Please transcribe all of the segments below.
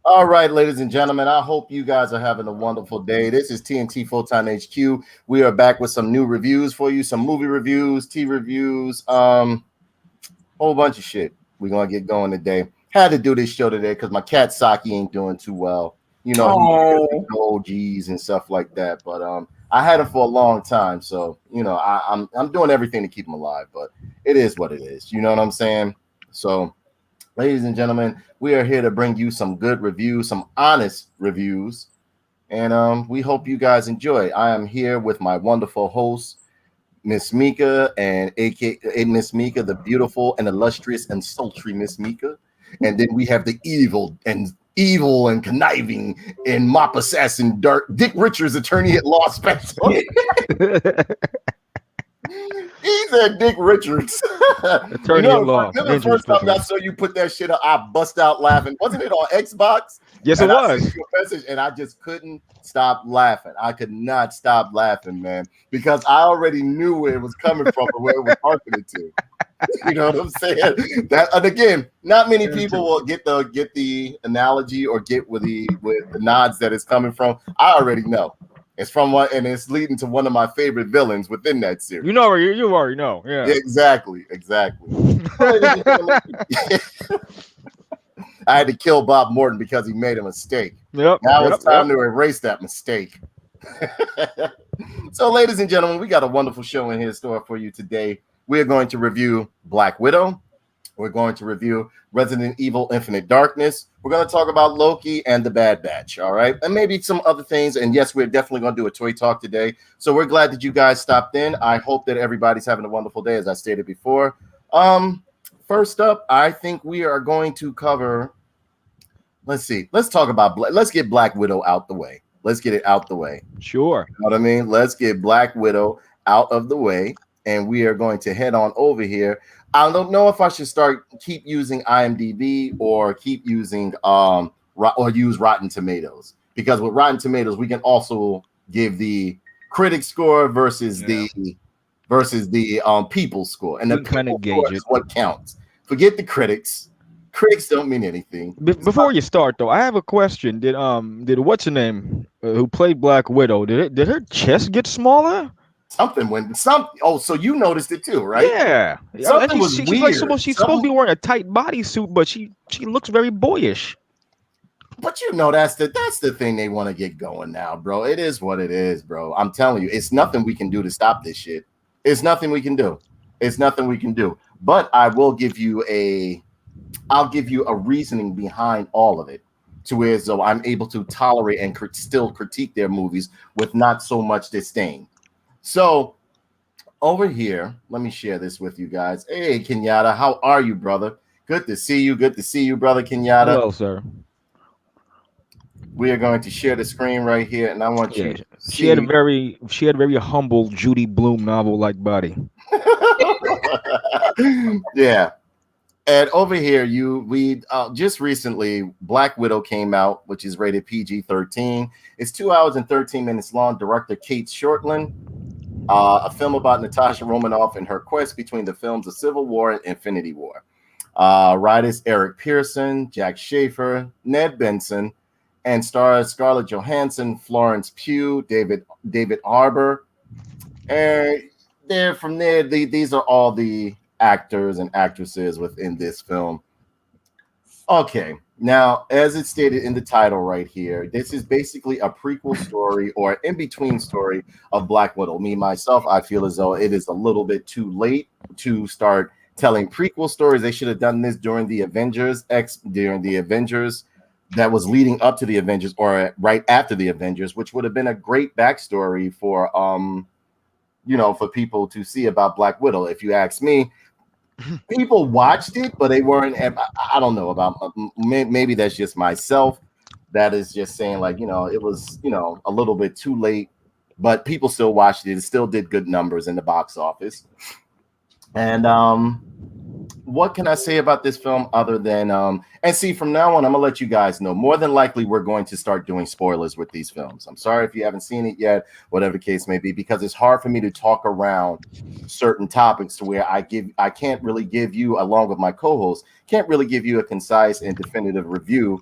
All right, ladies and gentlemen, I hope you guys are having a wonderful day. This is TNT Photon HQ. We are back with some new reviews for you, some movie reviews, tea reviews, whole bunch of shit. We're gonna get going today. Had to do this show today because my cat Saki ain't doing too well. You know, he's OGs and stuff like that. But I had him for a long time, so you know, I'm doing everything to keep him alive. But it is what it is. You know what I'm saying? So, ladies and gentlemen, we are here to bring you some good reviews, some honest reviews, and we hope you guys enjoy. I am here with my wonderful host, Ms.Mika, and aka Ms.Mika, the beautiful and illustrious and sultry Ms.Mika. And then we have the evil and conniving and mop assassin Dick Richards, attorney at law special. He said Dick Richards. Attorney at law. Remember the first time I saw you put that shit up, I bust out laughing. Wasn't it on Xbox? Yes, it was. I sent you a message and I just couldn't stop laughing. I could not stop laughing, man, because I already knew where it was coming from and where it was targeted to. You know what I'm saying? That, and again, not many people will get the analogy or get with the nods that it's coming from. I already know. It's from one, and it's leading to one of my favorite villains within that series. You already know. Yeah, exactly. I had to kill Bob Morton because he made a mistake. Now it's time to erase that mistake. So, ladies and gentlemen, we got a wonderful show in here store for you today. We are going to review Black Widow. We're going to review Resident Evil Infinite Darkness. We're going to talk about Loki and The Bad Batch, all right? And maybe some other things. And yes, we're definitely going to do a toy talk today. So we're glad that you guys stopped in. I hope that everybody's having a wonderful day, as I stated before. First up, I think we are going to cover, let's talk about, let's get Black Widow out the way. Let's get it out the way. Sure. You know what I mean? Let's get Black Widow out of the way. And we are going to head on over here. I don't know if I should keep using IMDb or keep using or use Rotten Tomatoes, because with Rotten Tomatoes we can also give the critic score versus the people score, and the kind of gauge score is what counts. Forget the critics. Critics don't mean anything. Before you start though, I have a question. Did what's her name who played Black Widow? Did her chest get smaller? So you noticed it too, right? Yeah. Something was weird. She's supposed to be wearing a tight bodysuit, but she looks very boyish. But you know, that's the thing they want to get going now, bro. It is what it is, bro. I'm telling you, it's nothing we can do to stop this shit. It's nothing we can do. But I will give you a reasoning behind all of it, to where so I'm able to tolerate and still critique their movies with not so much disdain. So over here, let me share this with you guys. Hey, Kenyatta, how are you, brother? Good to see you, brother Kenyatta. Hello, sir. We are going to share the screen right here, and I want you to see. She had a very humble Judy Blume novel-like body. Yeah. And over here, we just recently, Black Widow came out, which is rated PG-13. It's 2 hours and 13 minutes long. Director Kate Shortland. A film about Natasha Romanoff and her quest between the films of Civil War and Infinity War. Writers Eric Pearson, Jack Schaefer, Ned Benson, and stars Scarlett Johansson, Florence Pugh, David Harbour. And these are all the actors and actresses within this film. Okay, now as it's stated in the title right here, this is basically a prequel story or in-between story of Black Widow. Me, myself, I feel as though it is a little bit too late to start telling prequel stories. They should have done this during the Avengers that was leading up to the Avengers or right after the Avengers, which would have been a great backstory for for people to see about Black Widow. If you ask me, people watched it, but they weren't. I don't know about. Maybe that's just myself. That is just saying, like, it was, a little bit too late, but people still watched it. It still did good numbers in the box office. And what can I say about this film other than and see, from now on, I'm gonna let you guys know. More than likely, we're going to start doing spoilers with these films. I'm sorry if you haven't seen it yet, whatever the case may be, because it's hard for me to talk around certain topics to where I can't really give you, along with my co-host, can't really give you a concise and definitive review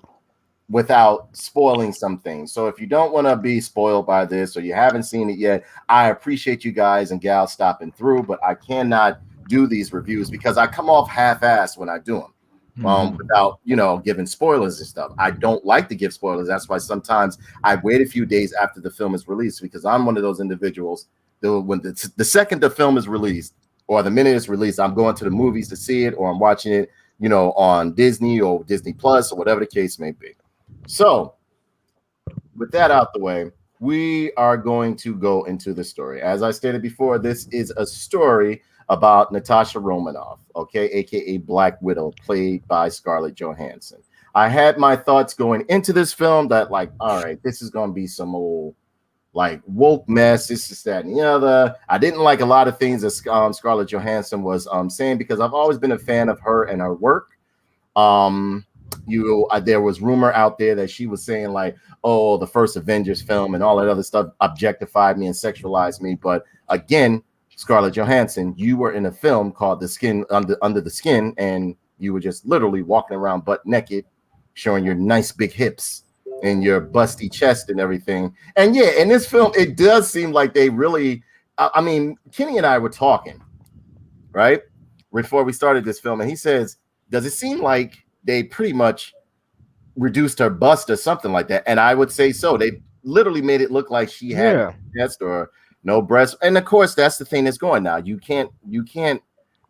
without spoiling some things. So if you don't want to be spoiled by this or you haven't seen it yet, I appreciate you guys and gals stopping through, but I cannot do these reviews because I come off half-assed when I do them. Without giving spoilers and stuff. I don't like to give spoilers. That's why sometimes I wait a few days after the film is released, because I'm one of those individuals that when the second the film is released or the minute it's released, I'm going to the movies to see it, or I'm watching it, on Disney or Disney Plus or whatever the case may be. So with that out the way, we are going to go into the story. As I stated before, this is a story about Natasha Romanoff, okay, aka Black Widow, played by Scarlett Johansson. I had my thoughts going into this film that, like, all right, this is going to be some old, like, woke mess, this is that and the other. I didn't like a lot of things that Scarlett Johansson was saying, because I've always been a fan of her and her work. There was rumor out there that she was saying, like, oh, the first Avengers film and all that other stuff objectified me and sexualized me. But again, Scarlett Johansson, you were in a film called The Skin Under the Skin, and you were just literally walking around butt naked, showing your nice big hips and your busty chest and everything. And yeah, in this film, it does seem like they really, I mean, Kenny and I were talking, right, before we started this film, and he says, does it seem like they pretty much reduced her bust or something like that? And I would say so. They literally made it look like she had no chest or no breasts. And of course, that's the thing that's going now.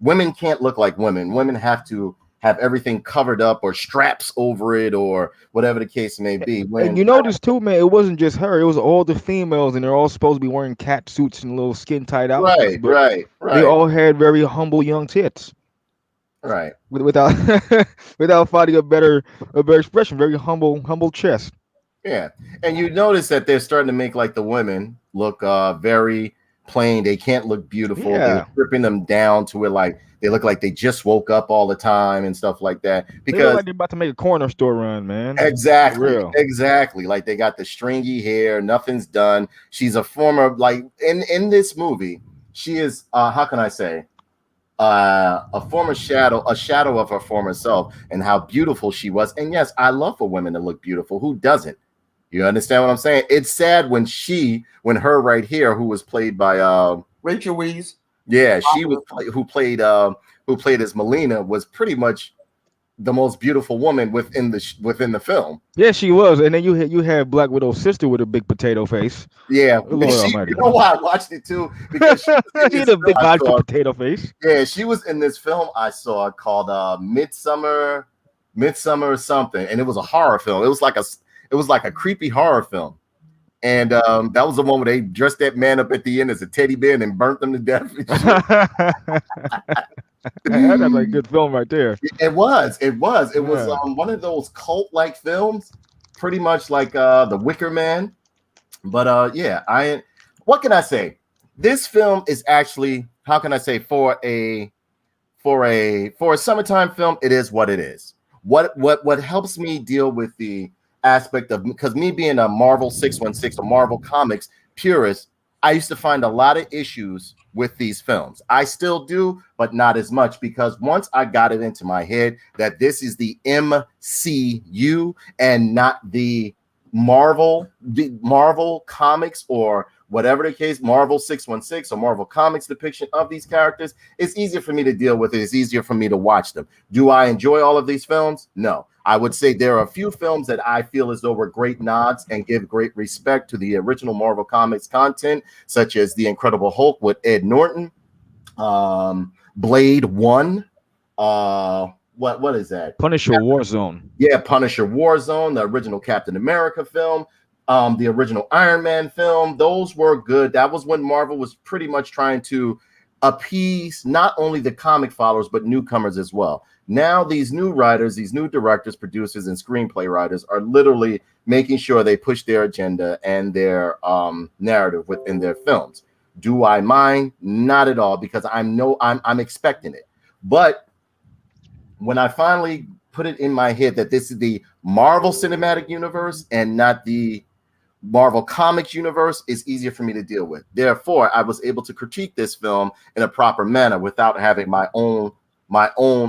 Women can't look like women. Women have to have everything covered up or straps over it or whatever the case may be. And you notice too, man, it wasn't just her. It was all the females, and they're all supposed to be wearing cat suits and little skin tight outfits. Right. They all had very humble young tits. Right. Without without finding a better expression, very humble chest. Yeah. And you notice that they're starting to make, like, the women look very plain. They can't look beautiful. Yeah. They're stripping them down to where, like, they look like they just woke up all the time and stuff like that. Because they look like they're about to make a corner store run, man. Exactly. Like, they got the stringy hair, nothing's done. She's a former, like, in this movie, she is how can I say, a shadow of her former self, and how beautiful she was. And yes, I love for women to look beautiful. Who doesn't? You understand what I'm saying? It's sad when her right here, who was played by Rachel Weisz. Yeah, she was who played as Melina, was pretty much the most beautiful woman within the film. Yeah, she was. And then you had Black Widow's sister with a big potato face. Yeah, you know why I watched it too? Because she had a big potato face. Yeah, she was in this film I saw called Midsummer something, and it was a horror film. It was like a creepy horror film. And that was the one where they dressed that man up at the end as a teddy bear and burnt them to death. That's a good film right there. It was one of those cult-like films, pretty much like The Wicker Man. But what can I say? This film is actually, how can I say, for a summertime film, it is what it is. What helps me deal with the aspect of, because me being a Marvel 616 or Marvel Comics purist, I used to find a lot of issues with these films. I still do, but not as much, because once I got it into my head that this is the MCU and not the Marvel Comics or whatever the case, Marvel 616 or Marvel Comics depiction of these characters, it's easier for me to deal with it. It's easier for me to watch them. Do I enjoy all of these films? No. I would say there are a few films that I feel as though were great nods and give great respect to the original Marvel Comics content, such as The Incredible Hulk with Ed Norton, Blade 1, what is that? Punisher Warzone. Yeah, Punisher Warzone, the original Captain America film, the original Iron Man film. Those were good. That was when Marvel was pretty much trying to appease not only the comic followers, but newcomers as well. Now, these new writers, these new directors, producers, and screenplay writers are literally making sure they push their agenda and their narrative within their films. Do I mind? Not at all, because I'm expecting it. But when I finally put it in my head that this is the Marvel Cinematic Universe and not the Marvel Comics universe, is easier for me to deal with. Therefore, I was able to critique this film in a proper manner without having my own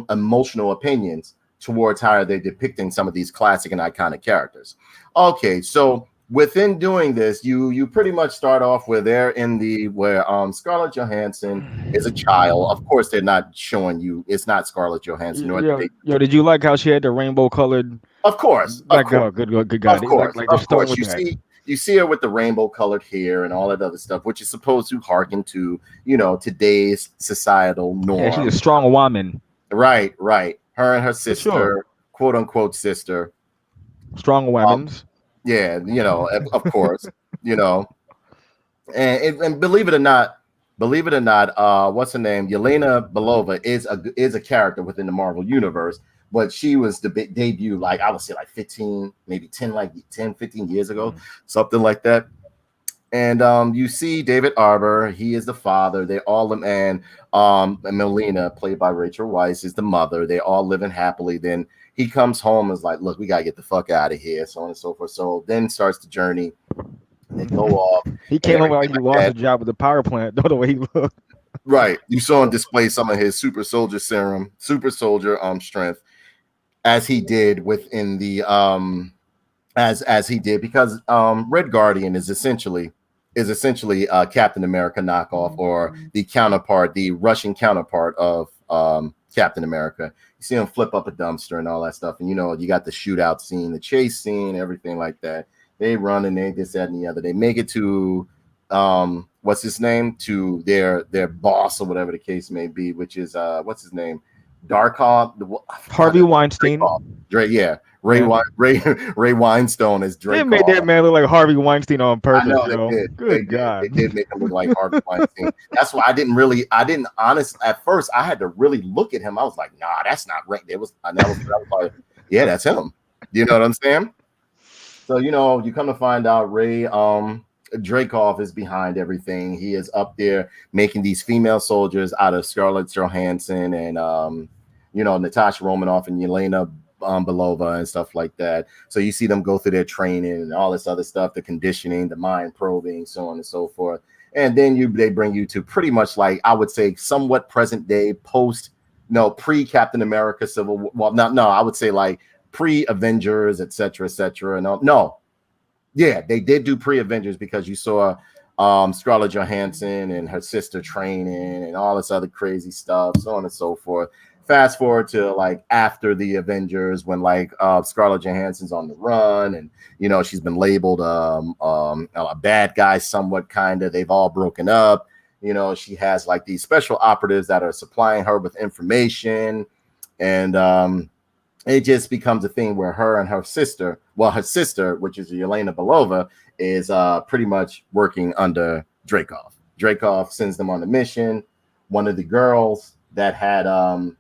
emotional opinions towards how they're depicting some of these classic and iconic characters. Okay, so within doing this, you pretty much start off where they're in the where Scarlett Johansson is a child. Of course, they're not showing you it's not Scarlett Johansson, nor did Yo, did you like how she had the rainbow colored? Of course, Like, oh, good God. of course, Like they're of starting course. with that. You see her with the rainbow colored hair and all that other stuff, which is supposed to harken to, you know, today's societal norm. Yeah, she's a strong woman. Right. Her and her sister, sure. quote unquote sister. Strong women's. Yeah, you know, of course, you know, and believe it or not, what's her name? Yelena Belova is a character within the Marvel universe, but she was the debut, like I would say like 15, maybe 10, 15 years ago, something like that. And you see David Arbor, he is the father. They all and Melina, played by Rachel Weisz, is the mother. They all living happily. Then he comes home and is like, look, we gotta get the fuck out of here, so on and so forth. So then starts the journey. They go off. He came home like he lost a job with the power plant, the way he looked. Right. You saw him display some of his super soldier strength, as he did within the as he did, because Red Guardian is essentially Captain America knockoff, or the counterpart, the Russian counterpart of Captain America. You see him flip up a dumpster and all that stuff, and you know, you got the shootout scene, the chase scene, everything like that. They run and they this, that, and the other. They make it to what's his name, to their boss or whatever the case may be, which is what's his name, Darkhawk, Harvey Weinstein. Drake, yeah. Ray Weinstein is Drake. They made that man look like Harvey Weinstein on purpose. I know they did. Good God. They did make him look like Harvey Weinstein. That's why I didn't honestly, at first I had to really look at him. I was like, nah, that's not right. That was like, yeah, that's him. You know what I'm saying? So, you know, you come to find out Ray Dracoff is behind everything. He is up there making these female soldiers out of Scarlett Johansson and you know, Natasha Romanoff and Yelena Belova and stuff like that. So you see them go through their training and all this other stuff, the conditioning, the mind probing, so on and so forth. And then they bring you to pretty much, like, I would say somewhat present day, pre Captain America Civil War. Well, no, I would say like pre-Avengers, etc. And no, yeah, they did do pre-Avengers, because you saw Scarlett Johansson and her sister training and all this other crazy stuff, so on and so forth. Fast forward to like after the Avengers, when like Scarlett Johansson's on the run, and you know, she's been labeled a bad guy, somewhat, kind of. They've all broken up. You know, she has like these special operatives that are supplying her with information, and it just becomes a thing where her and her sister, which is Yelena Belova, is pretty much working under Dracoff. Dracoff sends them on a mission. One of the girls that had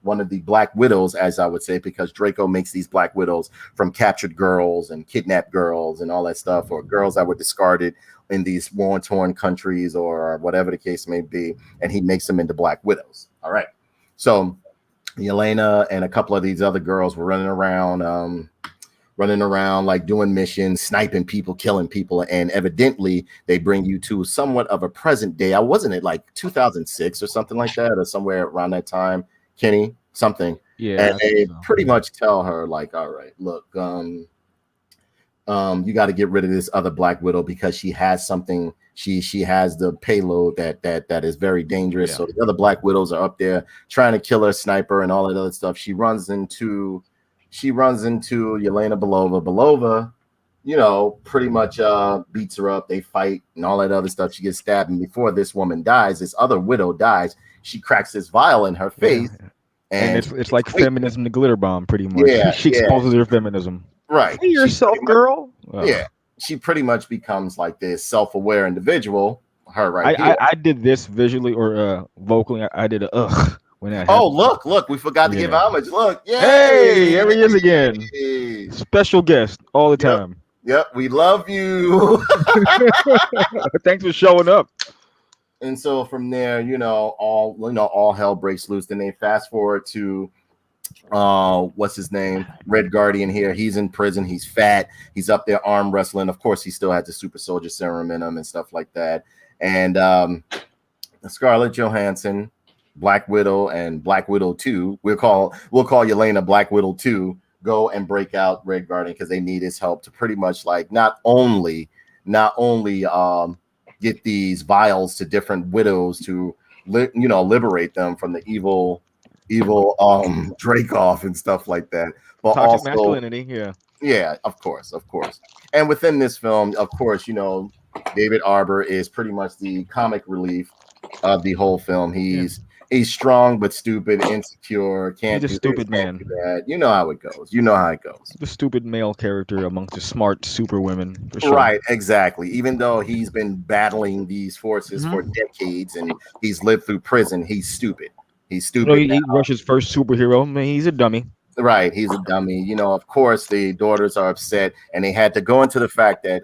one of the Black Widows, as I would say, because Draco makes these Black Widows from captured girls and kidnapped girls and all that stuff, or girls that were discarded in these war-torn countries or whatever the case may be, and he makes them into Black Widows. All right. So Yelena and a couple of these other girls were running around like doing missions, sniping people, killing people, and evidently they bring you to somewhat of a present day. Wasn't it like 2006 or something like that, or somewhere around that time, Kenny? Something. Yeah. And they pretty much tell her like, all right, look, you got to get rid of this other Black Widow, because she has something. She has the payload that is very dangerous. Yeah. So the other Black Widows are up there trying to kill her, sniper, and all that other stuff. She runs into Yelena Belova. Belova, you know, pretty much beats her up. They fight and all that other stuff. She gets stabbed, and before this woman dies, this other widow dies. She cracks this vial in her face, and it's like feminism, the glitter bomb, pretty much. Yeah, she exposes her feminism. Right. Hey yourself, girl. Yeah. She pretty much becomes like this self-aware individual. Her right here. I did this visually or vocally. I did a ugh when that happened. Oh, look, we forgot to give homage. Look, yay! Hey, here he is again. Hey. Special guest all the time. Yep, we love you. Thanks for showing up. And so from there, all hell breaks loose. Then they fast forward to what's his name? Red Guardian here. He's in prison. He's fat. He's up there arm wrestling. Of course, he still has the super soldier serum in him and stuff like that. And Scarlett Johansson Black Widow and Black Widow 2, we'll call Yelena Black Widow 2, go and break out Red Guardian because they need his help to pretty much like not only get these vials to different widows to liberate them from the evil Dracoff and stuff like that, but Toxic also masculinity, yeah, of course. And within this film, of course, David Arbor is pretty much the comic relief of the whole film. He's strong but stupid, insecure, can't He's a do stupid this, can't man. do that. You know how it goes. The stupid male character amongst the smart super women. For sure. Right, exactly. Even though he's been battling these forces for decades and he's lived through prison, he's stupid. He's stupid. He's Russia's first superhero. I mean, he's a dummy. Right, he's a dummy. Of course, the daughters are upset, and they had to go into the fact that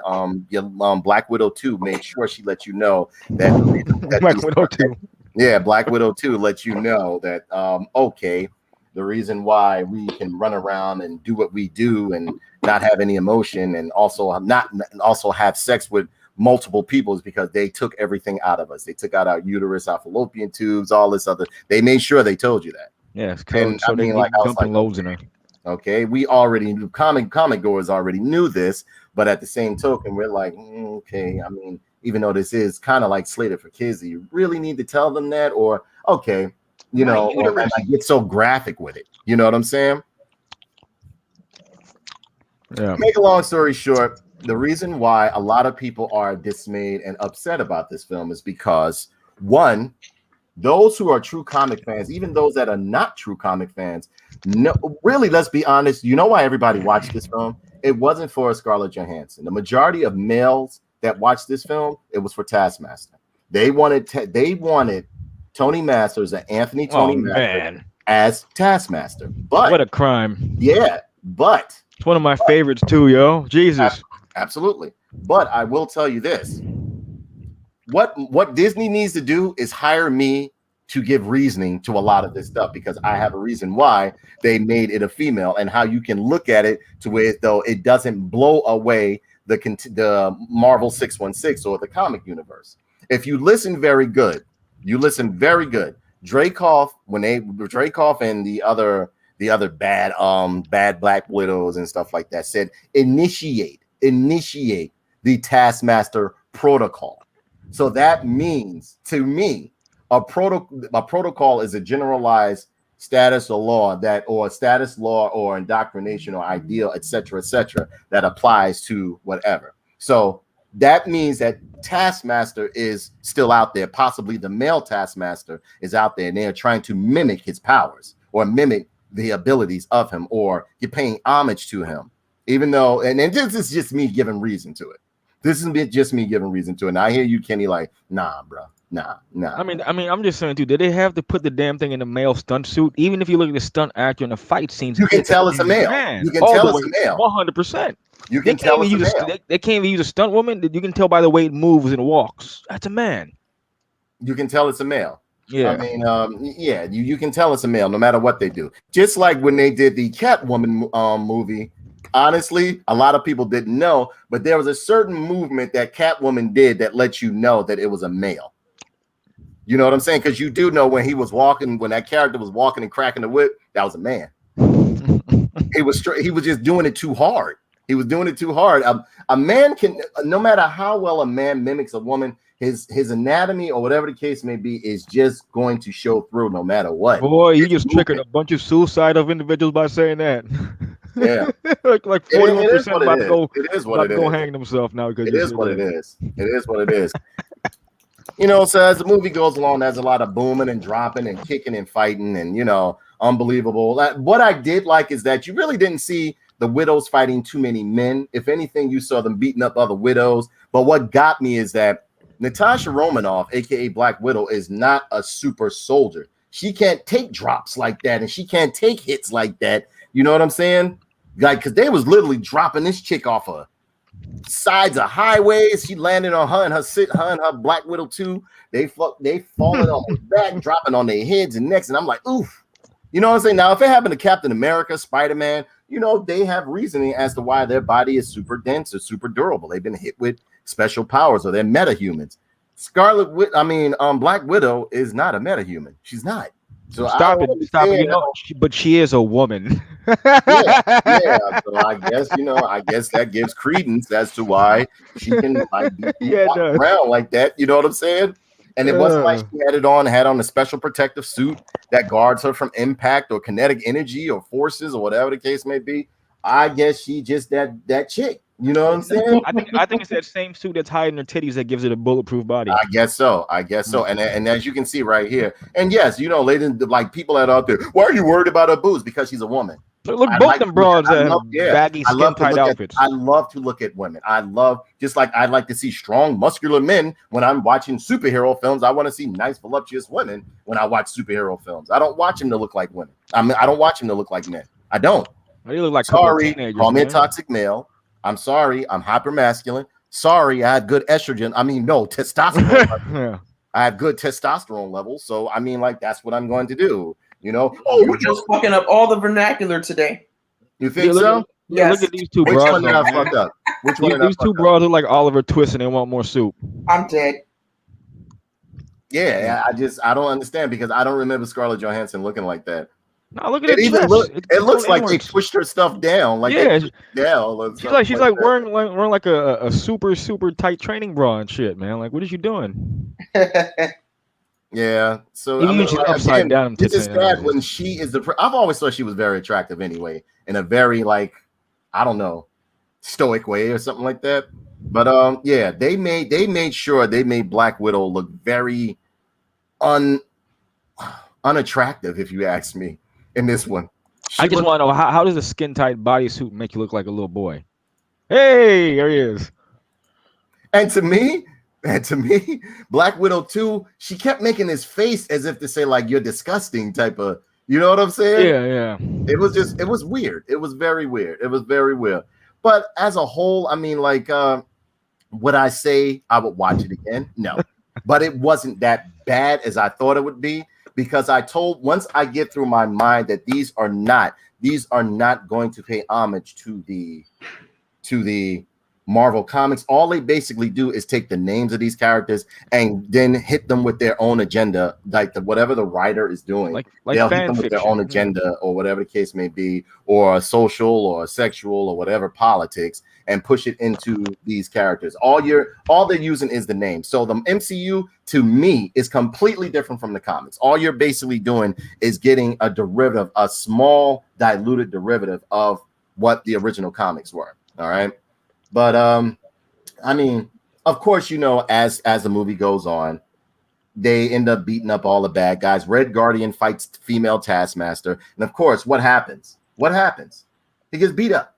Black Widow 2 made sure she let you know that Black Widow 2. Yeah, Black Widow 2 lets you know that okay, the reason why we can run around and do what we do and not have any emotion and also have sex with multiple people is because they took everything out of us. They took out our uterus, our fallopian tubes, all this other. They made sure they told you that. Yes, and so they I was dumping loads in her. Okay, we already knew, comic goers already knew this, but at the same token, we're like, okay, I mean, even though this is kind of like slated for kids, do you really need to tell them that? Or okay, or I get so graphic with it. You know what I'm saying? Yeah. Make a long story short, the reason why a lot of people are dismayed and upset about this film is because one, those who are true comic fans, even those that are not true comic fans, no, really, let's be honest. You know why everybody watched this film? It wasn't for Scarlett Johansson. The majority of males that watched this film, it was for Taskmaster. They wanted Tony Masters and Anthony Master as Taskmaster. But what a crime! Yeah, but it's one of my favorites too, yo. Jesus, absolutely. But I will tell you this. What Disney needs to do is hire me to give reasoning to a lot of this stuff because I have a reason why they made it a female and how you can look at it to where though it doesn't blow away the Marvel 616 or the comic universe. If you listen very good, Dracoff and the other bad Black Widows and stuff like that said initiate the Taskmaster protocol. So that means to me, a protocol is a generalized status or law or indoctrination or ideal, etc., that applies to whatever. So that means that Taskmaster is still out there. Possibly the male Taskmaster is out there, and they are trying to mimic his powers or mimic the abilities of him, or you're paying homage to him. Even though, and this is just me giving reason to it. This is just me giving reason to it. And I hear you, Kenny, like, nah, bro. Nah. I mean, I'm just saying, too. Did they have to put the damn thing in a male stunt suit? Even if you look at the stunt actor in the fight scenes, you can tell it's a male. You can tell it's a male. 100%. You can tell it's a male. They can't even use a stunt woman. You can tell by the way it moves and walks. That's a man. You can tell it's a male. Yeah. I mean, you can tell it's a male no matter what they do. Just like when they did the Catwoman movie. Honestly, a lot of people didn't know, but there was a certain movement that Catwoman did that let you know that it was a male. You know what I'm saying? Because you do know when he was walking, when that character was walking and cracking the whip, that was a man. He was just doing it too hard. He was doing it too hard. A man can, no matter how well a man mimics a woman, his anatomy or whatever the case may be is just going to show through no matter what. Boy, you just triggered a bunch of suicidal individuals by saying that. Yeah, like 41% about to go. It is what it is. Go hang themselves now because it is what it is. It is what it is. So as the movie goes along, there's a lot of booming and dropping and kicking and fighting and unbelievable. What I did like is that you really didn't see the widows fighting too many men. If anything, you saw them beating up other widows. But what got me is that Natasha Romanoff, aka Black Widow, is not a super soldier. She can't take drops like that, and she can't take hits like that. You know what I'm saying? Like, because they was literally dropping this chick off of sides of highways. She landed on her and her Black Widow 2. They falling on their back, dropping on their heads and necks. And I'm like, oof. You know what I'm saying? Now, if it happened to Captain America, Spider-Man, they have reasoning as to why their body is super dense or super durable. They've been hit with special powers or they're metahumans. Black Widow is not a metahuman. She's not. So I Stop don't it, stop it. You understand. know, but she is a woman. Yeah, yeah. So I guess that gives credence as to why she can like be Yeah, it walk does. around like that. You know what I'm saying? And it wasn't like she had on a special protective suit that guards her from impact or kinetic energy or forces or whatever the case may be. I guess she just that chick. You know what I'm saying? I think it's that same suit that's hiding her titties that gives it a bulletproof body. I guess so. I guess so. And as you can see right here, and yes, ladies, like people that are out there, why are you worried about her boobs? Because she's a woman. So look, I both like them to look broads at, that have baggy, skin tight outfits. I love to look at women. I love just like I like to see strong, muscular men when I'm watching superhero films. I want to see nice, voluptuous women when I watch superhero films. I don't watch them to look like women. I don't watch them to look like men. I don't. They look like a couple of teenagers. Call me a man. toxic male. I'm sorry. I'm hyper masculine. Sorry, I have good estrogen. Testosterone. Yeah. I have good testosterone levels. So that's what I'm going to do. Oh, you're just fucking up all the vernacular today. You think so? Yeah, look at these two Which broads. one did I fuck up? Which one? These two broads look like Oliver Twist and they want more soup. I'm dead. Yeah, I don't understand because I don't remember Scarlett Johansson looking like that. No, look at it. It looks like they pushed her stuff down. Like she's like wearing like a super tight training bra and shit, man. Like, what is you doing? Yeah, so even she's upside down. This is sad when she is I've always thought she was very attractive anyway, in a very I don't know, stoic way or something like that. But yeah, they made sure they made Black Widow look very unattractive, if you ask me, in this one. I just want to know how does a skin tight bodysuit make you look like a little boy? Hey, there he is. And to me, Black Widow 2, she kept making his face as if to say, like, you're disgusting type of, you know what I'm saying? Yeah. It was weird. It was very weird. It was very weird. But as a whole, would I say I would watch it again? No. But it wasn't that bad as I thought it would be, because once I get through my mind that these are not going to pay homage to the Marvel comics. All they basically do is take the names of these characters and then hit them with their own agenda, like whatever the writer is doing. Like they'll hit them with their own agenda or whatever the case may be, or a social or a sexual or whatever politics, and push it into these characters. All they're using is the name. So the MCU to me is completely different from the comics. All you're basically doing is getting a derivative, a small diluted derivative of what the original comics were. All right. But of course, as the movie goes on, they end up beating up all the bad guys. Red Guardian fights female Taskmaster, and of course, what happens? He gets beat up.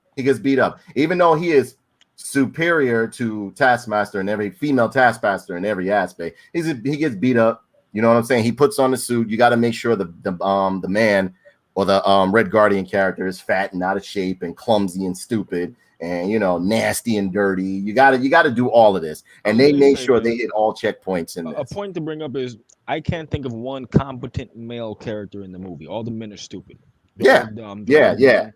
Even though he is superior to Taskmaster and every female Taskmaster in every aspect, he gets beat up. You know what I'm saying? He puts on the suit. You got to make sure the man or the Red Guardian character is fat and out of shape and clumsy and stupid. And nasty and dirty. You gotta do all of this, and they made sure they hit all checkpoints in this. A point to bring up is I can't think of one competent male character in the movie. All the men are stupid. The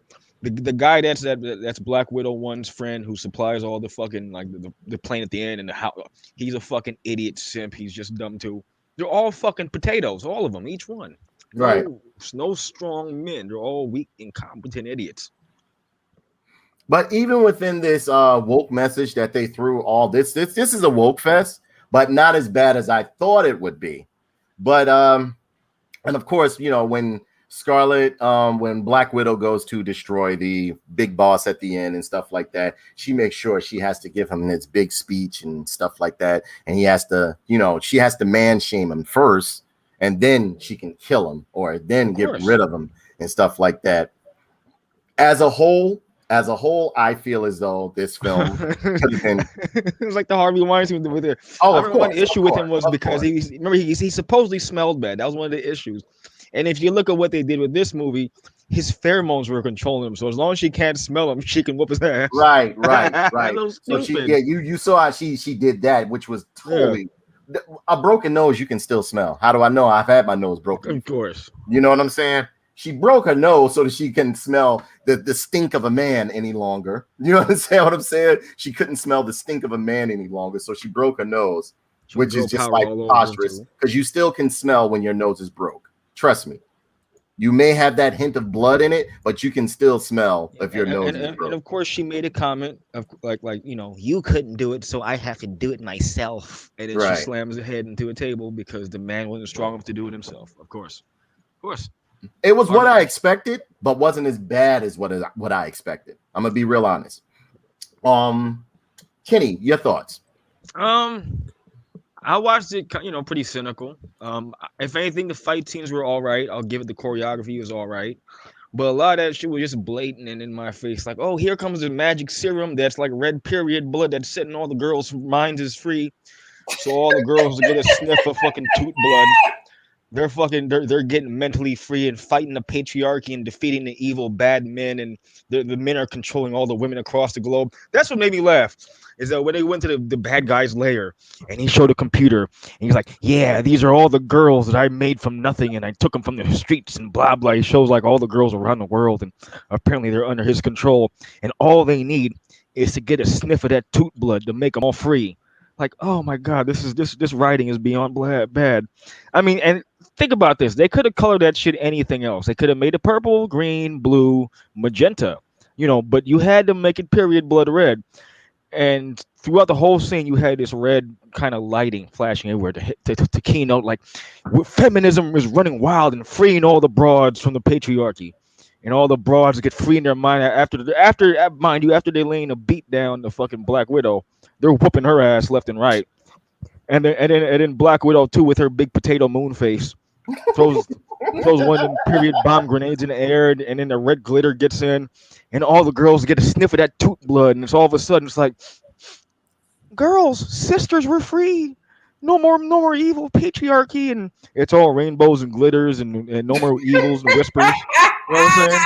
guy that's Black Widow 1's friend who supplies all the fucking the plane at the end and the house. He's a fucking idiot simp. He's just dumb too. They're all fucking potatoes, all of them, each one. Right. No strong men. They're all weak, incompetent idiots. But even within this woke message that they threw, all this is a woke fest, but not as bad as I thought it would be. But and of course, when Scarlet, when Black Widow goes to destroy the big boss at the end and stuff like that, she makes sure she has to give him this big speech and stuff like that, and he has to, she has to man shame him first, and then she can kill him or then get rid of him and stuff like that. As a whole, I feel as though this film could have been. It was like the Harvey Weinstein with it. One issue with him was because he supposedly smelled bad. That was one of the issues. And if you look at what they did with this movie, his pheromones were controlling him. So as long as she can't smell him, she can whoop his ass. Right. So you saw how she did that, which was totally a broken nose. You can still smell. How do I know? I've had my nose broken. Of course. You know what I'm saying? She broke her nose so that she can smell the stink of a man any longer. You understand what I'm saying? She couldn't smell the stink of a man any longer, so she broke her nose. which is just like preposterous because you still can smell when your nose is broke. Trust me. You may have that hint of blood in it, but you can still smell if your nose is broke. And of course, she made a comment of like you couldn't do it, so I have to do it myself. And then she slams her head into a table because the man wasn't strong enough to do it himself. Of course. It was what I expected, but wasn't as bad as what I expected. I'm gonna be real honest. Kenny, your thoughts? I watched it, pretty cynical. If anything, the fight scenes were all right. I'll give it the choreography was all right. But a lot of that shit was just blatant and in my face. Like, oh, here comes the magic serum that's like red period blood that's setting all the girls' minds is free. So all the girls get a sniff of fucking toot blood. They're getting mentally free and fighting the patriarchy and defeating the evil bad men, and the men are controlling all the women across the globe. That's what made me laugh. Is that when they went to the bad guy's lair and he showed a computer and he's like, yeah, these are all the girls that I made from nothing and I took them from the streets and blah blah. He shows like all the girls around the world and apparently they're under his control and all they need is to get a sniff of that toot blood to make them all free. Like, oh my god, this writing is beyond bad. I mean, and think about this. They could have colored that shit anything else. They could have made it purple, green, blue, magenta, but you had to make it period blood red. And throughout the whole scene, you had this red kind of lighting flashing everywhere to keynote like feminism is running wild and freeing all the broads from the patriarchy. And all the broads get free in their mind after they laying a beat down the fucking Black Widow. They're whooping her ass left and right. And then Black Widow too with her big potato moon face throws one of them period bomb grenades in the air, and then the red glitter gets in, and all the girls get a sniff of that toot blood, and it's all of a sudden it's like, girls, sisters, we're free. No more evil patriarchy, and it's all rainbows and glitters and no more evils and whispers. You know what I'm saying?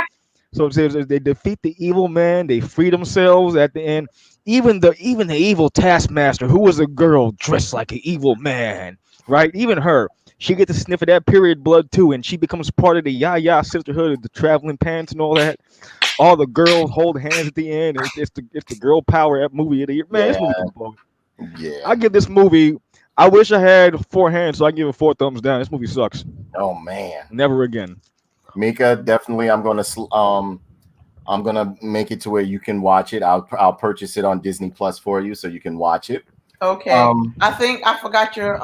So it says they defeat the evil man, they free themselves at the end. Even the evil taskmaster, who was a girl dressed like an evil man, right? Even her, she gets to sniff of that period blood too, and she becomes part of the Yaya sisterhood of the traveling pants and all that. All the girls hold hands at the end. It's the girl power movie of the year. Man, this movie. Yeah. I give this movie. I wish I had 4 hands so I can give it 4 thumbs down. This movie sucks. Oh man, never again. Mika, definitely. I'm gonna make it to where you can watch it. I'll purchase it on Disney Plus for you so you can watch it. Okay. I think I forgot your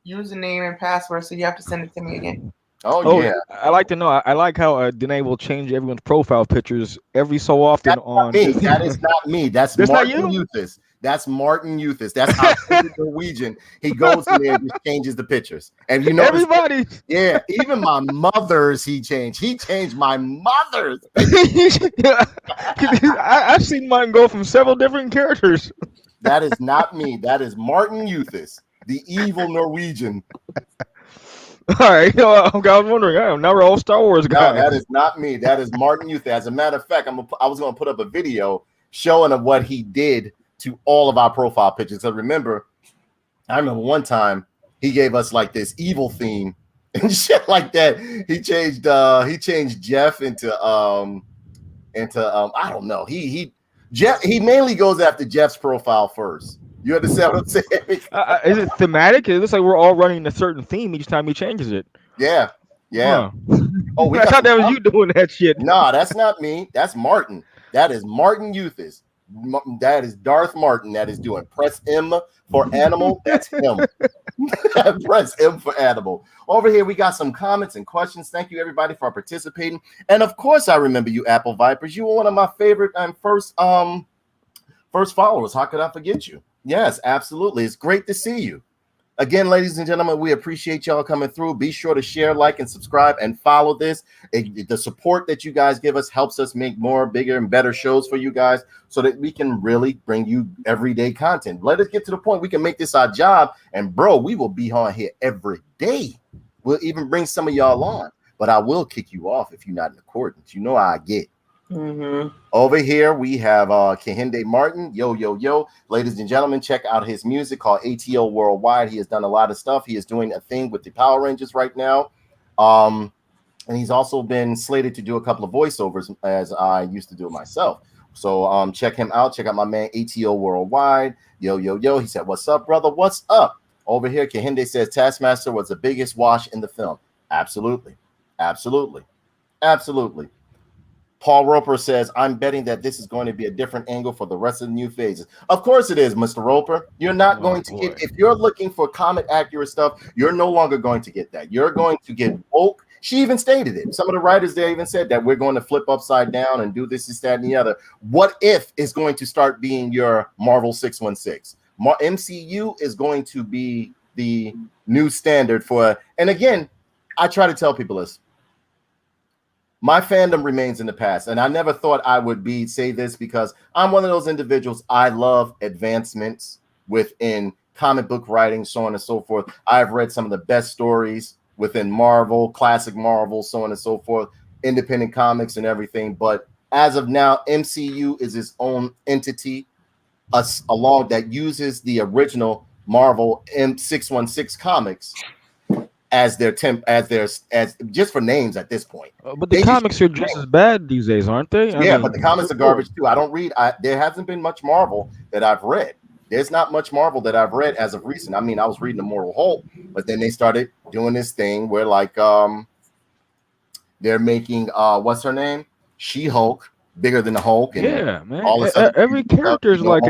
username and password, so you have to send it to me again. Oh yeah. I like to know. I like how Danae will change everyone's profile pictures every so often. That is not me. That's Martin Euthys. That's Martin Euthys. That's how Norwegian. He goes in there and just changes the pictures. And you know everybody. Yeah, even my mother's he changed. He changed my mother's. I've seen mine go from several different characters. That is not me. That is Martin Euthys, the evil Norwegian. All right, I was wondering. Now we're all Star Wars guys. No, that is not me. That is Martin Euthys. As a matter of fact, I was going to put up a video showing of what he did to all of our profile pictures. So I remember one time he gave us like this evil theme and shit like that. He changed Jeff into I don't know. He mainly goes after Jeff's profile first. You understand what I'm saying? Is it thematic? It looks like we're all running a certain theme each time he changes it. Yeah. Huh. Oh, I thought that was you doing that shit. Nah, that's not me. That's Martin. That is Martin Euthys. That is Darth Martin that is doing press M for animal. That's him. Press M for animal. Over here, we got some comments and questions. Thank you, everybody, for participating. And of course, I remember you, Apple Vipers. You were one of my favorite and first followers. How could I forget you? Yes, absolutely. It's great to see you. Again, ladies and gentlemen, we appreciate y'all coming through. Be sure to share, like, and subscribe and follow this. The support that you guys give us helps us make more, bigger, and better shows for you guys so that we can really bring you everyday content. Let us get to the point we can make this our job. And, bro, we will be on here every day. We'll even bring some of y'all on. But I will kick you off if you're not in accordance. You know how I get. Mm-hmm. Over here we have Kehinde Martin. Yo. Ladies and gentlemen, check out his music called ATO Worldwide. He has done a lot of stuff. He is doing a thing with the Power Rangers right now. And he's also been slated to do a couple of voiceovers as I used to do it myself. So check him out. Check out my man ATO Worldwide. Yo. He said, "What's up, brother? What's up?" Over here, Kahinde says Taskmaster was the biggest wash in the film. Absolutely. Absolutely. Absolutely. Paul Roper says, I'm betting that this is going to be a different angle for the rest of the new phases. Of course it is, Mr. Roper. You're not going to get, if you're looking for comic accurate stuff, you're no longer going to get that. You're going to get woke. She even stated it. Some of the writers there even said that we're going to flip upside down and do this, that, and the other. What if is going to start being your Marvel 616? MCU is going to be the new standard for, and again, I try to tell people this. My fandom remains in the past, and I never thought I would say this because I'm one of those individuals. I love advancements within comic book writing, so on and so forth. I've read some of the best stories within Marvel, classic Marvel, so on and so forth, independent comics and everything. But as of now, MCU is its own entity, along that uses the original Marvel M616 comics as just for names at this point. But the comics are just as bad these days, aren't they? I mean, but the comics are garbage too. I don't read. There hasn't been much Marvel that I've read. There's not much Marvel that I've read as of recent. I mean, I was reading Immortal Hulk, but then they started doing this thing where like they're making what's her name? She-Hulk bigger than the Hulk. And yeah, man. All every character is like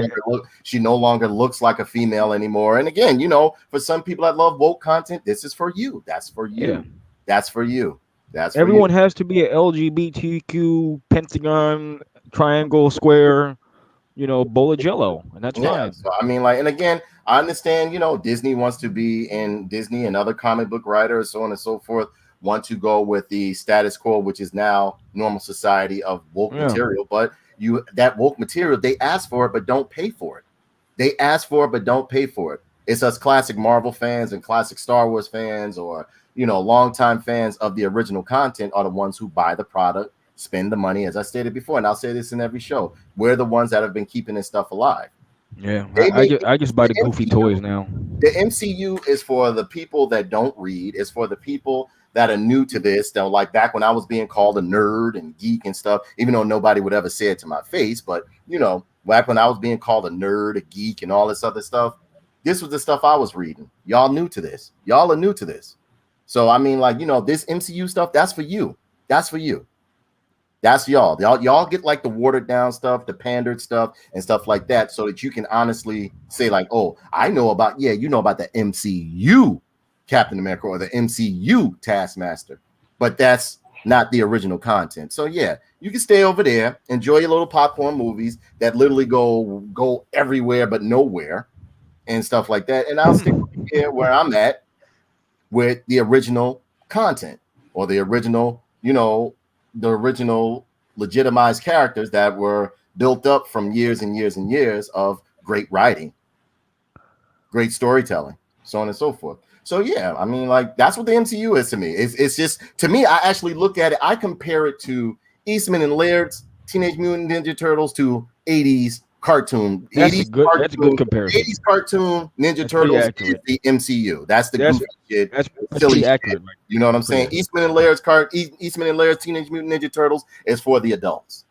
she no longer looks like a female anymore. And again, you know, for some people that love woke content, this is for you. That's for you. Yeah. That's for you. That's everyone has to be an LGBTQ pentagon, triangle, square, you know, bowl of jello, and that's fine. So, I mean, like, and again, I understand, you know, Disney wants to be in Disney and other comic book writers, so on and so forth, want to go with the status quo, which is now normal society of woke material. But that woke material, they ask for it, but don't pay for it. They ask for it, but don't pay for it. It's us classic Marvel fans and classic Star Wars fans, or, you know, longtime fans of the original content are the ones who buy the product, spend the money, as I stated before, and I'll say this in every show. We're the ones that have been keeping this stuff alive. Yeah, I just buy the goofy toys now. The MCU is for the people that don't read. It's for the people that are new to this. That, like, back when I was being called a nerd and geek and stuff, even though nobody would ever say it to my face, but, you know, back when I was being called a nerd, a geek, and all this other stuff, this was the stuff I was reading. Y'all new to this. Y'all are new to this. So, I mean, like, you know, this MCU stuff, that's for you. That's for you. That's y'all. Y'all get like the watered down stuff, the pandered stuff, and stuff like that, so that you can honestly say, like, oh, I know about, you know about the MCU Captain America or the MCU Taskmaster, but that's not the original content. So yeah, you can stay over there, enjoy your little popcorn movies that literally go everywhere but nowhere and stuff like that. And I'll stick here where I'm at with the original content, or the original, you know, the original legitimized characters that were built up from years and years and years of great writing, great storytelling, so on and so forth. So yeah, I mean, like, that's what the MCU is to me. It's just, to me, I actually look at it, I compare it to Eastman and Laird's Teenage Mutant Ninja Turtles to 80s cartoon. That's a good comparison. 80s cartoon Ninja Turtles is the MCU. That's the goofy shit. That's silly accurate. Right? You know what I'm saying? Eastman and Laird's Teenage Mutant Ninja Turtles is for the adults.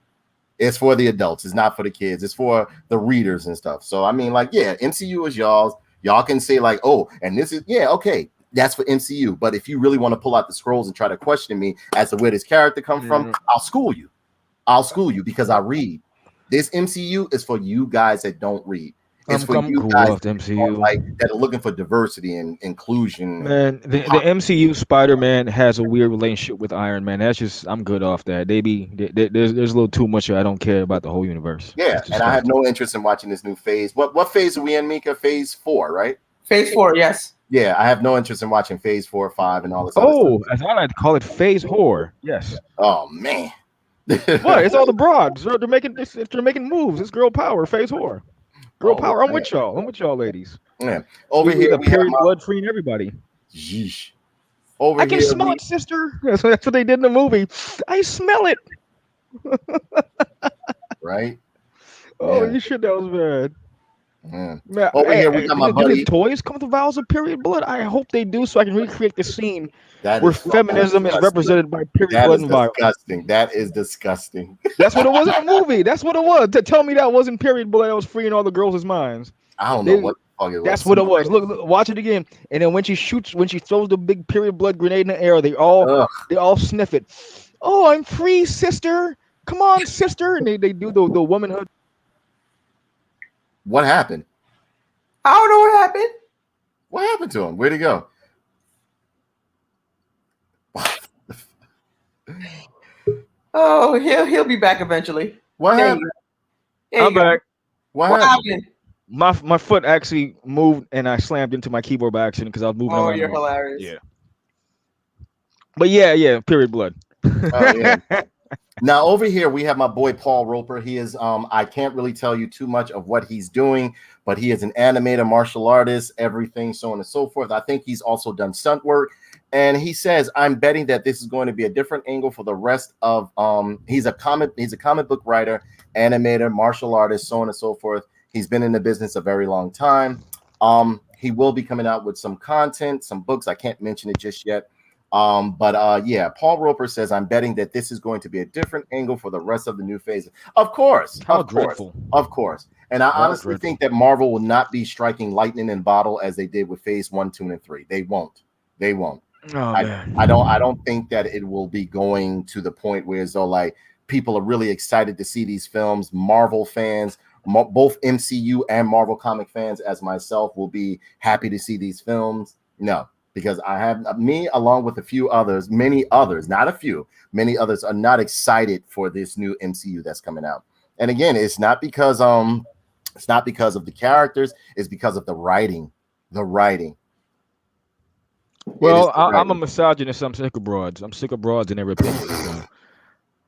It's for the adults. It's not for the kids. It's for the readers and stuff. So I mean, like, yeah, MCU is y'all's. Y'all can say, like, oh, and this is, okay, that's for MCU. But if you really want to pull out the scrolls and try to question me as to where this character comes from, I'll school you. I'll school you because I read. This MCU is for you guys that don't read. It's for you guys that are looking for diversity and inclusion. Man, the MCU Spider-Man has a weird relationship with Iron Man. That's just, I'm good off that. There's a little too much. I don't care about the whole universe. Yeah, and I have no interest in watching this new phase. What phase are we in, Mika? Phase 4, right? Phase 4, yes. Yeah, I have no interest in watching phase 4 or 5 and all this. Oh, I thought I'd call it phase horror. Yes. Oh man. What? It's all the broads. They're making moves. It's girl power. Phase horror. Girl power. I'm with y'all. I'm with y'all, ladies. Yeah. Over here, we period blood free and everybody. Yeesh. I can smell it, sister. That's what they did in the movie. I smell it. Right. Oh, you shit, that was bad. Man, over here we got my buddy. Toys come with vials of period blood. I hope they do, so I can recreate the scene where feminism is represented by period blood and violence. Disgusting. That is disgusting. That's what it was in the movie. That's what it was. To tell me that wasn't period blood that was freeing all the girls' minds. I don't know what the That's what it was. Look, watch it again. And then when she throws the big period blood grenade in the air, they all sniff it. Oh, I'm free, sister. Come on, sister. And they do the womanhood. What happened? I don't know what happened. What happened to him? Where'd he go? Oh, he'll be back eventually. What happened? I'm back. What happened? My foot actually moved and I slammed into my keyboard by accident because I was moving around. Oh, you're hilarious. Yeah. But yeah, period blood. Oh, yeah. Now over here we have my boy Paul Roper. He is I can't really tell you too much of what he's doing, but he is an animator, martial artist, everything, so on and so forth. I think he's also done stunt work. And he says, I'm betting that this is going to be a different angle for the rest of he's a comic book writer, animator, martial artist, so on and so forth. He's been in the business a very long time. He will be coming out with some content, some books. I can't mention it just yet. Yeah, Paul Roper says, I'm betting that this is going to be a different angle for the rest of the new phase. Of course. How dreadful. Of course. And I honestly think that Marvel will not be striking lightning in bottle as they did with phase 1, 2, and 3. They won't. Oh, man. I don't think that it will be going to the point where as though like people are really excited to see these films. Marvel fans, both MCU and Marvel comic fans, as myself, will be happy to see these films. No, because I have me along with a few others, many others, not a few, many others are not excited for this new MCU that's coming out. And again, it's not because of the characters, it's because of the writing. Well, I'm a misogynist. I'm sick of broads. I'm sick of broads and their opinions. So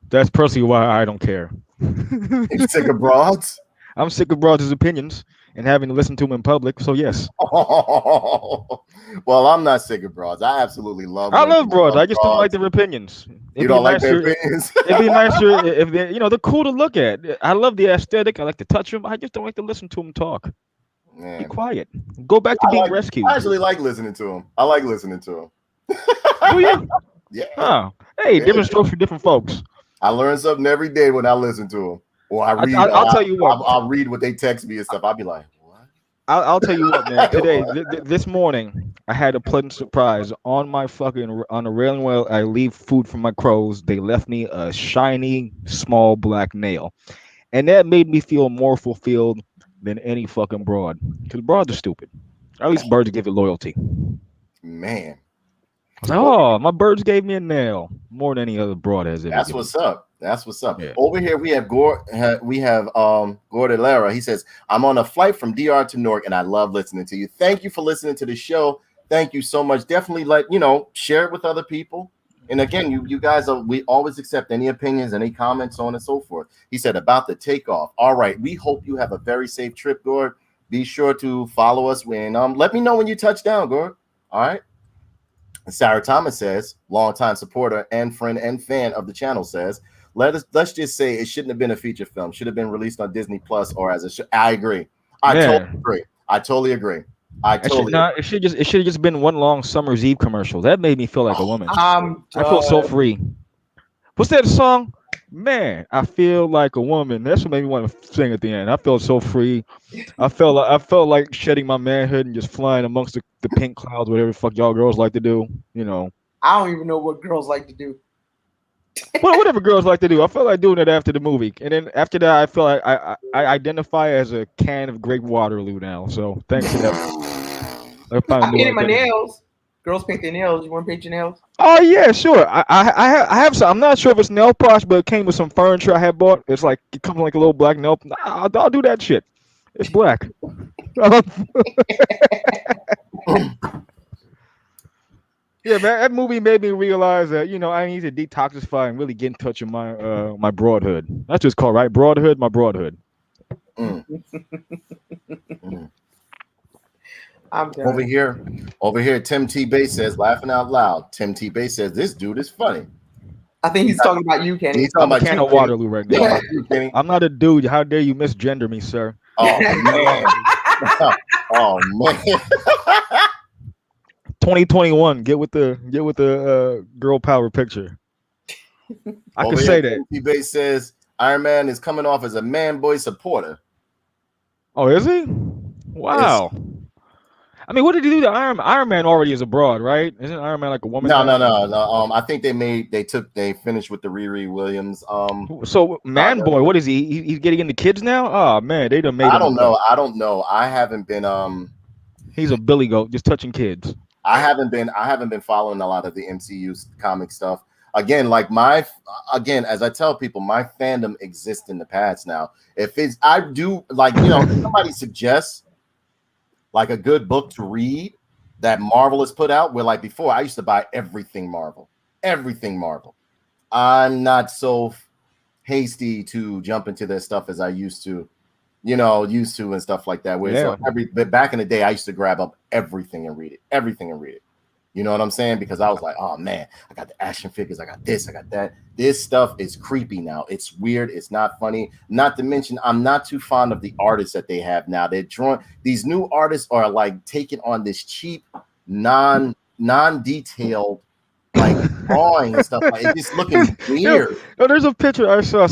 that's personally why I don't care. You're sick of broads? I'm sick of broads' opinions and having to listen to them in public. So yes. Well, I'm not sick of broads. I absolutely love. I love broads. I just don't like their opinions. You don't like their opinions? It'd be nicer if they're cool to look at. I love the aesthetic. I like to touch them. I just don't like to listen to them talk. Man. Be quiet. Go back to being rescued. I actually like listening to him. I like listening to him. Do you? Yeah. Oh, hey, different strokes for different folks. I learn something every day when I listen to him. Or I read. I'll tell you what. I'll read what they text me and stuff. I'll be like, what? I'll tell you what, man. Today, this morning, I had a pleasant surprise on the railing where I leave food for my crows. They left me a shiny, small black nail, and that made me feel more fulfilled than any fucking broad, because broads are stupid. At least birds give it loyalty. Man, I was like, oh, my birds gave me a nail more than any other broad has. That's what's up. That's what's up. Yeah. Over here we have Gordon Lara. He says, I'm on a flight from DR to Newark, and I love listening to you. Thank you for listening to the show. Thank you so much. Definitely share it with other people. And again, you guys we always accept any opinions, any comments, so on and so forth. He said about the takeoff. All right. We hope you have a very safe trip, Gord. Be sure to follow us when let me know when you touch down, Gord. All right. And Sarah Thomas says, longtime supporter and friend and fan of the channel, says, let's just say it shouldn't have been a feature film. Should have been released on Disney Plus or as a show. I agree. I totally agree. It should have just been one long Summer's Eve commercial. That made me feel like a woman. I feel so free. What's that song? Man, I feel like a woman. That's what made me want to sing at the end. I felt so free. I felt like shedding my manhood and just flying amongst the pink clouds, whatever the fuck y'all girls like to do. I don't even know what girls like to do. Well, whatever girls like to do. I felt like doing it after the movie, and then after that, I feel like I identify as a can of Great Waterloo now. So thanks for that. I'm painting my nails. Girls paint their nails. You want to paint your nails? Oh yeah, sure. I have some. I'm not sure if it's nail polish, but it came with some furniture I had bought. It's like it comes like a little black nail. I'll do that shit. It's black. Yeah, man, that movie made me realize that I need to detoxify and really get in touch with my my broadhood. That's just called right, broadhood. My broadhood. I'm done. Over here, Tim T. Bay says, laughing out loud. Tim T. Bay says, this dude is funny. I think he's talking about you, Kenny. He's talking about Can of Waterloo right now. I'm not a dude. How dare you misgender me, sir? Oh man. Oh man. 2021. Get with the girl power picture. I can say that. Tim T. Bay says Iron Man is coming off as a man boy supporter. Oh, is he? Wow. I mean, what did he do to Iron Man? Iron Man already is a broad, right? Isn't Iron Man like a woman? No, now? no. I think they finished with the Riri Williams. So Man saga. Boy, what is he? He's getting into kids now? Oh man, they done made I him. don't know. I haven't been He's a billy goat, just touching kids. I haven't been following a lot of the MCU comic stuff. Again, as I tell people, my fandom exists in the past now. If it's I do like, if somebody suggests like a good book to read that Marvel has put out, where like before I used to buy everything Marvel. Everything Marvel. I'm not so hasty to jump into their stuff as I used to. And stuff like that. Where but back in the day, I used to grab up everything and read it. You know what I'm saying? Because I was like, oh man, I got the action figures, I got this, I got that. This stuff is creepy now. It's weird. It's not funny. Not to mention, I'm not too fond of the artists that they have now. They're drawing. These new artists are like taking on this cheap, non-detailed like drawing and stuff. Like it's just looking weird. No, there's a picture I saw.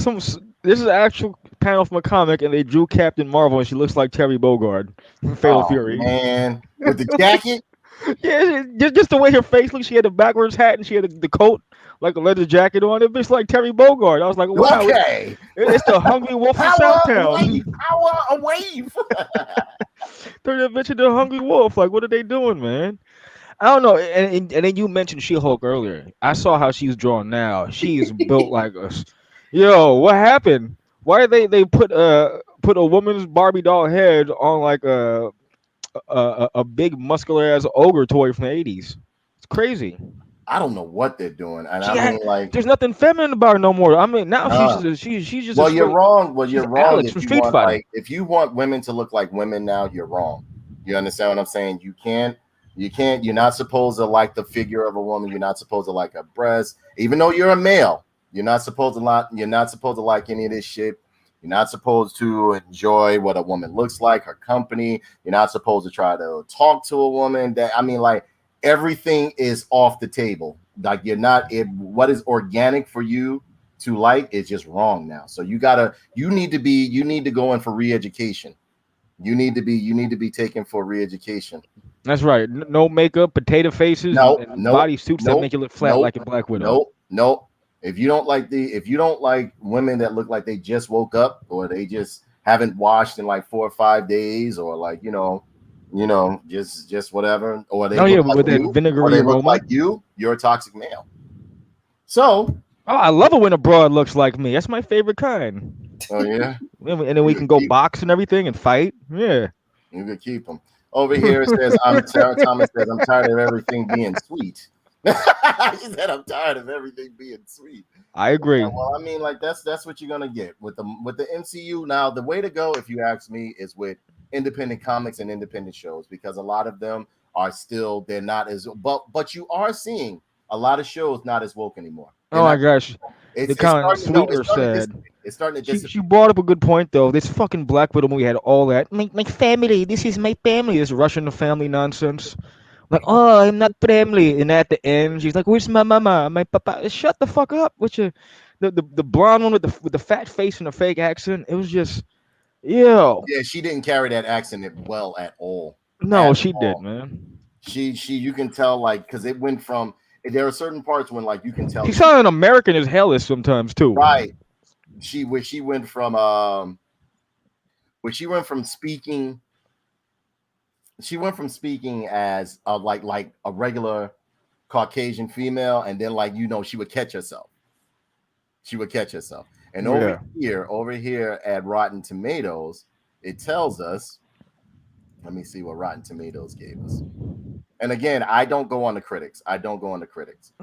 This is an actual panel from a comic, and they drew Captain Marvel, and she looks like Terry Bogard from Fatal Fury. Man, with the jacket. Yeah, just the way her face looked. She had a backwards hat, and she had the coat like a leather jacket on. It bitch like Terry Bogard. I was like, wow, okay, it's the Hungry Wolf from Southtown. Power a wave. Turn that bitch into a Hungry Wolf. Like, what are they doing, man? I don't know. And then you mentioned She-Hulk earlier. I saw how she's drawn now. She's built like a. Yo, what happened? Why they put a woman's Barbie doll head on like a big muscular ass ogre toy from the 80s? It's crazy. I don't know what they're doing, and there's nothing feminine about her no more. I mean, now she's just. Well, you're wrong. Well, you're wrong. Alex from Street Fighter. If you want women to look like women now, you're wrong. You understand what I'm saying? You can't. You're not supposed to like the figure of a woman. You're not supposed to like a breast, even though you're a male. You're not supposed to like any of this shit. You're not supposed to enjoy what a woman looks like, her company. You're not supposed to try to talk to a woman. Everything is off the table. Like what is organic for you to like is just wrong now. So you need to go in for re-education. You need to be taken for re-education. That's right. No makeup, potato faces, and body suits that make you look flat like a Black Widow. Nope. If you don't like women that look like they just woke up or they just haven't washed in like 4 or 5 days, or like just whatever, or they with that vinegary aroma, look like you're a toxic male. So I love it when a broad looks like me. That's my favorite kind. Oh yeah, and then we can go box and everything and fight. Yeah, you could keep them. Over here it says Thomas says I'm tired of everything being sweet. He said I'm tired of everything being sweet. I agree. Well, I mean, like that's what you're gonna get with the MCU. Now, the way to go, if you ask me, is with independent comics and independent shows, because a lot of them are still they're not as but you are seeing a lot of shows not as woke anymore. Oh my gosh, it's kind of sweet or sad. It's starting to. She brought up a good point though. This fucking Black Widow movie had all that. My family. This is my family. This Russian family nonsense. Like, oh, I'm not family. And at the end, she's like, "Where's my mama? My papa?" Shut the fuck up with your the blonde one with the fat face and the fake accent. It was just, yo. Yeah, she didn't carry that accent well at all. No, she did, man. She you can tell, like, because it went from. There are certain parts when, like, you can tell. She sounded American as hell sometimes too. Right. She went from speaking. She went from speaking as like a regular Caucasian female, and then she would catch herself. And over here at Rotten Tomatoes, it tells us. Let me see what Rotten Tomatoes gave us. And again, I don't go on the critics.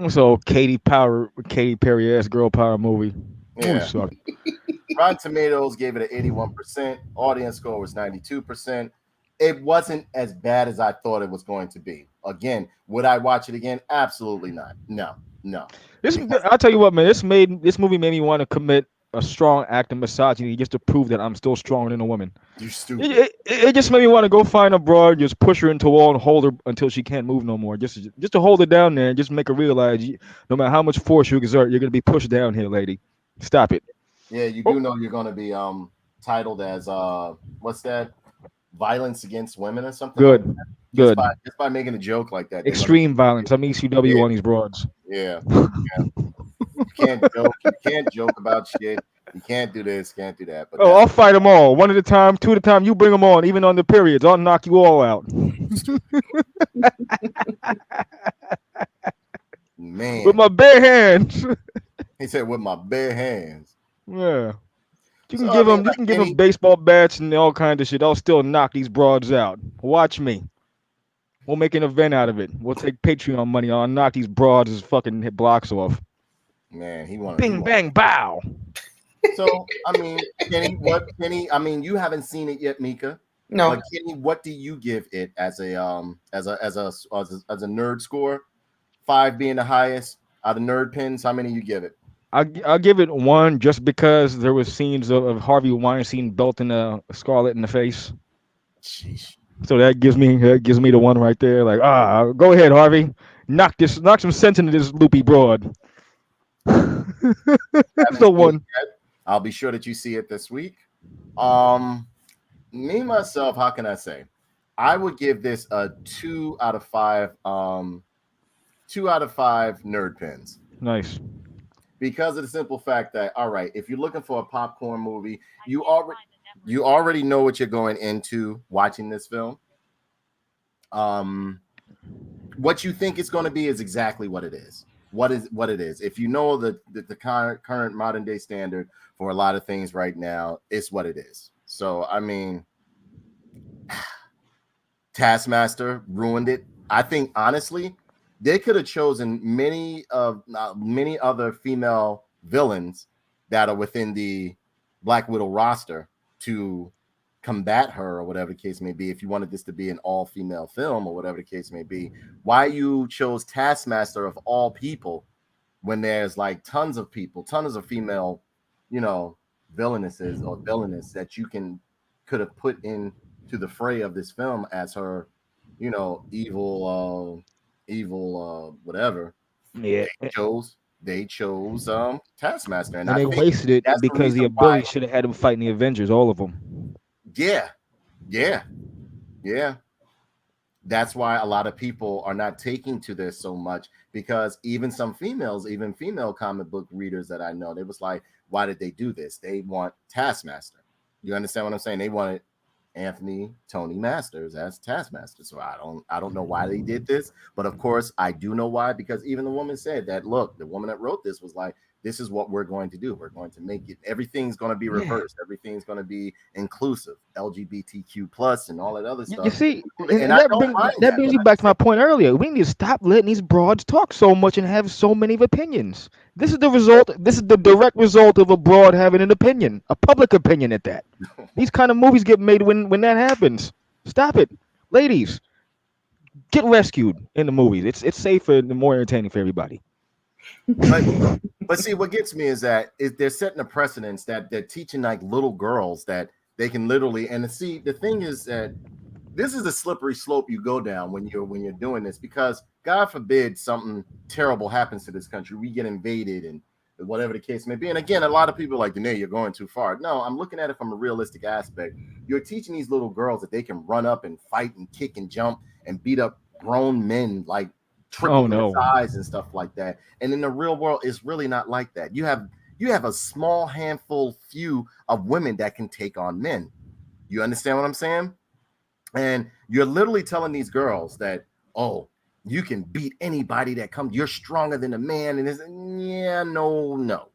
So Katy Perry ass girl power movie. Yeah. Rotten Tomatoes gave it an 81%. Audience score was 92%. It wasn't as bad as I thought it was going to be. Again, would I watch it again? Absolutely not. No. I'll tell you what, man. This movie made me want to commit a strong act of misogyny just to prove that I'm still stronger than a woman. You're stupid. It just made me want to go find a broad, just push her into a wall and hold her until she can't move no more. Just to hold her down there and just make her realize, no matter how much force you exert, you're gonna be pushed down here, lady. Stop it. Yeah, you do know you're gonna be titled as what's that? violence against women or something. Good, like that. good. Just by making a joke like that. Extreme violence. I'm ECW on these broads. Yeah. You can't joke. You can't joke about shit. You can't do this. Can't do that. But I'll fight them all. One at a time, two at a time. You bring them on, even on the periods. I'll knock you all out. Man, with my bare hands. He said, "With my bare hands." Yeah. You can So, give I mean, them. You can give them baseball bats and all kinds of shit. I'll still knock these broads out. Watch me. We'll make an event out of it. We'll take Patreon money. I'll knock these broads' fucking hit blocks off. Man, he wanted. Bing bang bow. So I mean, Kenny? I mean, you haven't seen it yet, Mika. No. But Kenny, what do you give it as a nerd score? 5 being the highest out of nerd pins. How many you give it? I'll give it 1 just because there was scenes of Harvey Weinstein belting a Scarlett in the face. Sheesh. So that gives me the 1 right there. Like, go ahead, Harvey. Knock some sense into this loopy broad. So 1. I'll be sure that you see it this week. Me myself, how can I say? I would give this a 2 out of 5. 2 out of 5 nerd pins. Nice. Because of the simple fact that, all right, if you're looking for a popcorn movie, you already know what you're going into watching this film. What you think it's going to be is exactly what it is. What it is. If you know the current modern day standard for a lot of things right now, it's what it is. So I mean, Taskmaster ruined it. I think honestly, they could have chosen many other female villains that are within the Black Widow roster to combat her or whatever the case may be. If you wanted this to be an all-female film or whatever the case may be, why you chose Taskmaster of all people when there's like tons of female, villainesses or villainous that you could have put into the fray of this film as her, evil whatever. Yeah. They chose Taskmaster, and they wasted it because the ability should have had them fighting the Avengers, all of them. Yeah. That's why a lot of people are not taking to this so much, because even female comic book readers that I know, they was like, why did they do this? They want Taskmaster. You understand what I'm saying? They wanted Tony Masters as Taskmaster. So I don't know why they did this, but of course I do know why, because even the woman said that, look, the woman that wrote this was like, this is what we're going to do. We're going to make it, everything's going to be reversed. Yeah. Everything's going to be inclusive, LGBTQ plus and all that other stuff. You see, and that brings you back to my point earlier. We need to stop letting these broads talk so much and have so many opinions. This is the direct result of a broad having an opinion, a public opinion at that. These kind of movies get made when that happens. Stop it. Ladies, get rescued in the movies. It's safer and more entertaining for everybody. But see, what gets me is that they're setting a precedence that they're teaching like little girls that they can literally, and see, the thing is that this is a slippery slope you go down when you're doing this, because God forbid something terrible happens to this country, we get invaded and whatever the case may be. And again, a lot of people are like, Danae, you're going too far. No, I'm looking at it from a realistic aspect. You're teaching these little girls that they can run up and fight and kick and jump and beat up grown men like triple their size and stuff like that. And in the real world, it's really not like that. You have a small few of women that can take on men. You understand what I'm saying? And you're literally telling these girls that, oh, you can beat anybody that comes. You're stronger than a man. And it's, yeah, no.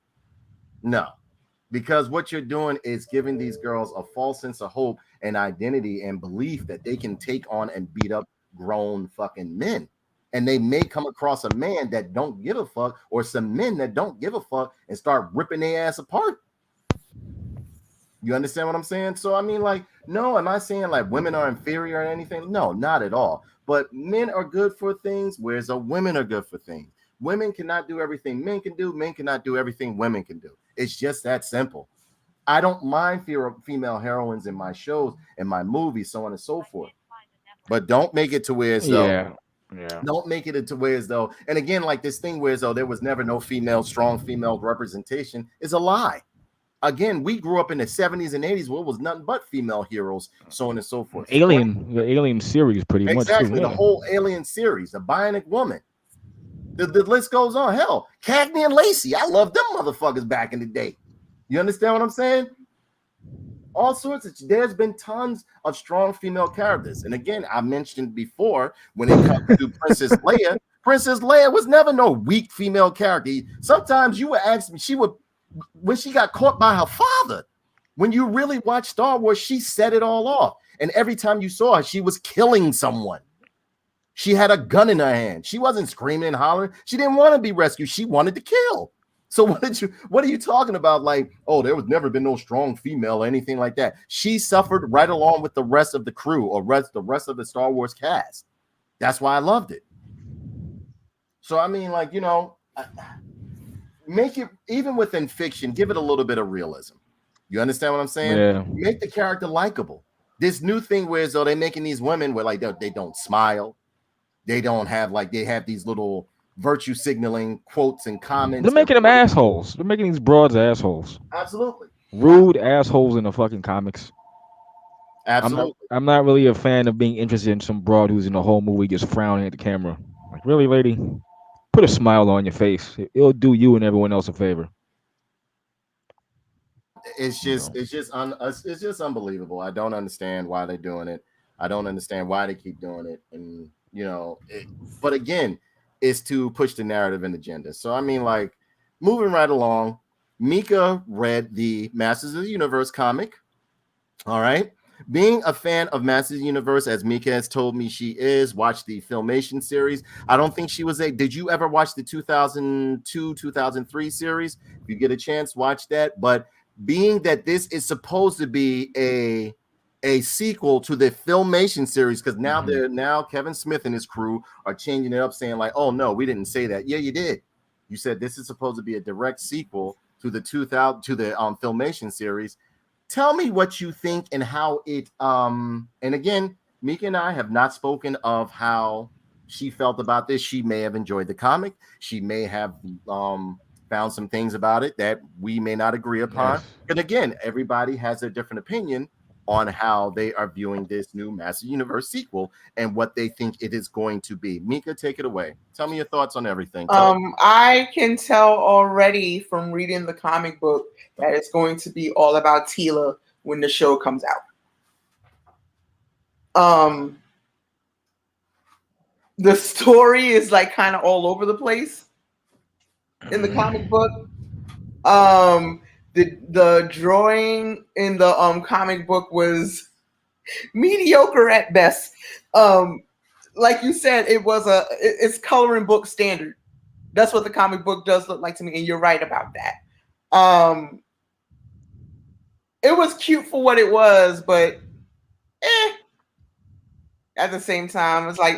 Because what you're doing is giving these girls a false sense of hope and identity and belief that they can take on and beat up grown fucking men. And they may come across a man that don't give a fuck, or some men that don't give a fuck, and start ripping their ass apart. You understand what I'm saying? So, I mean, like, no, am I saying like women are inferior or anything? No, not at all. But men are good for things, whereas women are good for things. Women cannot do everything men can do. Men cannot do everything women can do. It's just that simple. I don't mind female heroines in my shows and my movies, so on and so forth. But don't make it to where it's don't make it into where as though, and again, like this thing where as though there was never no strong female representation is a lie. again, we grew up in the 70s and 80s where it was nothing but female heroes, so on and so forth. The Alien series, pretty much. Exactly, Too, the whole Alien series, the Bionic Woman. The list goes on. Hell, Cagney and Lacey. I love them motherfuckers back in the day. You understand what I'm saying? All sorts of. There's been tons of strong female characters, and again, I mentioned before when it comes to Princess Leia. Princess Leia was never no weak female character. Sometimes you would ask me, when she got caught by her father. When you really watch Star Wars, she set it all off, and every time you saw her, she was killing someone. She had a gun in her hand. She wasn't screaming and hollering. She didn't want to be rescued. She wanted to kill. So what are you talking about? Like, oh, there was never been no strong female or anything like that. She suffered right along with the rest of the crew or the rest of the Star Wars cast. That's why I loved it. So, I mean, like, make it, even within fiction, give it a little bit of realism. You understand what I'm saying? Yeah. Make the character likable. This new thing where as though they're making these women where like they don't smile. They don't have they have these little virtue signaling quotes and comments. They're making them assholes. They're making these broads assholes. Absolutely. Rude assholes in the fucking comics. Absolutely. I'm not really a fan of being interested in some broad who's in the whole movie just frowning at the camera. Like, really, lady? Put a smile on your face. It'll do you and everyone else a favor. It's just unbelievable. I don't understand why they're doing it. I don't understand why they keep doing it. And but again, it's to push the narrative and agenda. So I mean, like, moving right along, Mika read the Masters of the Universe comic. All right. Being a fan of Masters of the Universe, as Mika has told me she is, watched the Filmation series. I don't think she was did you ever watch the 2002, 2003 series? If you get a chance, watch that. But being that this is supposed to be a sequel to the Filmation series, because now Kevin Smith and his crew are changing it up, saying like, oh no, we didn't say that. Yeah, you did. You said this is supposed to be a direct sequel to the Filmation series. Tell me what you think and how it and again, Mika and I have not spoken of how she felt about this. She may have enjoyed the comic. She may have found some things about it that we may not agree upon. Yes. But again, everybody has a different opinion on how they are viewing this new Master Universe sequel and what they think it is going to be. Mika, take it away. Tell me your thoughts on everything. I can tell already from reading the comic book that it's going to be all about Tila when the show comes out. The story is like kind of all over the place in the comic book. The drawing in the comic book was mediocre at best. Like you said, it's coloring book standard. That's what the comic book does look like to me, and you're right about that. It was cute for what it was, but at the same time, it's like,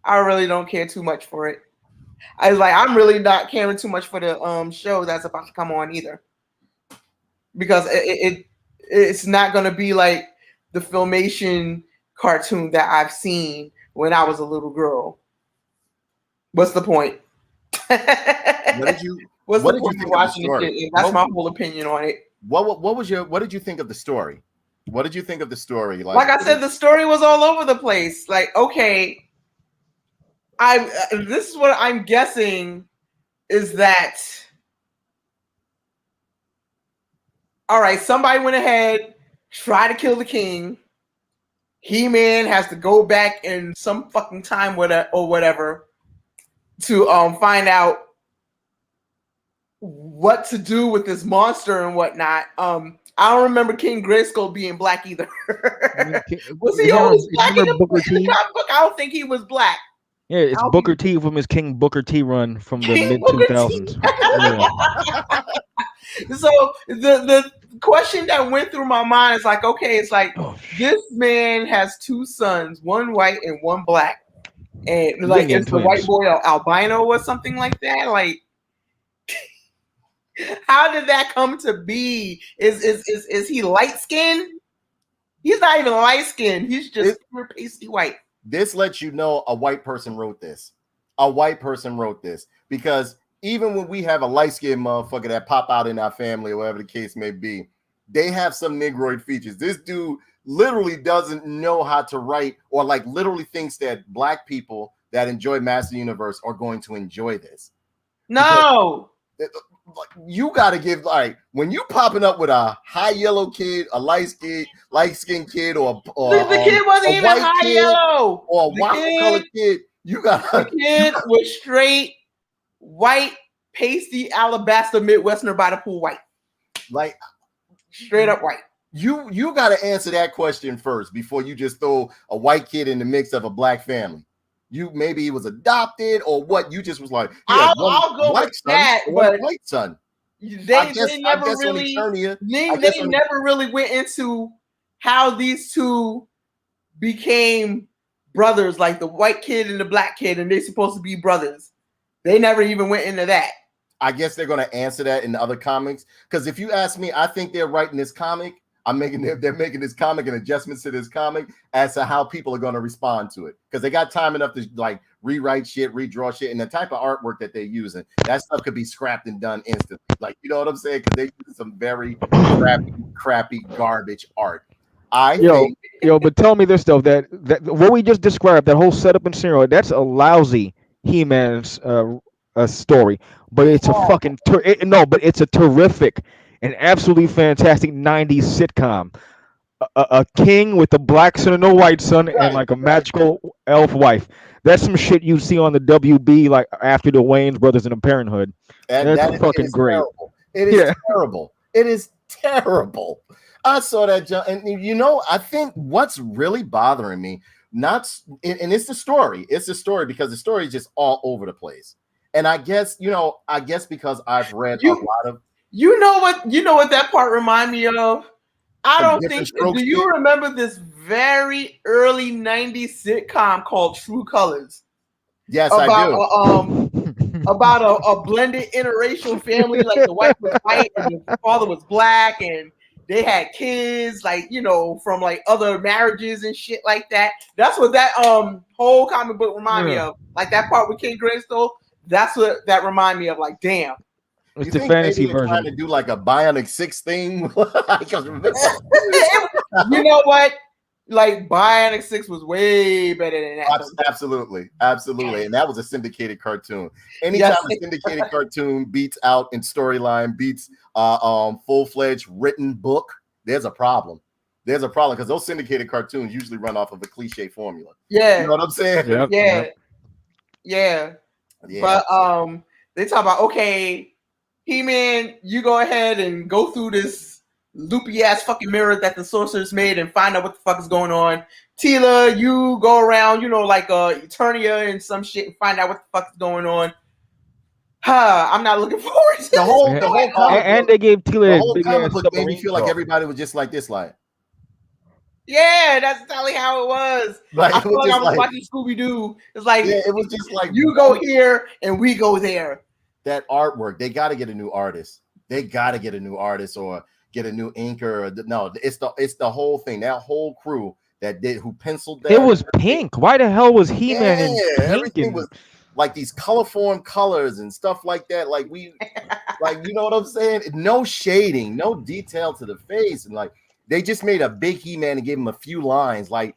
I really don't care too much for it. I was like, I'm really not caring too much for the show that's about to come on either. Because it's not going to be like the Filmation cartoon that I've seen when I was a little girl. What's the point? What did you think of the story? That's my whole opinion on it. What did you think of the story? What did you think of the story? Like I said, the story was all over the place. Like, okay, this is what I'm guessing is that. All right, somebody went ahead, tried to kill the king. He-Man has to go back in some fucking time or whatever to find out what to do with this monster and whatnot. I don't remember King Grayskull being black either. Was he always black in the comic book? I don't think he was black. Yeah, it's Booker T from his King Booker T run from the mid-2000s. So the question that went through my mind is like, okay, it's like this man has two sons, one white and one black, and like is the white boy albino or something like that? Like, how did that come to be? Is he light skinned? He's not even light skinned. He's just pure pasty white. This lets you know a white person wrote this. A white person wrote this because even when we have a light-skinned motherfucker that pop out in our family or whatever the case may be, they have some negroid features. This dude literally doesn't know how to write, or like literally thinks that black people that enjoy Master Universe are going to enjoy this. No. You got to give, like, when you popping up with a high yellow kid, a light skinned kid, or the kid wasn't even high yellow, or a waffle colored kid, you got the kid was straight white, pasty alabaster Midwesterner by the pool white, like straight up white. You got to answer that question first before you just throw a white kid in the mix of a black family. You maybe he was adopted or what? You just was like, I'll go with that, but white son. They never really went into how these two became brothers, like the white kid and the black kid, and they're supposed to be brothers. They never even went into that. I guess they're going to answer that in the other comics, because if you ask me, I think they're writing this comic. They're making this comic and adjustments to this comic as to how people are going to respond to it, because they got time enough to like rewrite shit, redraw shit, and the type of artwork that they're using, that stuff could be scrapped and done instantly. Like, you know what I'm saying? Because they use some very crappy garbage art. But tell me this though, that what we just described, that whole setup and scenario, that's a lousy He-Man's story, but it's a fucking but it's a terrific and absolutely fantastic 90s sitcom. A king with a black son and a white son, and like a magical elf wife. That's some shit you see on the WB, like after the Wayans brothers in a Parenthood. That's fucking great. Terrible. It is terrible. It is terrible. I saw that, and you know, I think what's really bothering me, and it's the story. It's the story, because the story is just all over the place. And I guess because I've read a lot of. You know what that part remind me of? I don't think. Do you remember this very early 90s sitcom called True Colors? Yes, I do. About a blended interracial family, like the wife was white and the father was black, and they had kids, like, you know, from like other marriages and shit like that. That's what that whole comic book remind me of. Like that part with King Greystone. That's what that remind me of. Like, damn. It's the fantasy version. Trying to do like a Bionic 6 thing. You know what? Like Bionic 6 was way better than that. Absolutely. And that was a syndicated cartoon. Anytime a syndicated cartoon beats out in storyline, beats full-fledged written book, there's a problem. There's a problem, because those syndicated cartoons usually run off of a cliche formula. Yeah. You know what I'm saying? Yeah. But they talk about, okay, He-Man, you go ahead and go through this loopy ass fucking mirror that the sorceress made and find out what the fuck is going on. Teela, you go around, you know, like Eternia and some shit and find out what the fuck is going on. I'm not looking forward to the whole comic and they gave Teela the whole comic book made me feel like everybody was just like this, like. Yeah, that's exactly how it was. Like, I feel like I was watching Scooby-Doo. It's like, it was just like, you go here and we go there. That artwork, they got to get a new artist. They got to get a new artist or get a new inker. No, it's the whole thing. That whole crew who penciled that. It was pink. Why the hell was He-Man in pink? Everything was like these colorform colors and stuff like that. Like like, you know what I'm saying? No shading, no detail to the face, and like they just made a big He-Man and gave him a few lines. Like,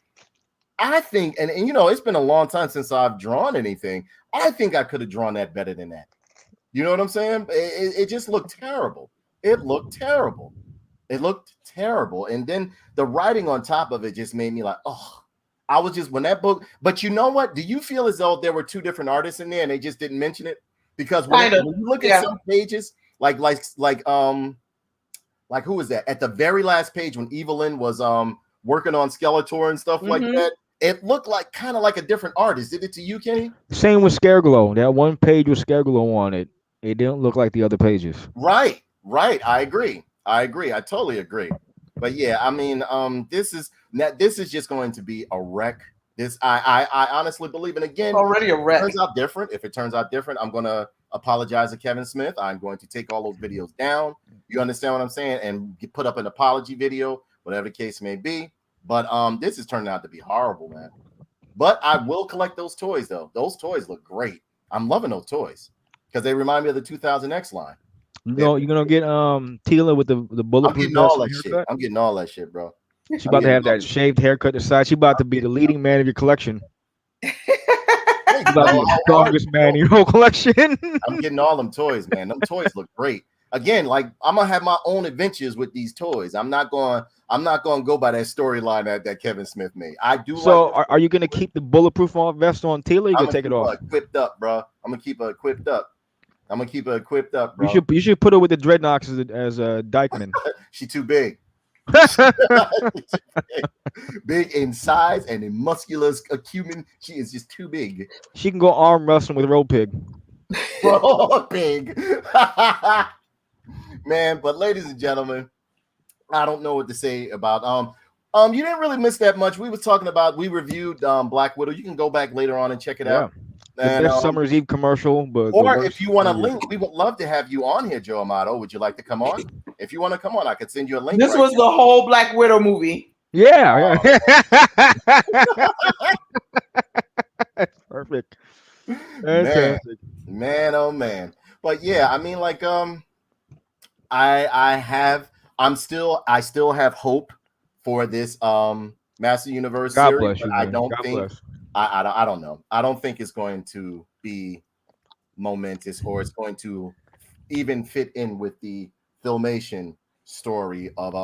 I think, and you know, it's been a long time since I've drawn anything. I think I could have drawn that better than that. You know what I'm saying? It just looked terrible. It looked terrible. And then the writing on top of it just made me like, oh, I was just, when that book, but you know what? Do you feel as though there were two different artists in there and they just didn't mention it? Because when you look at some pages, like who was that? At the very last page when Evelyn was working on Skeletor and stuff like that, it looked like kind of like a different artist. Did it to you, Kenny? Same with Scareglow. That one page with Scareglow on it. It didn't look like the other pages. Right. I agree. I totally agree. But yeah, I mean, this is just going to be a wreck. I honestly believe, and again, already a wreck. If it turns out different, I'm gonna apologize to Kevin Smith. I'm going to take all those videos down. You understand what I'm saying? And put up an apology video, whatever the case may be. But this is turning out to be horrible, man. But I will collect those toys, though. Those toys look great. I'm loving those toys. because they remind me of the 2000X line. You're gonna get Tila with the I'm bulletproof getting all vest that shit. haircut. I'm getting all that shit, bro. She about to have that shaved haircut aside. She about to be the leading man of your collection. Hey, About to be the strongest man in your whole collection. I'm getting all them toys, man. Them toys look great. Again, like I'm gonna have my own adventures with these toys. I'm not going to go by that storyline that Kevin Smith made. I do. So are you gonna keep the bulletproof vest on Tila? You gonna take it off? Equipped up, bro. I'm gonna keep her equipped up. Bro. You should put her with the dreadnoughts as Dykeman. She too big. Big in size and in muscular acumen. She is just too big. She can go arm wrestling with Road Pig. Road Pig. Man, but ladies and gentlemen, I don't know what to say about you didn't really miss that much. We reviewed Black Widow. You can go back later on and check it out. The best Summer's Eve commercial, but or if you want a link, we would love to have you on here, Joe Amato. Would you like to come on? If you want to come on, I could send you a link. This was the whole Black Widow movie. Yeah. That's perfect. Fantastic. Man, oh man. But yeah, I mean, like I still have hope for this Master Universe God series. Bless you, I man. don't God think bless. I don't know. I don't think it's going to be momentous or it's going to even fit in with the filmation story of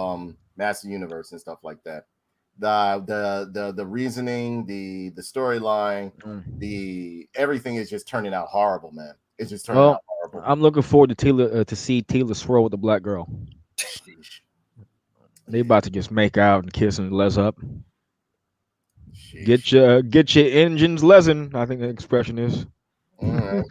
Master Universe and stuff like that. The reasoning, the storyline, the everything is just turning out horrible, man. It's just turning out horrible. I'm looking forward to Tila to see Tila swirl with the black girl. Sheesh. They about to just make out and kiss and les up. Sheesh. Get your engines lesin, I think the expression is. All right.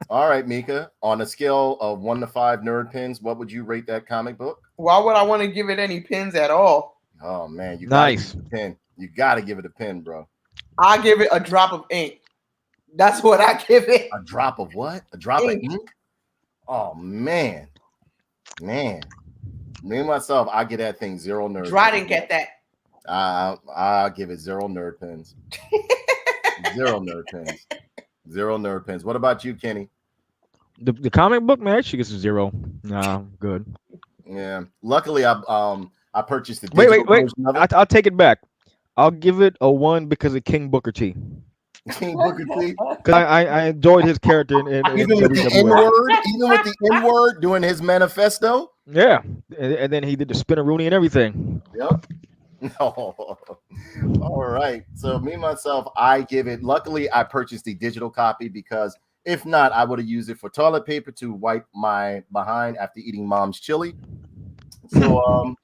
All right, Mika. On a scale of 1 to 5 nerd pins, what would you rate that comic book? Why would I want to give it any pins at all? Oh man, you nice gotta give it a pin. You gotta give it a pin, bro. I give it a drop of ink. That's what I give it. A drop of what? A drop of ink? Oh man. Me myself, I get that thing 0 nerd. Dry didn't get that. I'll give it 0 nerd pins. 0 nerd pins. 0 nerd pins. What about you, Kenny? The comic book, man, she gets a 0. Nah, good. Yeah. Luckily, I purchased the wait. I'll take it back. I'll give it a 1 because of King Booker T. King Booker T. Because I enjoyed his character in even with the N-word doing his manifesto. Yeah, and then he did the spinneroonie and everything. Yep. No. All right. So me myself, I give it. Luckily, I purchased the digital copy because if not, I would have used it for toilet paper to wipe my behind after eating mom's chili. So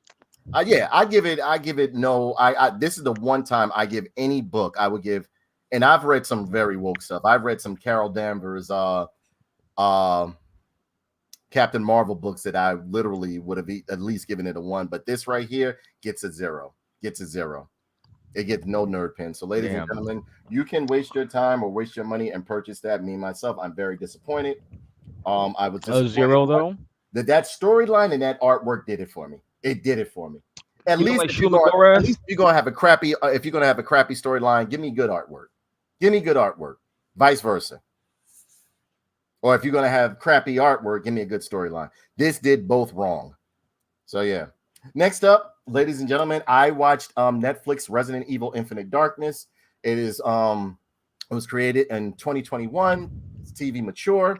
yeah, I give it no. This is the one time I give any book I would give, and I've read some very woke stuff. I've read some Carol Danvers Captain Marvel books that I literally would have at least given it a 1, but this right here gets a 0. It gets no nerd pin. So ladies and gentlemen, you can waste your time or waste your money and purchase that. Me myself, I'm very disappointed. I was just a 0 though. That storyline and that artwork did it for me. It did it for me. At least if you're gonna have a crappy storyline, give me good artwork. Vice versa. Or if you're gonna have crappy artwork, give me a good storyline. This did both wrong. So yeah. Next up, ladies and gentlemen, I watched Netflix Resident Evil Infinite Darkness. It was created in 2021. It's TV mature,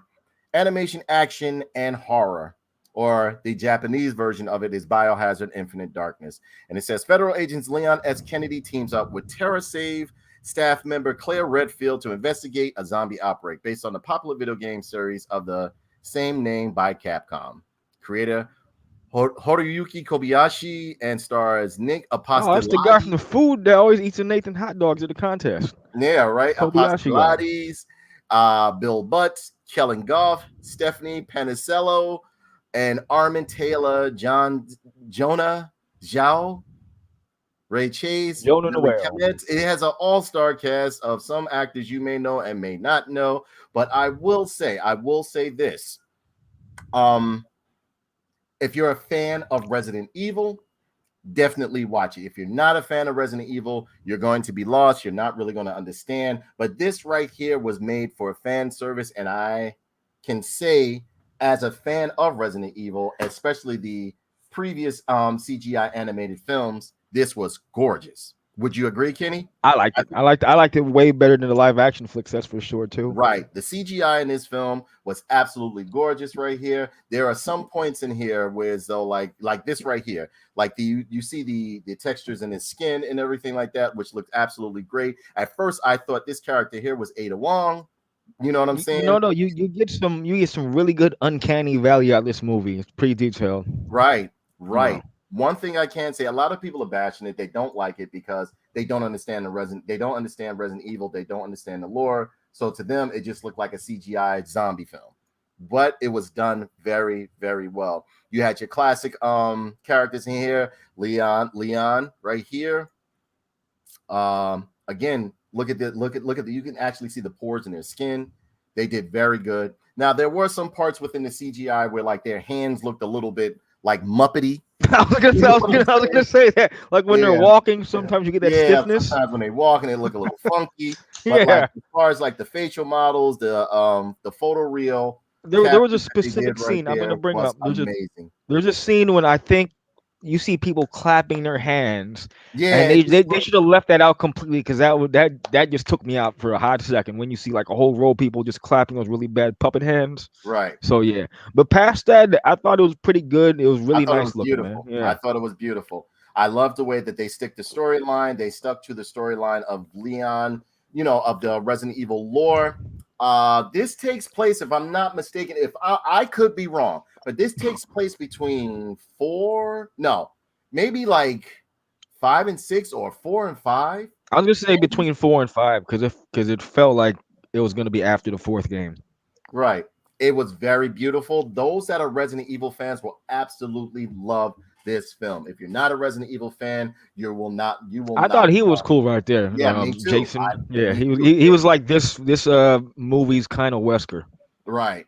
animation, action, and horror. Or the Japanese version of it is Biohazard Infinite Darkness. And it says federal agents Leon S. Kennedy teams up with TerraSave staff member Claire Redfield to investigate a zombie outbreak based on the popular video game series of the same name by Capcom. Creator Horiyuki Kobayashi and stars Nick Apostolati. Oh, that's the guy from the food that always eats the Nathan hot dogs at the contest. Yeah, right. Kobayashi Bill Butts, Kellen Goff, Stephanie Panicello, and Armin Taylor, Jonah Zhao, Ray Chase. It has an all-star cast of some actors you may know and may not know, but I will say this. If you're a fan of Resident Evil, definitely watch it. If you're not a fan of Resident Evil, you're going to be lost. You're not really going to understand. But this right here was made for fan service, and I can say, as a fan of Resident Evil, especially the previous CGI animated films, this was gorgeous. Would you agree, Kenny? I liked it. I liked it way better than the live action flicks. That's for sure too. Right. The CGI in this film was absolutely gorgeous right here. There are some points in here where though like this right here, like you see the textures in his skin and everything like that, which looked absolutely great. At first, I thought this character here was Ada Wong. You know what I'm saying? No, you get some really good uncanny valley out of this movie. It's pretty detailed. Right. Yeah. One thing I can say, a lot of people are bashing it. They don't like it because they don't understand they don't understand Resident Evil. They don't understand the lore. So to them, it just looked like a CGI zombie film. But it was done very, very well. You had your classic characters in here, Leon right here. Again, look at the you can actually see the pores in their skin. They did very good. Now there were some parts within the CGI where like their hands looked a little bit like Muppety. I was gonna say that. Like when they're walking, sometimes you get that stiffness. Sometimes when they walk and they look a little funky. But like as far as like the facial models, the photoreal. There was a specific scene I'm gonna bring up. There's a scene when I think you see people clapping their hands. Yeah, and they should have left that out completely because that just took me out for a hot second when you see like a whole row of people just clapping those really bad puppet hands. Right. So yeah, but past that, I thought it was pretty good. It was really nice looking. Man. Yeah. I thought it was beautiful. I love the way that they stick the storyline. They stuck to the storyline of Leon, of the Resident Evil lore. This takes place, if I'm not mistaken, if I could be wrong, but this takes place between maybe like 5 and 6 or 4 and 5. I was gonna say between 4 and 5 because it felt like it was gonna be after the 4th game. Right. It was very beautiful. Those that are Resident Evil fans will absolutely love this film. If you're not a Resident Evil fan, you will not. I thought he was cool right there. Yeah, me too. Jason. He was like this movie's kind of Wesker. Right.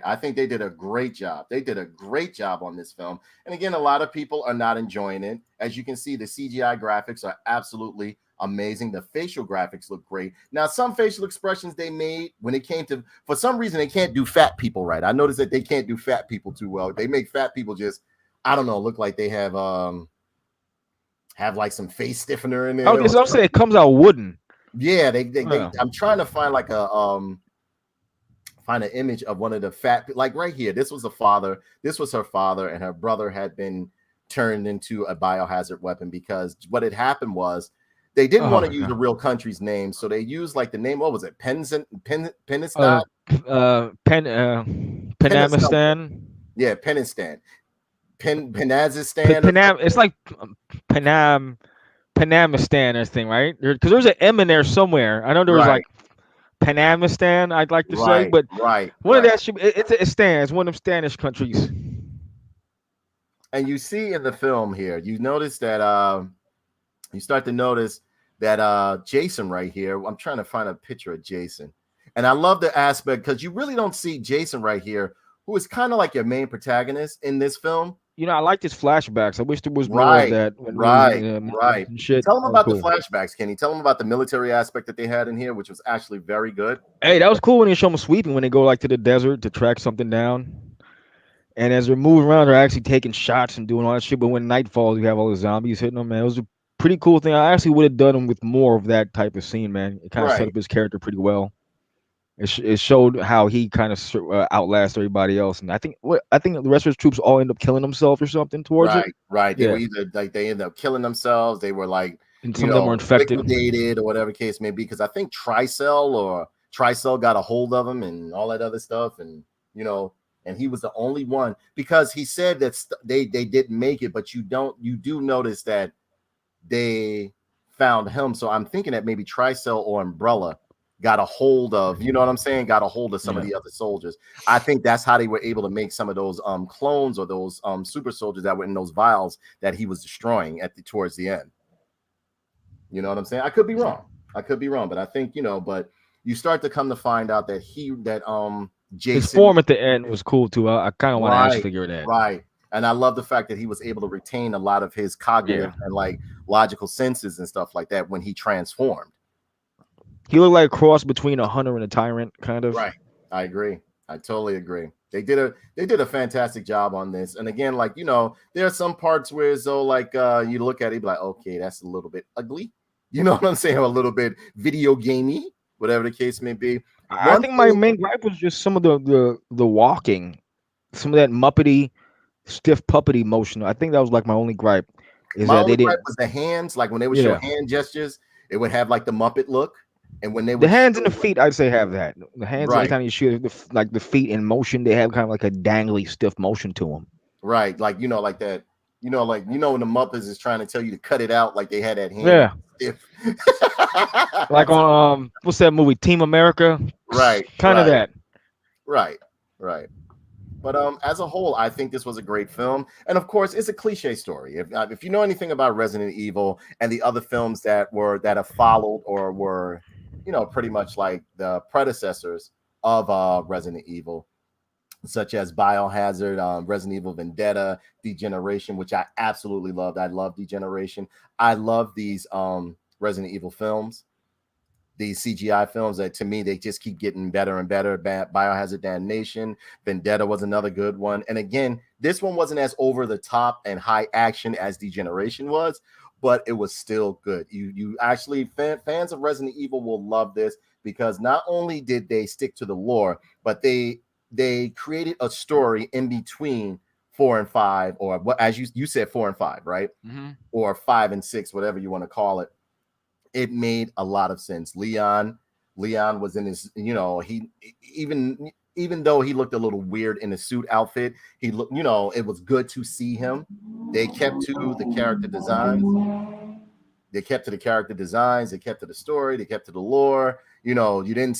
I think they did a great job. They did a great job on this film. And again, a lot of people are not enjoying it. As you can see, the CGI graphics are absolutely amazing. The facial graphics look great. Now, some facial expressions they made when it came to, for some reason, they can't do fat people right. I noticed that they can't do fat people too well. They make fat people just, I don't know, look like they have like some face stiffener in there. I'm saying it comes out wooden. Yeah, they I'm trying to find like find an image of one of the fat, like right here. This was her father, and her brother had been turned into a biohazard weapon because what had happened was they didn't want to use the real country's name, so they used like the name. What was it? Penistan. Penamistan. Yeah, Penistan. Penazistan. It's like Penamistan or thing, right? Because there's an M in there somewhere. I know there was like Penamistan, I'd like to say, but one of that should be, it stands one of them Spanish countries. And you see in the film here, you notice that you start to notice that Jason right here. I'm trying to find a picture of Jason, and I love the aspect because you really don't see Jason right here, who is kind of like your main protagonist in this film. I like his flashbacks. I wish there was more of that. Right. Tell them about the flashbacks, Kenny. Tell them about the military aspect that they had in here, which was actually very good. Hey, that was cool when they show them sweeping, when they go like to the desert to track something down. And as they're moving around, they're actually taking shots and doing all that shit. But when night falls, you have all the zombies hitting them, man. It was a pretty cool thing. I actually would have done them with more of that type of scene, man. It kind of set up his character pretty well. It showed how he kind of outlasts everybody else, and I think the rest of his troops all end up killing themselves or something towards it. Right. They were either like they ended up killing themselves. They were like, and some of them were infected, liquidated, or whatever case may be. Because I think Tricell got a hold of him and all that other stuff, and and he was the only one because he said that they didn't make it, but you do notice that they found him. So I'm thinking that maybe Tricell or Umbrella got a hold of, got a hold of some of the other soldiers. I think that's how they were able to make some of those clones or those super soldiers that were in those vials that he was destroying towards the end. You know what I'm saying? I could be wrong, but I think, but you start to come to find out that Jason, his form at the end was cool too. I kind of want to figure that. Right. And I love the fact that he was able to retain a lot of his cognitive and like logical senses and stuff like that when he transformed. He looked like a cross between a hunter and a tyrant, kind of. Right. I agree. I totally agree. They did a fantastic job on this. And again, like, you know, there are some parts where as though like you look at it, be like, okay, that's a little bit ugly. You know what I'm saying? A little bit video gamey, whatever the case may be. I think my main gripe was just some of the walking, some of that muppety, stiff puppety motion. I think that was like my only gripe. My only gripe was the hands. Like when they would show hand gestures, it would have like the Muppet look. And when they would the hands and the feet, I'd say have that. The hands, every time you shoot, like the feet in motion, they have kind of like a dangly, stiff motion to them. Right, like you know, like that. You know, like when the Muppets is trying to tell you to cut it out, like they had that hand. Stiff. Like on what's that movie, Team America? Right, kind of that. Right. But as a whole, I think this was a great film, and of course, it's a cliche story. If you know anything about Resident Evil and the other films that have followed or were, you know, pretty much like the predecessors of Resident Evil, such as Biohazard, Resident Evil Vendetta, Degeneration, which I absolutely loved. I love Degeneration. I love these Resident Evil films. These CGI films that to me they just keep getting better and better. Biohazard Damnation, Vendetta was another good one. And again, this one wasn't as over the top and high action as Degeneration was, but it was still good. You actually fans of Resident Evil will love this because not only did they stick to the lore, but they created a story in between 4 and 5, or what as you said 4 and 5, right? Mm-hmm. Or 5 and 6, whatever you want to call it. It made a lot of sense. Leon was in his, you know, he even though he looked a little weird in the suit outfit, he looked, you know, it was good to see him. They kept to the character designs. They kept to the character designs. They kept to the story. They kept to the lore. You know, I didn't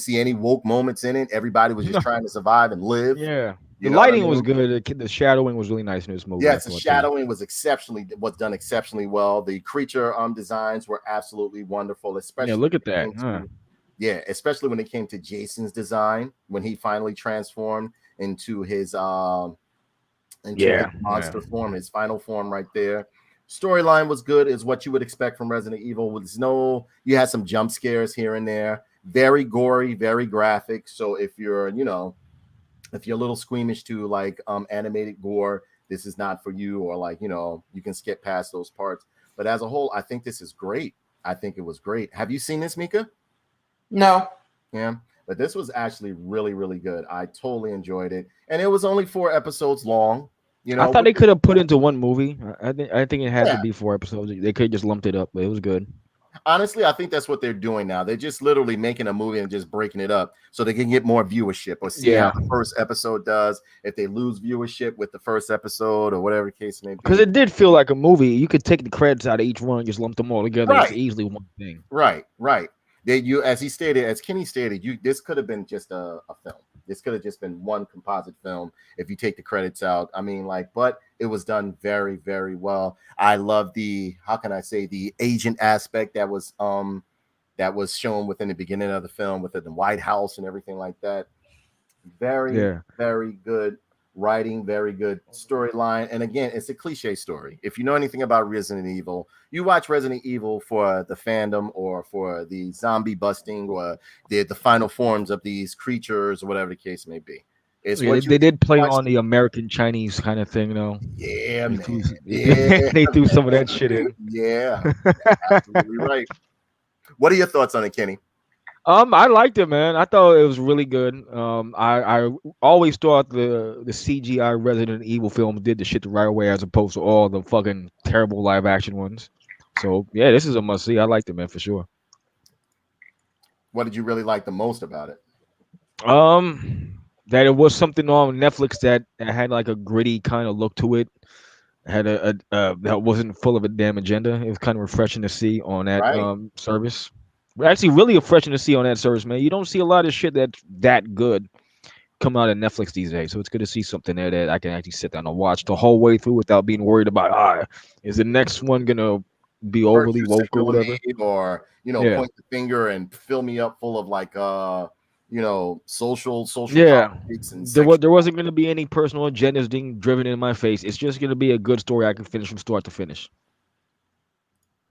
see any woke moments in it. Everybody was just trying to survive and live. Yeah. The lighting was good. The shadowing was really nice in this movie. Yes, the shadowing was done exceptionally well. The creature designs were absolutely wonderful, especially look at that. Especially when it came to Jason's design when he finally transformed into his monster form, his final form right there. Storyline was good, is what you would expect from Resident Evil. You had some jump scares here and there, very gory, very graphic. So if you're a little squeamish to like animated gore, this is not for you, or like, you know, you can skip past those parts. But as a whole, I think this is great. I think it was great. Have you seen this, Mika? No. Yeah, but this was actually really, really good. I totally enjoyed it. And it was only 4 episodes long. You know, I thought they could have put into one movie. I think it had to be 4 episodes. They could have just lumped it up, but it was good. Honestly, I think that's what they're doing now. They're just literally making a movie and just breaking it up so they can get more viewership, or see how the first episode does. If they lose viewership with the first episode or whatever the case may be. Because it did feel like a movie. You could take the credits out of each one and just lump them all together. Right. It's easily one thing. Right. As Kenny stated, this could have been just a film. This could have just been one composite film if you take the credits out. I mean, but it was done very, very well. I love the agent aspect that was shown within the beginning of the film, within the White House and everything like that. Very, very good writing, very good storyline. And again, it's a cliche story. If you know anything about Resident Evil, you watch Resident Evil for the fandom or for the zombie busting or the final forms of these creatures or whatever the case may be. They did play on the American Chinese kind of thing, though. Yeah, man. They threw some of that shit in. Yeah, absolutely right. What are your thoughts on it, Kenny? I liked it, man. I thought it was really good. I always thought the CGI Resident Evil films did the shit the right way as opposed to all the fucking terrible live action ones. So yeah, this is a must see. I liked it, man, for sure. What did you really like the most about it? That it was something on Netflix that had like a gritty kind of look to it. Had a that wasn't full of a damn agenda. It was kind of refreshing to see on that service. Actually, really refreshing to see on that service, man. You don't see a lot of shit that's that good come out of Netflix these days. So it's good to see something there that I can actually sit down and watch the whole way through without being worried about, is the next one gonna be overly woke or whatever, or point the finger and fill me up full of like social Yeah, politics and there wasn't going to be any personal agendas being driven in my face. It's just going to be a good story I can finish from start to finish.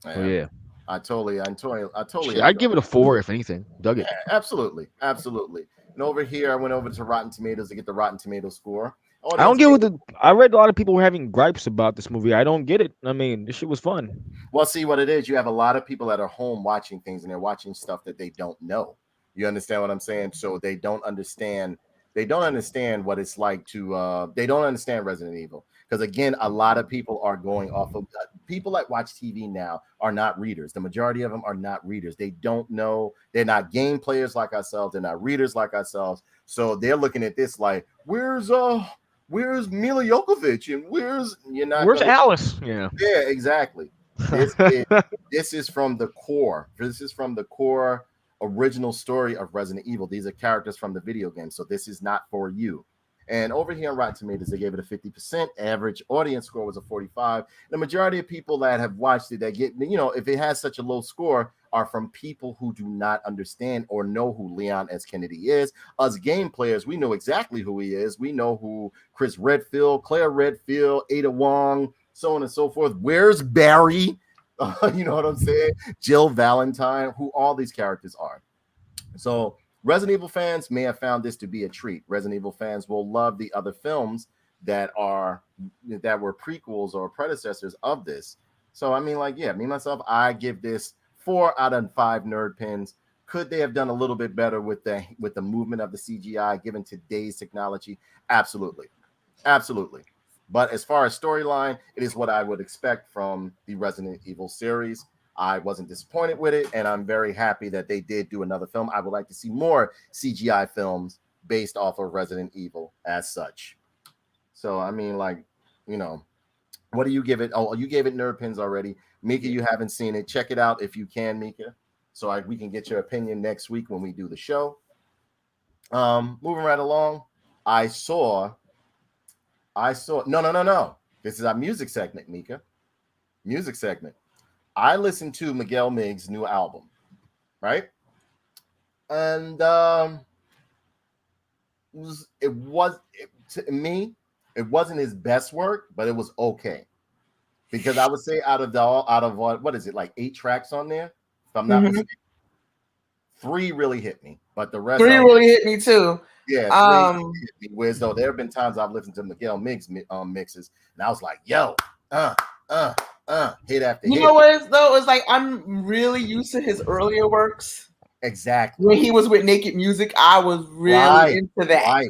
So yeah, I totally I'd give it a 4 if anything. Dug it. absolutely. And over here, I went over to Rotten Tomatoes to get the Rotten Tomatoes score. I don't get what I read a lot of people were having gripes about this movie. I don't get it. I mean, this shit was fun. Well, see what it is. You have a lot of people that are home watching things, and they're watching stuff that they don't know. You understand what I'm saying? So they don't understand. They don't understand what it's like to. They don't understand Resident Evil because again, a lot of people are going off of people that watch TV now are not readers. The majority of them are not readers. They don't know. They're not game players like ourselves. They're not readers like ourselves. So they're looking at this like, where's Mila Jovovich and where's Alice? Yeah, exactly. This is from the core. This is from the core original story of Resident Evil. These are characters from the video game, so this is not for you. And over here on Rotten Tomatoes, they gave it a 50%. Average audience score was a 45. The majority of people that have watched it that get, if it has such a low score, are from people who do not understand or know who Leon S. Kennedy is. Us game players, we know exactly who he is. We know who Chris Redfield, Claire Redfield, Ada Wong, so on and so forth. Where's Barry? You know what I'm saying? Jill Valentine, who all these characters are. So Resident Evil fans may have found this to be a treat. Resident Evil fans will love the other films that were prequels or predecessors of this. So I mean, me myself, I give this 4 out of 5 nerd pins. Could they have done a little bit better with the movement of the CGI given today's technology? Absolutely. But as far as storyline, it is what I would expect from the Resident Evil series. I wasn't disappointed with it, and I'm very happy that they did do another film. I would like to see more CGI films based off of Resident Evil as such. So, I mean, what do you give it? Oh, you gave it nerd pins already. Mika, you haven't seen it. Check it out if you can, Mika, so we can get your opinion next week when we do the show. Moving right along, I saw. No. This is our music segment, Mika. Music segment. I listened to Miguel Miggs' new album, right? And to me, it wasn't his best work, but it was okay. Because I would say out of what is it, like 8 tracks on there? If I'm not mistaken, 3 really hit me, but the rest 3 really hit me too. Yeah, 3 hit me. Whereas though there have been times I've listened to Miguel Miggs mixes, and I was like, yo, hit after hit. You know what it is, though? It's like I'm really used to his earlier works. Exactly. When he was with Naked Music, I was really into that.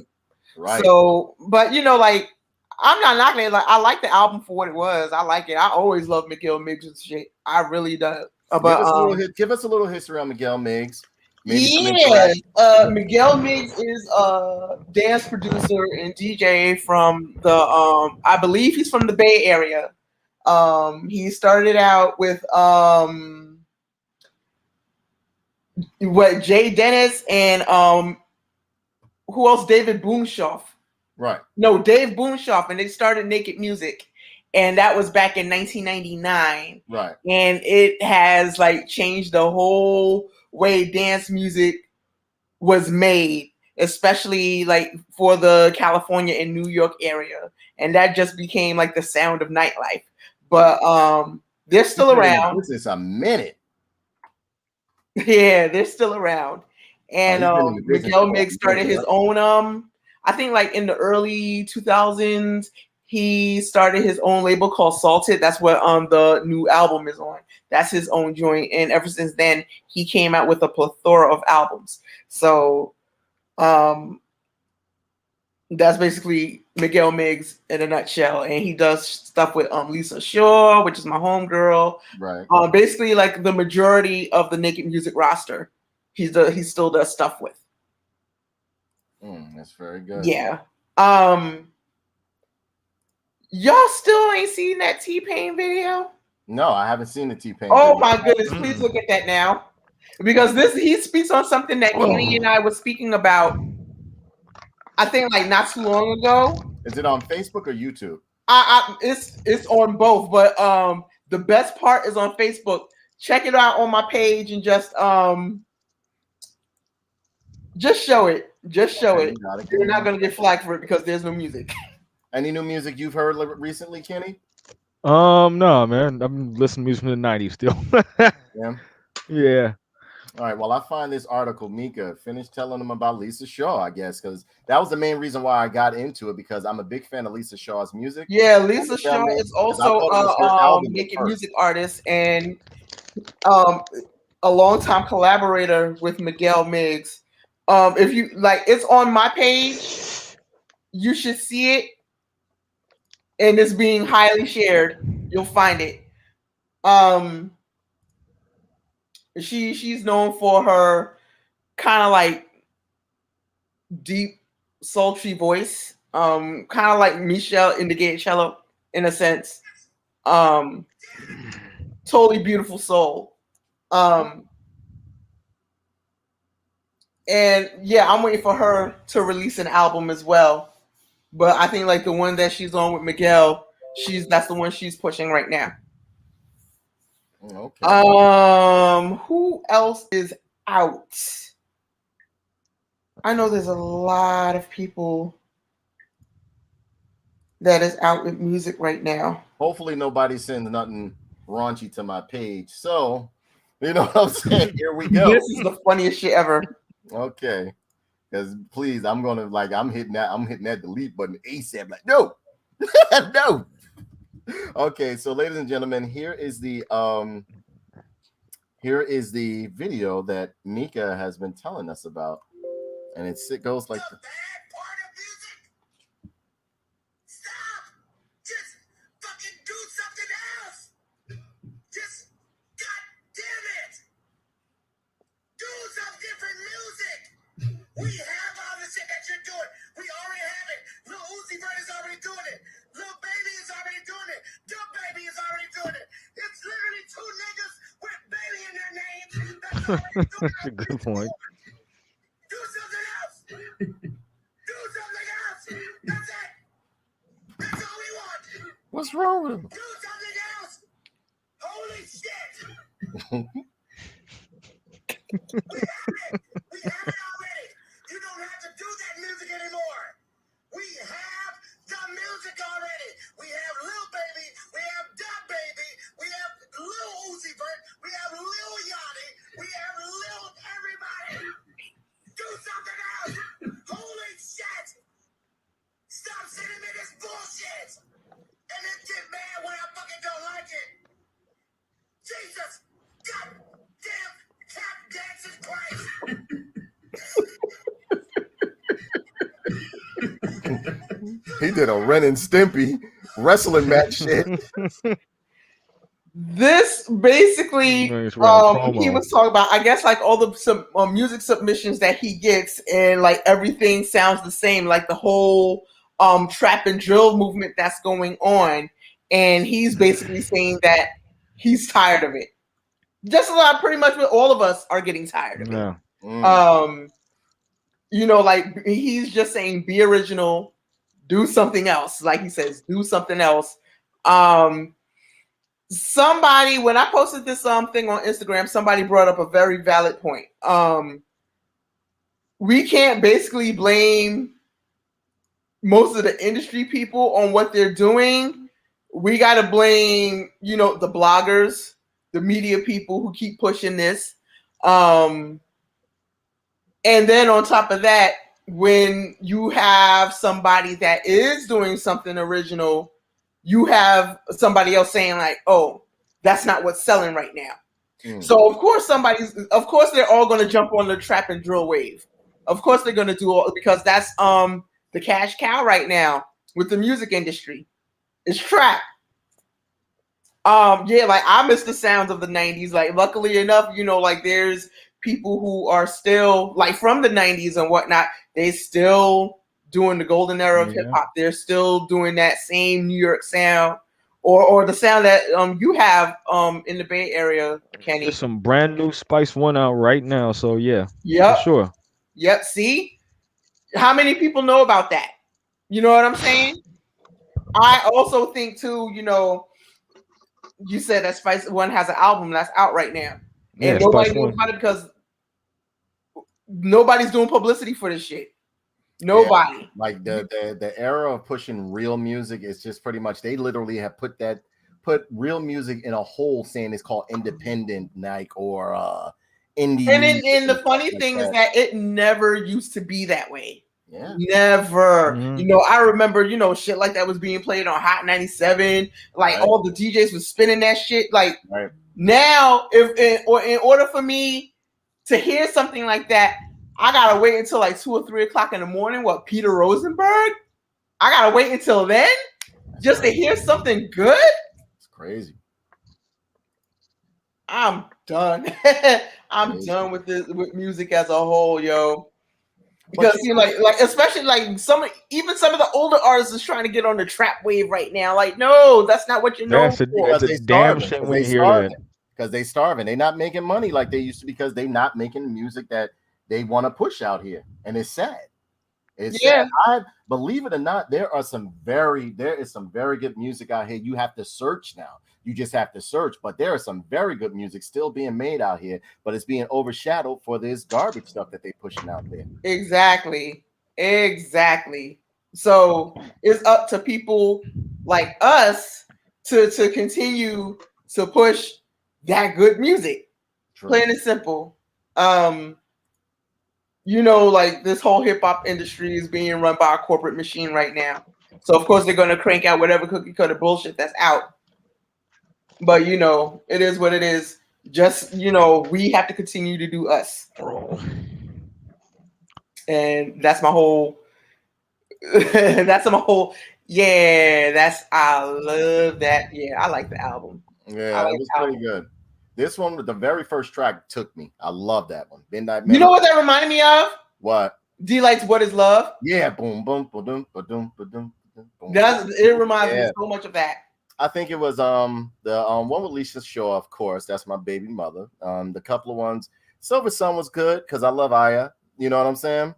Right. So, but I'm not knocking it. Like, I like the album for what it was. I like it. I always love Miguel Miggs' shit. I really do. But give us a little history on Miguel Miggs. Miguel Miggs is a dance producer and DJ from the I believe he's from the Bay Area. He started out with Jay Dennis and who else? David Boomshoff. Right. No, Dave Boomshoff, and they started Naked Music, and that was back in 1999. Right. And it has changed the whole way dance music was made, especially for the California and New York area, and that just became the sound of nightlife. But they're still around. This is a minute. Yeah, they're still around. And Miguel Miggs started his own I think in the early 2000s, he started his own label called Salted. That's what the new album is on. That's his own joint. And ever since then, he came out with a plethora of albums. So that's basically Miguel Miggs in a nutshell. And he does stuff with Lisa Shaw, which is my homegirl. Right. Basically the majority of the Naked Music roster, he still does stuff with. That's very good. Yeah. Y'all still ain't seen that T-Pain video? No, I haven't seen the T-Pain video. My goodness, please look at that now. Because he speaks on something that Kenny and I were speaking about, I think not too long ago. Is it on Facebook or YouTube? It's on both, but the best part is on Facebook. Check it out on my page and just Just show it. Just show Okay, it. You're not gonna get flagged for it because there's no music. Any new music you've heard recently, Kenny? No, man. I'm listening to music from the '90s still. Yeah. Yeah. All right. Well, I find this article, Mika, finish telling them about Lisa Shaw, I guess, because that was the main reason why I got into it, because I'm a big fan of Lisa Shaw's music. Yeah, Lisa Shaw is also making music artist and a longtime collaborator with Miguel Miggs. If you like, it's on my page. You should see it, and it's being highly shared. You'll find it. She's known for her kind of like deep, sultry voice. Kind of like Michelle Indigate-Cello in a sense. Totally beautiful soul. And yeah, I'm waiting for her to release an album as well. But I think like the one that she's on with Miguel, that's the one she's pushing right now. Okay. Who else is out? I know there's a lot of people that is out with music right now. Hopefully nobody sends nothing raunchy to my page. So, you know what I'm saying? Here we go. This is the funniest shit ever. Okay. Because please, I'm hitting that delete button ASAP. Like, no, no. Okay, so ladies and gentlemen, here is the video that Mika has been telling us about. And it goes like this. We have all the shit that you're doing. We already have it. Lil Uzi Vert is already doing it. Lil Baby is already doing it. Dumb Baby is already doing it. It's literally two niggas with baby in their names. That's That's a good point. Do something else. Do something else. That's it. That's all we want. What's wrong with him? Do something else. Holy shit. We have it already. You don't have to do that music anymore. We have the music already. We have Lil Baby. We have Dumb Baby. We have Lil Uzi Vert. We have Lil Yachty. We have Lil everybody. Do something else. Holy shit. Stop sending me this bullshit. And then get mad when I fucking don't like it. Jesus. Goddamn tap dancing Christ. He did a Ren and Stimpy wrestling match shit. This basically, he was talking about, I guess, like all the music submissions that he gets, and like everything sounds the same, like the whole trap and drill movement that's going on, and he's basically saying that he's tired of it. Just a lot, pretty much what all of us are getting tired of it. Yeah. You know, like he's just saying, be original, do something else. Like he says, do something else. Somebody, when I posted this thing on Instagram, somebody brought up a very valid point. We can't basically blame most of the industry people on what they're doing. We got to blame, you know, the bloggers, the media people who keep pushing this. And then on top of that, when you have somebody that is doing something original, you have somebody else saying like, oh, that's not what's selling right now. So of course they're all going to jump on the trap and drill wave. Of course they're going to do all, because that's the cash cow right now with the music industry. It's trap. Yeah, like I miss the sounds of the 90s. Like luckily enough, you know, like there's people who are still like from the 90s and whatnot. They still doing the golden era of hip hop. They're still doing that same New York sound, or the sound that you have in the Bay Area, Kenny. There's some brand new Spice One out right now, so yeah, for sure. Yep. See, how many people know about that? You know what I'm saying? I also think too, you know, you said that Spice One has an album that's out right now, and nobody knew about it because nobody's doing publicity for this shit. Nobody. Yeah, like the era of pushing real music is just pretty much they literally have put real music in a hole, saying it's called independent, like or indie. And the funny thing is that it never used to be that way. Yeah. Never. You know, I remember, you know, shit like that was being played on Hot 97. Like all the DJs was spinning that shit. Like now, in order for me to hear something like that, I gotta wait until like 2 or 3 o'clock in the morning. What, Peter Rosenberg? I gotta wait until then just to hear something good. It's crazy. I'm done. I'm done with music as a whole, yo. Because you know, like especially like some of the older artists is trying to get on the trap wave right now. Like, no, that's not what you're known for. That's a damn shame when you hear that. Because they starving. They're not making money like they used to because they're not making music that they want to push out here. And it's sad. It's sad. I believe it or not, there is some very good music out here. You have to search now. You just have to search, but there is some very good music still being made out here, but it's being overshadowed for this garbage stuff that they're pushing out there. Exactly. So it's up to people like us to continue to push that good music. True. Plain and simple. You know, like this whole hip hop industry is being run by a corporate machine right now. So of course they're gonna crank out whatever cookie cutter bullshit that's out. But you know, it is what it is. Just, you know, we have to continue to do us. And that's my whole I love that. Yeah, I like the album. Yeah, it was pretty good. This one, the very first track took me. I love that one. Midnight Memory. You know what that reminded me of? What? D-Light's What Is Love? Yeah, boom, boom, boom, boom, boom, boom. It reminds me so much of that. I think it was the one with Lisa Shaw, of course. That's my baby mother. The couple of ones, Silver Sun was good because I love Aya. You know what I'm saying?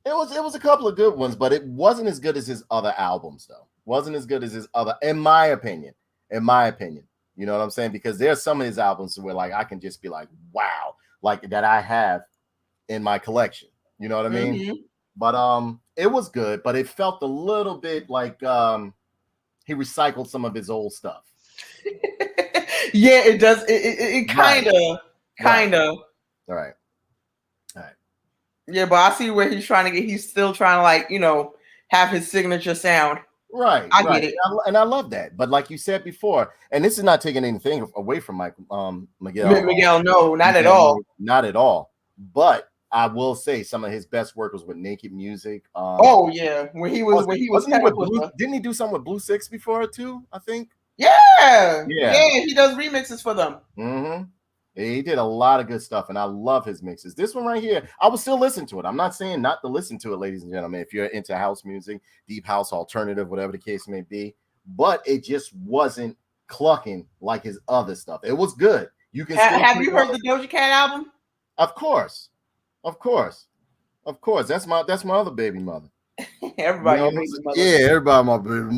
It was a couple of good ones, but it wasn't as good as his other albums, though. Wasn't as good as his other, in my opinion. You know what I'm saying? Because there's some of his albums where like I can just be like, wow, like that I have in my collection. You know what I mean? Mm-hmm. But it was good, but it felt a little bit like he recycled some of his old stuff. Yeah, it does. It kind of. All right. Yeah, but I see where he's trying to get. He's still trying to, like, you know, have his signature sound. Right. I get it, and I love that. But like you said before, and this is not taking anything away from Miguel. Miguel, no, not at all. Not at all. But I will say some of his best work was with Naked Music. Oh yeah, when he was with Blue, didn't he do something with Blue Six before too? I think. Yeah. He does remixes for them. Mm-hmm. He did a lot of good stuff, and I love his mixes. This one right here, I will still listen to it. I'm not saying not to listen to it, ladies and gentlemen. If you're into house music, deep house, alternative, whatever the case may be, but it just wasn't clucking like his other stuff. It was good. You can. Have you heard the Doja Cat album? Of course. That's my other baby mother. Everybody, you know, yeah, everybody, my baby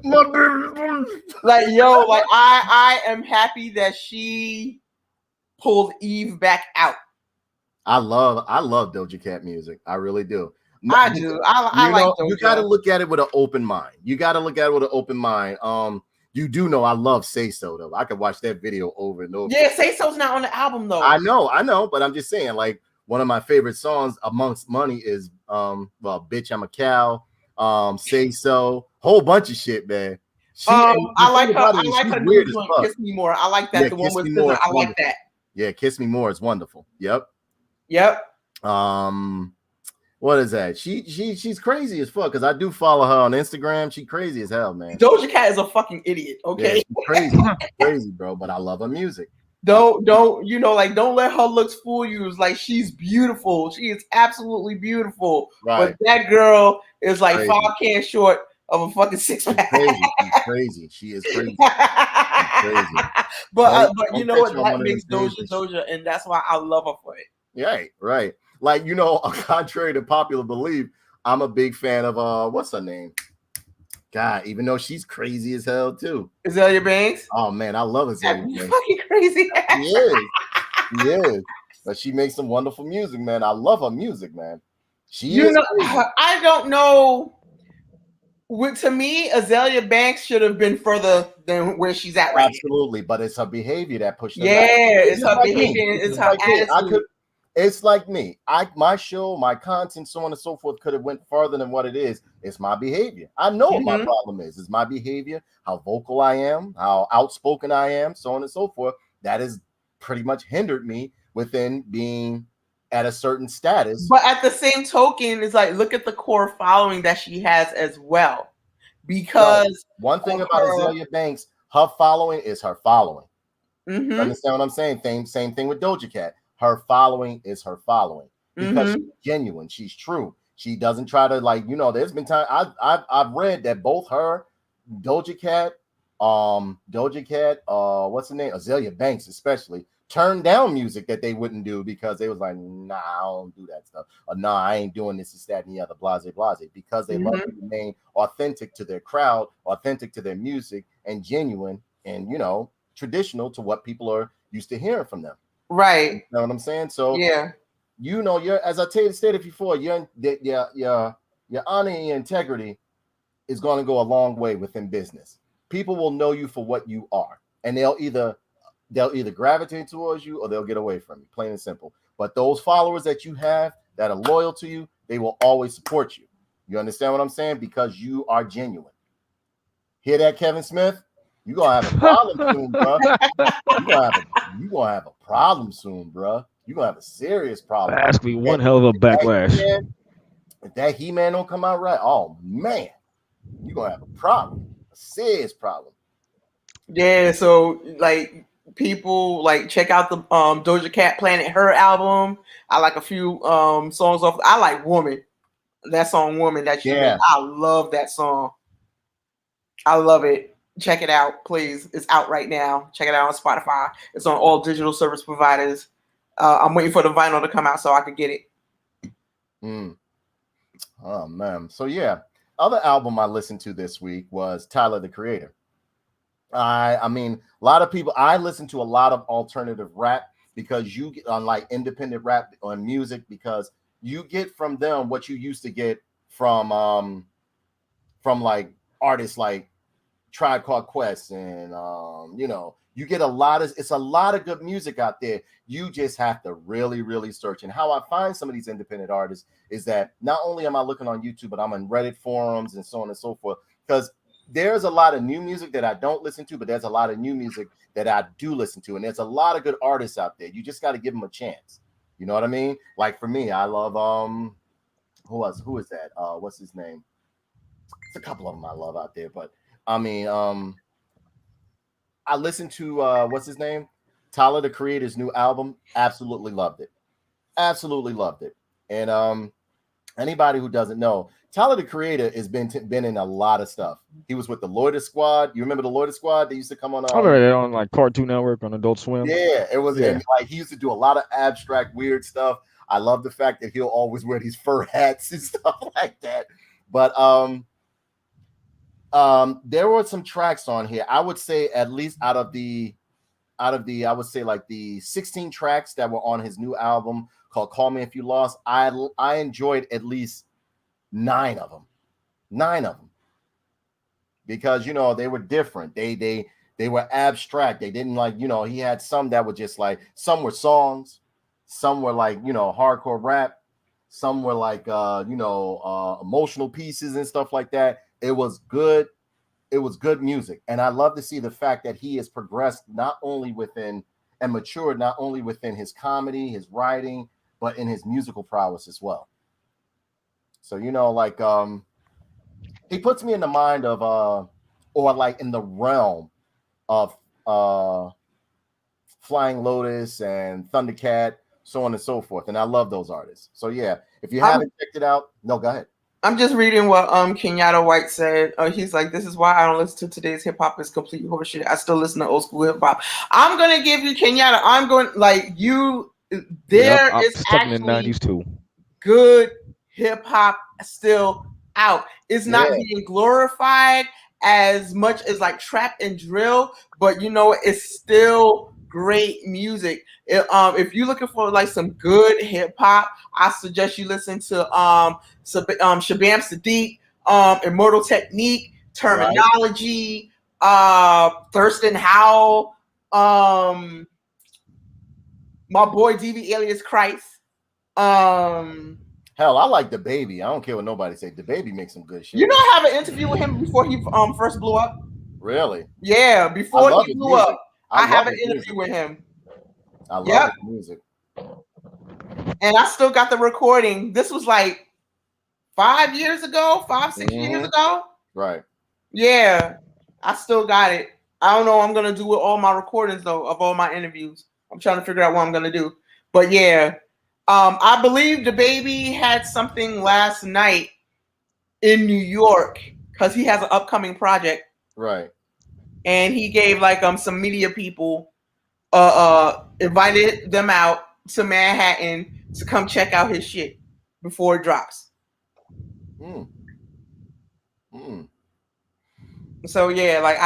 mother. Like, yo, like I am happy that she pulled Eve back out. I love Doja Cat music. I really do. I do. I like Doja. You got to look at it with an open mind. You do know I love Say So though. I could watch that video over and over. Yeah, Say So's not on the album though. I know, but I'm just saying, like, one of my favorite songs amongst money is Bitch I'm a Cow, Say So, whole bunch of shit, man. I like her new joint, Kiss Me More. I like that. Yeah, the one with Scissor. I like that. Yeah, Kiss Me More is wonderful. Yep. What is that? She's crazy as fuck because I do follow her on Instagram. She crazy as hell, man. Doja Cat is a fucking idiot. Okay, yeah, she's crazy, bro. But I love her music. Don't you know? Like, don't let her looks fool you. It's like she's beautiful. She is absolutely beautiful. Right. But that girl is like crazy. 5 cans short of a fucking 6-pack. She's crazy. She is crazy. She's crazy. But you know what? That makes Doja, and that's why I love her for it. Right. Like, you know, contrary to popular belief, I'm a big fan of what's her name? God, even though she's crazy as hell too. Azalea Banks. Oh man, I love Azalea That'd be Banks. fucking crazy. She is. She is. But she makes some wonderful music, man. I love her music, man. She is crazy. I don't know. To me, Azalea Banks should have been further than where she's at right Absolutely, but it's her behavior that pushed her. Yeah, it's her like behavior, it's her attitude. It's like me. My show, my content, so on and so forth, could have went further than what it is. It's my behavior. I know what my problem is. It's my behavior, how vocal I am, how outspoken I am, so on and so forth. That has pretty much hindered me within being at a certain status. But at the same token, it's like, look at the core following that she has as well. Because one thing about Azalea Banks, her following is her following. Mm-hmm. You understand what I'm saying? Same thing with Doja Cat. Her following is her following because she's genuine. She's true. She doesn't try to, like, you know, there's been time I've read that both her, Doja Cat, what's the name? Azalea Banks, especially, turned down music that they wouldn't do because they was like, nah, I don't do that stuff. Or nah, I ain't doing this, that, and the other, blase, because they love to remain authentic to their crowd, authentic to their music, and genuine and, you know, traditional to what people are used to hearing from them. Right. You know what I'm saying? So yeah, you know, you're, as I stated before, your honor and your integrity is going to go a long way within business. People will know you for what you are, and they'll either gravitate towards you or they'll get away from you, plain and simple. But those followers that you have that are loyal to you, they will always support you. You understand what I'm saying? Because you are genuine. Hear that, Kevin Smith? You're going to have a problem soon, bro. You're going to have a problem soon, bro. You're going to have a serious problem. That's going to be one hell of a backlash. If that He-Man don't come out right, oh, man, you're going to have a problem. A serious problem. Yeah, so, like, people, like, check out the Doja Cat Planet Her album. I like a few songs off. I like Woman. That song, Woman, that she made. I love that song. I love it. Check it out, please. It's out right now. Check it out on Spotify. It's on all digital service providers. I'm waiting for the vinyl to come out so I could get it. Oh, man. So, yeah. Other album I listened to this week was Tyler, the Creator. I mean, a lot of people, I listen to a lot of alternative rap because you get on like independent rap on music because you get from them what you used to get from like artists like Tribe Called Quest and you know, you get a lot of good music out there. You just have to really, really search. And how I find some of these independent artists is that not only am I looking on YouTube, but I'm on Reddit forums and so on and so forth. Because there's a lot of new music that I don't listen to, but there's a lot of new music that I do listen to. And there's a lot of good artists out there. You just got to give them a chance. You know what I mean? Like for me, I love who is that? What's his name? It's a couple of them I love out there, but I mean, I listened to what's his name? Tyler, the Creator's new album. Absolutely loved it. Absolutely loved it. And anybody who doesn't know, Tyler, the Creator has been in a lot of stuff. He was with the Loiter Squad. You remember the Loiter Squad? They used to come on. On like Cartoon Network on Adult Swim. Yeah, it was. And, like he used to do a lot of abstract, weird stuff. I love the fact that he'll always wear these fur hats and stuff like that. But there were some tracks on here. I would say at least out of the I would say like the 16 tracks that were on his new album called Call Me If You Lost, I enjoyed at least 9 of them. 9 of them. Because, you know, they were different. They were abstract. They didn't like, you know, he had some that were just like, some were songs, some were like, you know, hardcore rap, some were like emotional pieces and stuff like that. It was good. It was good music. And I love to see the fact that he has progressed not only within and matured, not only within his comedy, his writing, but in his musical prowess as well. So, you know, like he puts me in the mind of or like in the realm of Flying Lotus and Thundercat, so on and so forth. And I love those artists. So yeah, if you haven't checked it out, no, go ahead. I'm just reading what Kenyatta White said. He's like, this is why I don't listen to today's hip hop. It's complete horseshit. I still listen to old school hip hop. I'm gonna give you Kenyatta. I'm going like you. There is stuck actually in the 90s too. Good hip hop still out. It's not being glorified as much as like trap and drill, but you know, it's still great music. If you're looking for like some good hip hop, I suggest you listen to Shabam Sadiq, Immortal Technique, Terminology, Thurston Howell, my boy DV alias Christ. Hell, I like the baby. I don't care what nobody say. The baby makes some good shit. You know, I have an interview with him before he first blew up. Really? Yeah, before he blew up, I have an interview with him. I love his music. And I still got the recording. This was like 5 years ago, 6 years ago. Right. Yeah, I still got it. I don't know what I'm gonna do with all my recordings though of all my interviews. I'm trying to figure out what I'm gonna do. But yeah, I believe the baby had something last night in New York because he has an upcoming project. Right. And he gave like some media people invited them out to Manhattan to come check out his shit before it drops. So yeah, like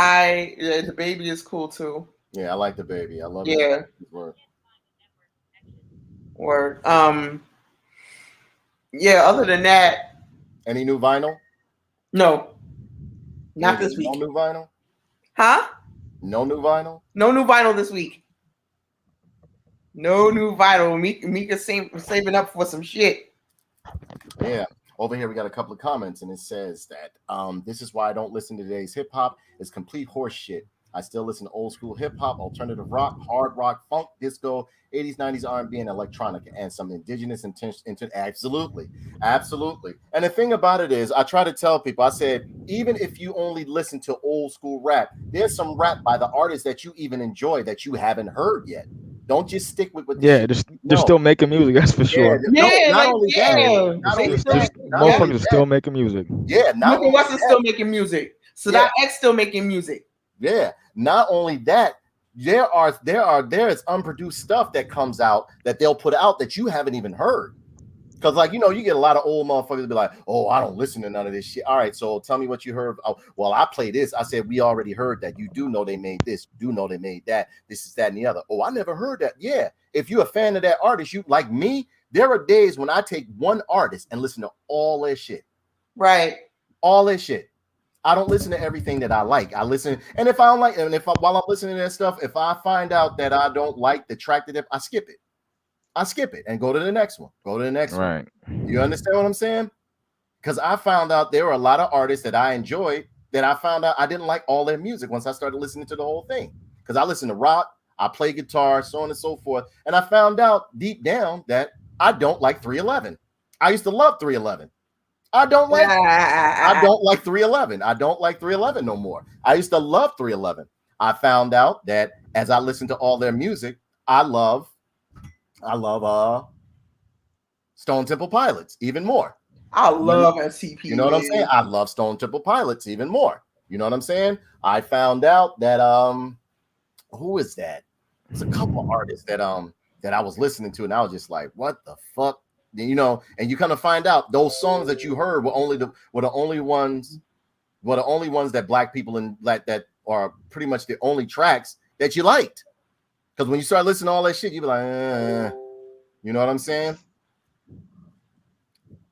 the baby is cool too. Yeah, I like the baby. I love it. Yeah. Word. Yeah, other than that. Any new vinyl? No. Not this week. No new vinyl? Huh? No new vinyl? No new vinyl this week. No new vinyl. Mika's saving up for some shit. Yeah. Over here, we got a couple of comments, and it says that this is why I don't listen to today's hip hop. It's complete horse shit. I still listen to old school hip hop, alternative rock, hard rock, funk, disco, 80s, 90s R&B, and electronica, and some indigenous intention. Absolutely. And the thing about it is, I try to tell people, I said, even if you only listen to old school rap, there's some rap by the artists that you even enjoy that you haven't heard yet. Don't just stick with what. Yeah, they're still making music. That's for sure. Motherfuckers are still making music. Yeah, Michael Weston still making music. Sadat X still making music. Yeah, not only that, there is unproduced stuff that comes out that they'll put out that you haven't even heard. Because, like, you know, you get a lot of old motherfuckers be like, oh, I don't listen to none of this shit. All right, so tell me what you heard. Oh, well, I play this. I said, we already heard that. You do know they made this. You do know they made that. This is that and the other. Oh, I never heard that. Yeah. If you're a fan of that artist, you like me, there are days when I take one artist and listen to all their shit. Right. All their shit. I don't listen to everything that I like. I listen, and if I don't like, and while I'm listening to that stuff, if I find out that I don't like the track that I skip it. I skip it and go to the next one. Right. You understand what I'm saying? Because I found out there were a lot of artists that I enjoyed that I found out I didn't like all their music once I started listening to the whole thing. Because I listen to rock, I play guitar, so on and so forth. And I found out deep down that I don't like 311. I used to love 311. I don't like 311. I don't like 311 no more. I used to love 311. I found out that as I listened to all their music, I love Stone Temple Pilots even more. I love SCP. You know what I'm saying? I love Stone Temple Pilots even more. You know what I'm saying? I found out that who is that? There's a couple of artists that I was listening to, and I was just like, what the fuck? You know, and you kind of find out those songs that you heard were the only ones that black people and that are pretty much the only tracks that you liked. Because when you start listening to all that shit, you be like, you know what I'm saying?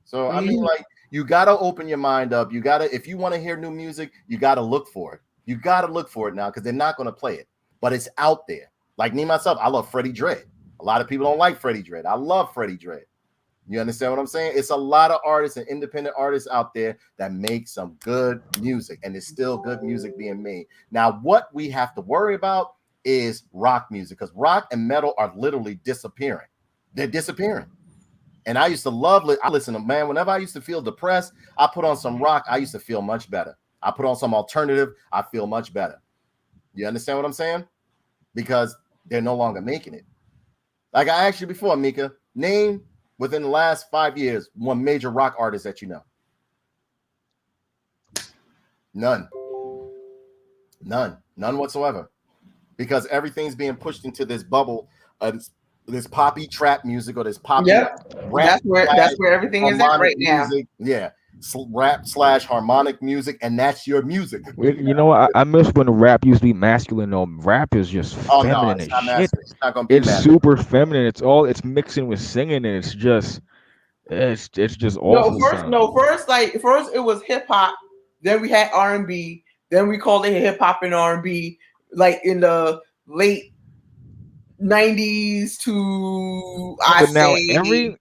So I mean, like, you gotta open your mind up. You gotta, if you want to hear new music, you gotta look for it. You gotta look for it now because they're not gonna play it, but it's out there. Like me myself, I love Freddie Dredd. A lot of people don't like Freddie Dredd. I love Freddie Dredd. You understand what I'm saying? It's a lot of artists and independent artists out there that make some good music, and there's still good music being made. Now, what we have to worry about is rock music, because rock and metal are literally disappearing. They're disappearing. And I used to I listen to, man, whenever I used to feel depressed, I put on some rock, I used to feel much better. I put on some alternative, I feel much better. You understand what I'm saying? Because they're no longer making it. Like I asked you before, Mika, name within the last 5 years one major rock artist that you know. None whatsoever. Because everything's being pushed into this bubble, this poppy trap music or this poppy rap. That's where everything is at right now. Yeah, rap / harmonic music, and that's your music. You know what? I miss when rap used to be masculine. Though rap is just Oh no, feminine it's as not shit. masculine. It's not gonna be It's masculine. super feminine. It's mixing with singing, and it's just awful. First it was hip hop, then we had R&B, then we called it hip hop and R&B, like in the late 90s to But now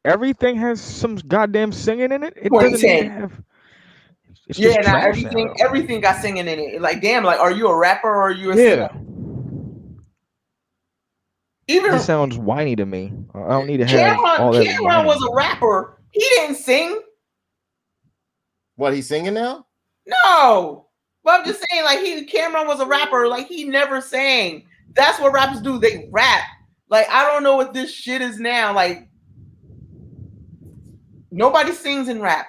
everything has some goddamn singing in it. It doesn't need to 2010. have. It's just Now trash now. everything got singing in it. Like damn, like are you a rapper or are you a Yeah. singer? It just sounds whiny to me. I don't need to have all that. Cameron was a rapper. He didn't sing. What, he's singing now? No. But I'm just saying, like Cameron was a rapper. Like he never sang. That's what rappers do. They rap. Like I don't know what this shit is now. Like nobody sings in rap.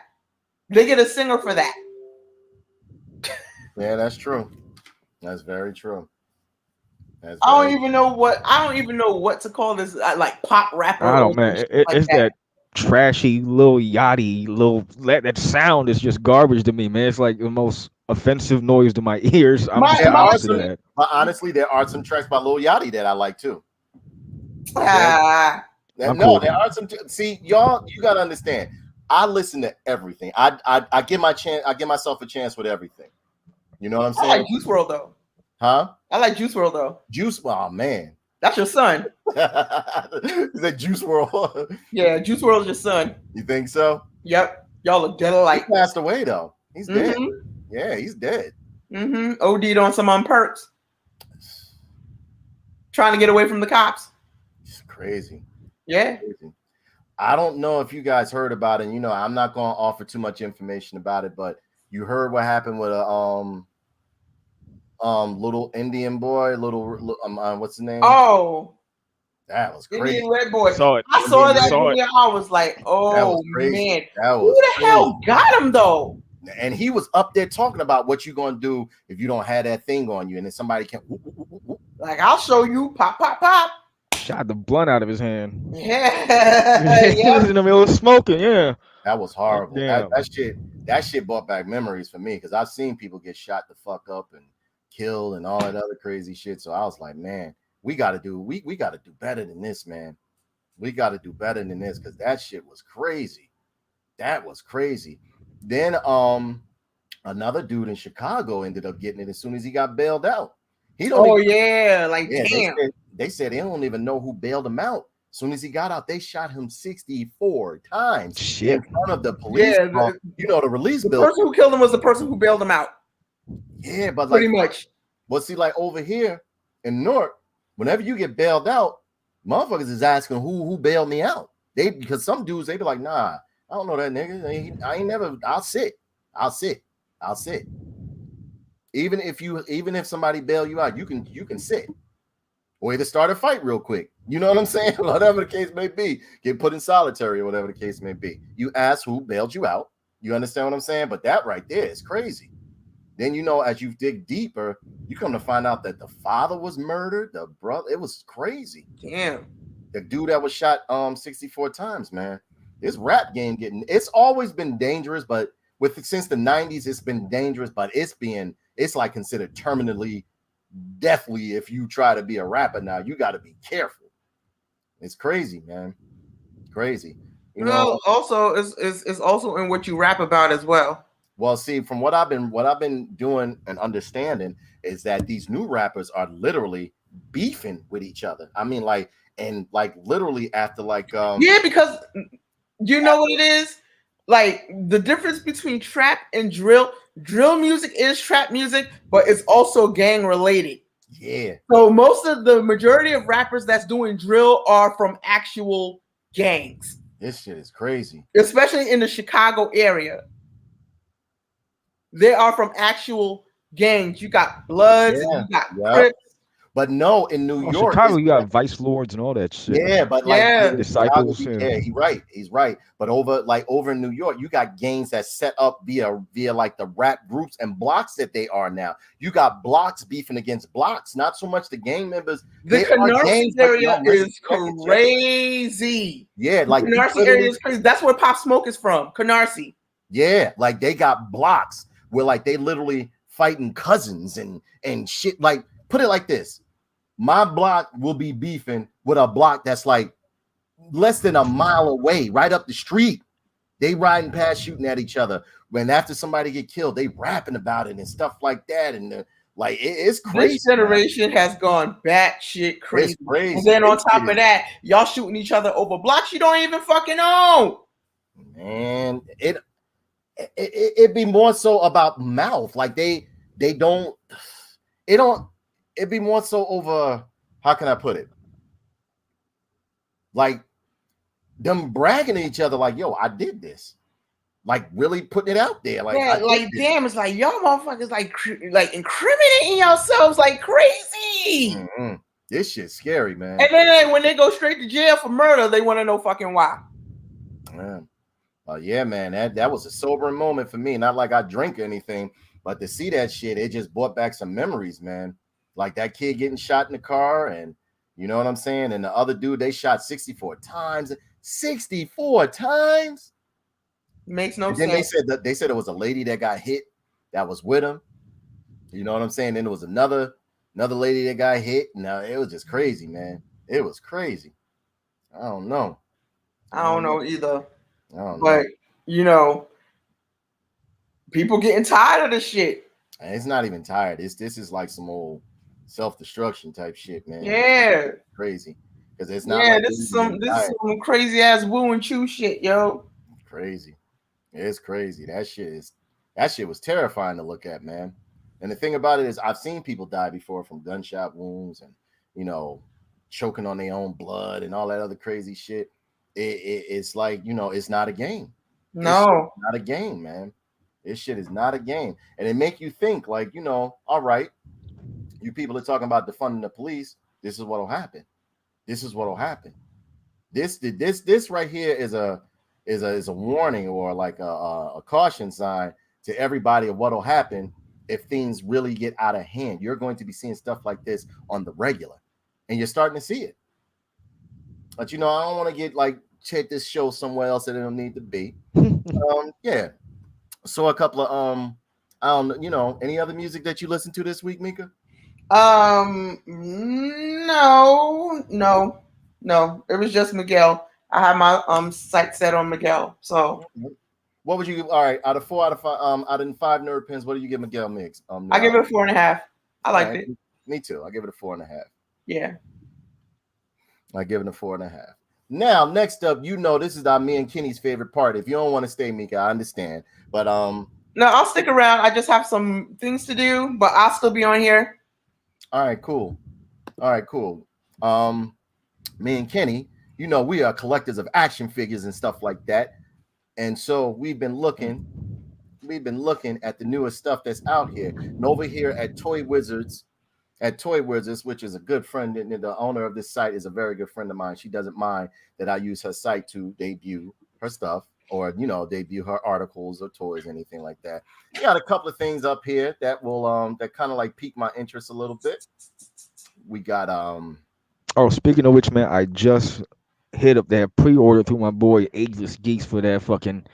They get a singer for that. Yeah, that's true. That's very true. I don't even know what to call this. Like pop rapper. I don't, man. It's that trashy little yachty little that sound is just garbage to me, man. It's like the most offensive noise to my ears. I'm just opposite of that. But honestly, there are some tracks by Lil Yachty that I like too. There are some. See, y'all, you gotta understand. I listen to everything. I give myself a chance with everything. You know what I'm saying? I like Juice WRLD though. Huh? I like Juice WRLD though. Oh man, that's your son. Is that Juice WRLD? Yeah, Juice WRLD is your son. You think so? Yep. Y'all look dead alike. He passed away though. He's dead. Yeah, he's dead. OD'd on some perks. Trying to get away from the cops. It's crazy. Yeah. Crazy. I don't know if you guys heard about it. You know, I'm not going to offer too much information about it, but you heard what happened with a little Indian boy, what's his name? Oh, that was crazy. Indian red boy. I saw that video. I was like, oh man, who the hell got him though? And he was up there talking about what you gonna do if you don't have that thing on you, and then somebody can like, I'll show you, pop, pop, pop. Shot the blunt out of his hand. Yeah, he was in the middle of smoking. Yeah, that was horrible. That shit brought back memories for me because I've seen people get shot the fuck up and killed and all that other crazy shit. So I was like, man, we gotta do better than this, man. We gotta do better than this because that shit was crazy. That was crazy. Then another dude in Chicago ended up getting it as soon as he got bailed out. Damn. They said they don't even know who bailed him out. As soon as he got out, they shot him 64 times in front of the police. Yeah, the release bill. The person who killed him was the person who bailed him out. Yeah, but pretty much. But see, like over here in Newark, whenever you get bailed out, motherfuckers is asking who bailed me out. Because some dudes, they be like, nah, I don't know that nigga. I ain't never. I'll sit. Even if somebody bail you out, you can sit. Or either start a fight real quick. You know what I'm saying? Whatever the case may be. Get put in solitary or whatever the case may be. You ask who bailed you out. You understand what I'm saying? But that right there is crazy. Then, as you dig deeper, you come to find out that the father was murdered, the brother. It was crazy. Damn. The dude that was shot 64 times, man. This rap game it's always been dangerous, but since the 90s, it's been dangerous, but it's like considered terminally deathly if you try to be a rapper now. You got to be careful. It's crazy, man. Crazy. Also it's also in what you rap about as well. Well, see, from what I've been doing and understanding is that these new rappers are literally beefing with each other. I mean, literally after yeah, because you know what it is? Like the difference between trap and drill music is trap music, but it's also gang related. Yeah. So the majority of rappers that's doing drill are from actual gangs. This shit is crazy. Especially in the Chicago area. They are from actual gangs. You got Bloods, you got Crips. But no, in New York, Chicago, you got Vice Lords and all that shit. Yeah, but Disciples. Yeah, he's right. But over in New York, you got gangs that set up via like the rap groups and blocks that they are now. You got blocks beefing against blocks, not so much the gang members. The Canarsie area is crazy. Yeah, like Canarsie area is crazy. That's where Pop Smoke is from. Canarsie. Yeah, like they got blocks where like they literally fighting cousins and shit. Like, put it like this: my block will be beefing with a block that's like less than a mile away, right up the street. They riding past, shooting at each other. When after somebody get killed, they rapping about it and stuff like that. And like it's crazy. This generation has gone batshit crazy. It's crazy. And then on top of that, y'all shooting each other over blocks you don't even fucking own. Man, it be more so about mouth. Like they don't. It'd be more so over. How can I put it? Like them bragging to each other, like, yo, I did this. Like really putting it out there. Like, yeah, like damn, it's like y'all motherfuckers like incriminating yourselves like crazy. Mm-hmm. This shit's scary, man. And then when they go straight to jail for murder, they want to know fucking why. Man. Yeah, man, that was a sobering moment for me. Not like I drink or anything, but to see that shit, it just brought back some memories, man. Like that kid getting shot in the car, and you know what I'm saying? And the other dude, they shot 64 times. 64 times? Makes no and sense. Then they said it was a lady that got hit that was with him. You know what I'm saying? Then there was another lady that got hit. Now it was just crazy, man. It was crazy. I don't know. I don't know either. But know. You know, people getting tired of this shit. And it's not even tired. This is like some old self-destruction type shit, man. Yeah, it's crazy because it's not. Yeah, like this is some crazy ass woo and chew shit, yo. Crazy. It's crazy. That shit was terrifying to look at, man. And the thing about it is, I've seen people die before from gunshot wounds and choking on their own blood and all that other crazy shit. It's like, it's not a game. No, it's not a game, man. This shit is not a game. And it make you think like, all right, you people are talking about defunding the police. This is what'll happen. This is what'll happen. This right here is a warning or like a caution sign to everybody of what'll happen if things really get out of hand. You're going to be seeing stuff like this on the regular, and you're starting to see it. But I don't want to get like check this show somewhere else that it don't need to be. Yeah. So a couple of any other music that you listened to this week, Mika? No. It was just Miguel. I had my sight set on Miguel. So what would you give? All right, out of 5 nerd pins, what do you give Miguel Miggs? I give it a 4.5. I liked it. Me too. I give it a 4.5. Yeah. I give it a 4.5. Now, next up, this is me and Kenny's favorite part. If you don't want to stay, Mika, I understand. But no, I'll stick around. I just have some things to do, but I'll still be on here. All right, cool. Me and Kenny, we are collectors of action figures and stuff like that. And so we've been looking at the newest stuff that's out here. And over here at Toy Wizards, which is a good friend, and the owner of this site is a very good friend of mine. She doesn't mind that I use her site to debut her stuff or, debut her articles or toys, anything like that. We got a couple of things up here that will that kind of like pique my interest a little bit. We got Oh, speaking of which, man, I just hit up that pre-order through my boy Ageless Geeks for that Figma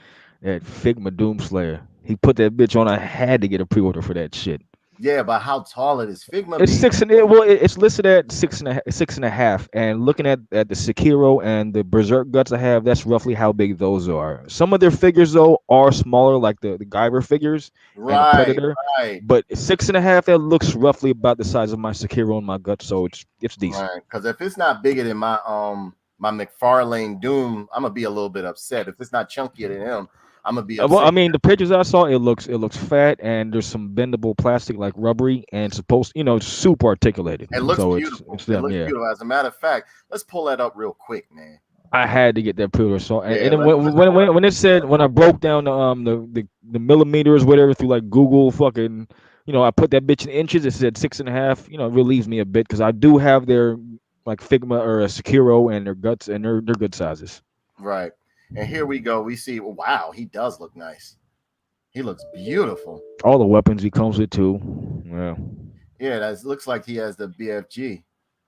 Doomslayer. He put that bitch on. I had to get a pre-order for that shit. Yeah, but how tall it is? Figma. It's it's listed at 6.5. And looking at the Sekiro and the Berserk guts I have, that's roughly how big those are. Some of their figures though are smaller, like the Guyver figures and the Predator. Right. But 6.5, that looks roughly about the size of my Sekiro and my guts, so it's decent. Right. Because if it's not bigger than my McFarlane Doom, I'm gonna be a little bit upset. If it's not chunkier than him, I'm gonna be upset. Well, I mean, the pictures I saw, it looks fat, and there's some bendable plastic, like rubbery, and it's super articulated. It looks beautiful. It looks beautiful. As a matter of fact, let's pull that up real quick, man. I had to get that pre-order. So, and then when it said, when I broke down the millimeters, whatever, through like Google, fucking, I put that bitch in inches. It said 6.5. It relieves me a bit because I do have their like Figma or a Sekiro and their guts, and they're good sizes. Right. And here we go. We see, wow, he does look nice. He looks beautiful. All the weapons he comes with too. Yeah, that looks like he has the BFG.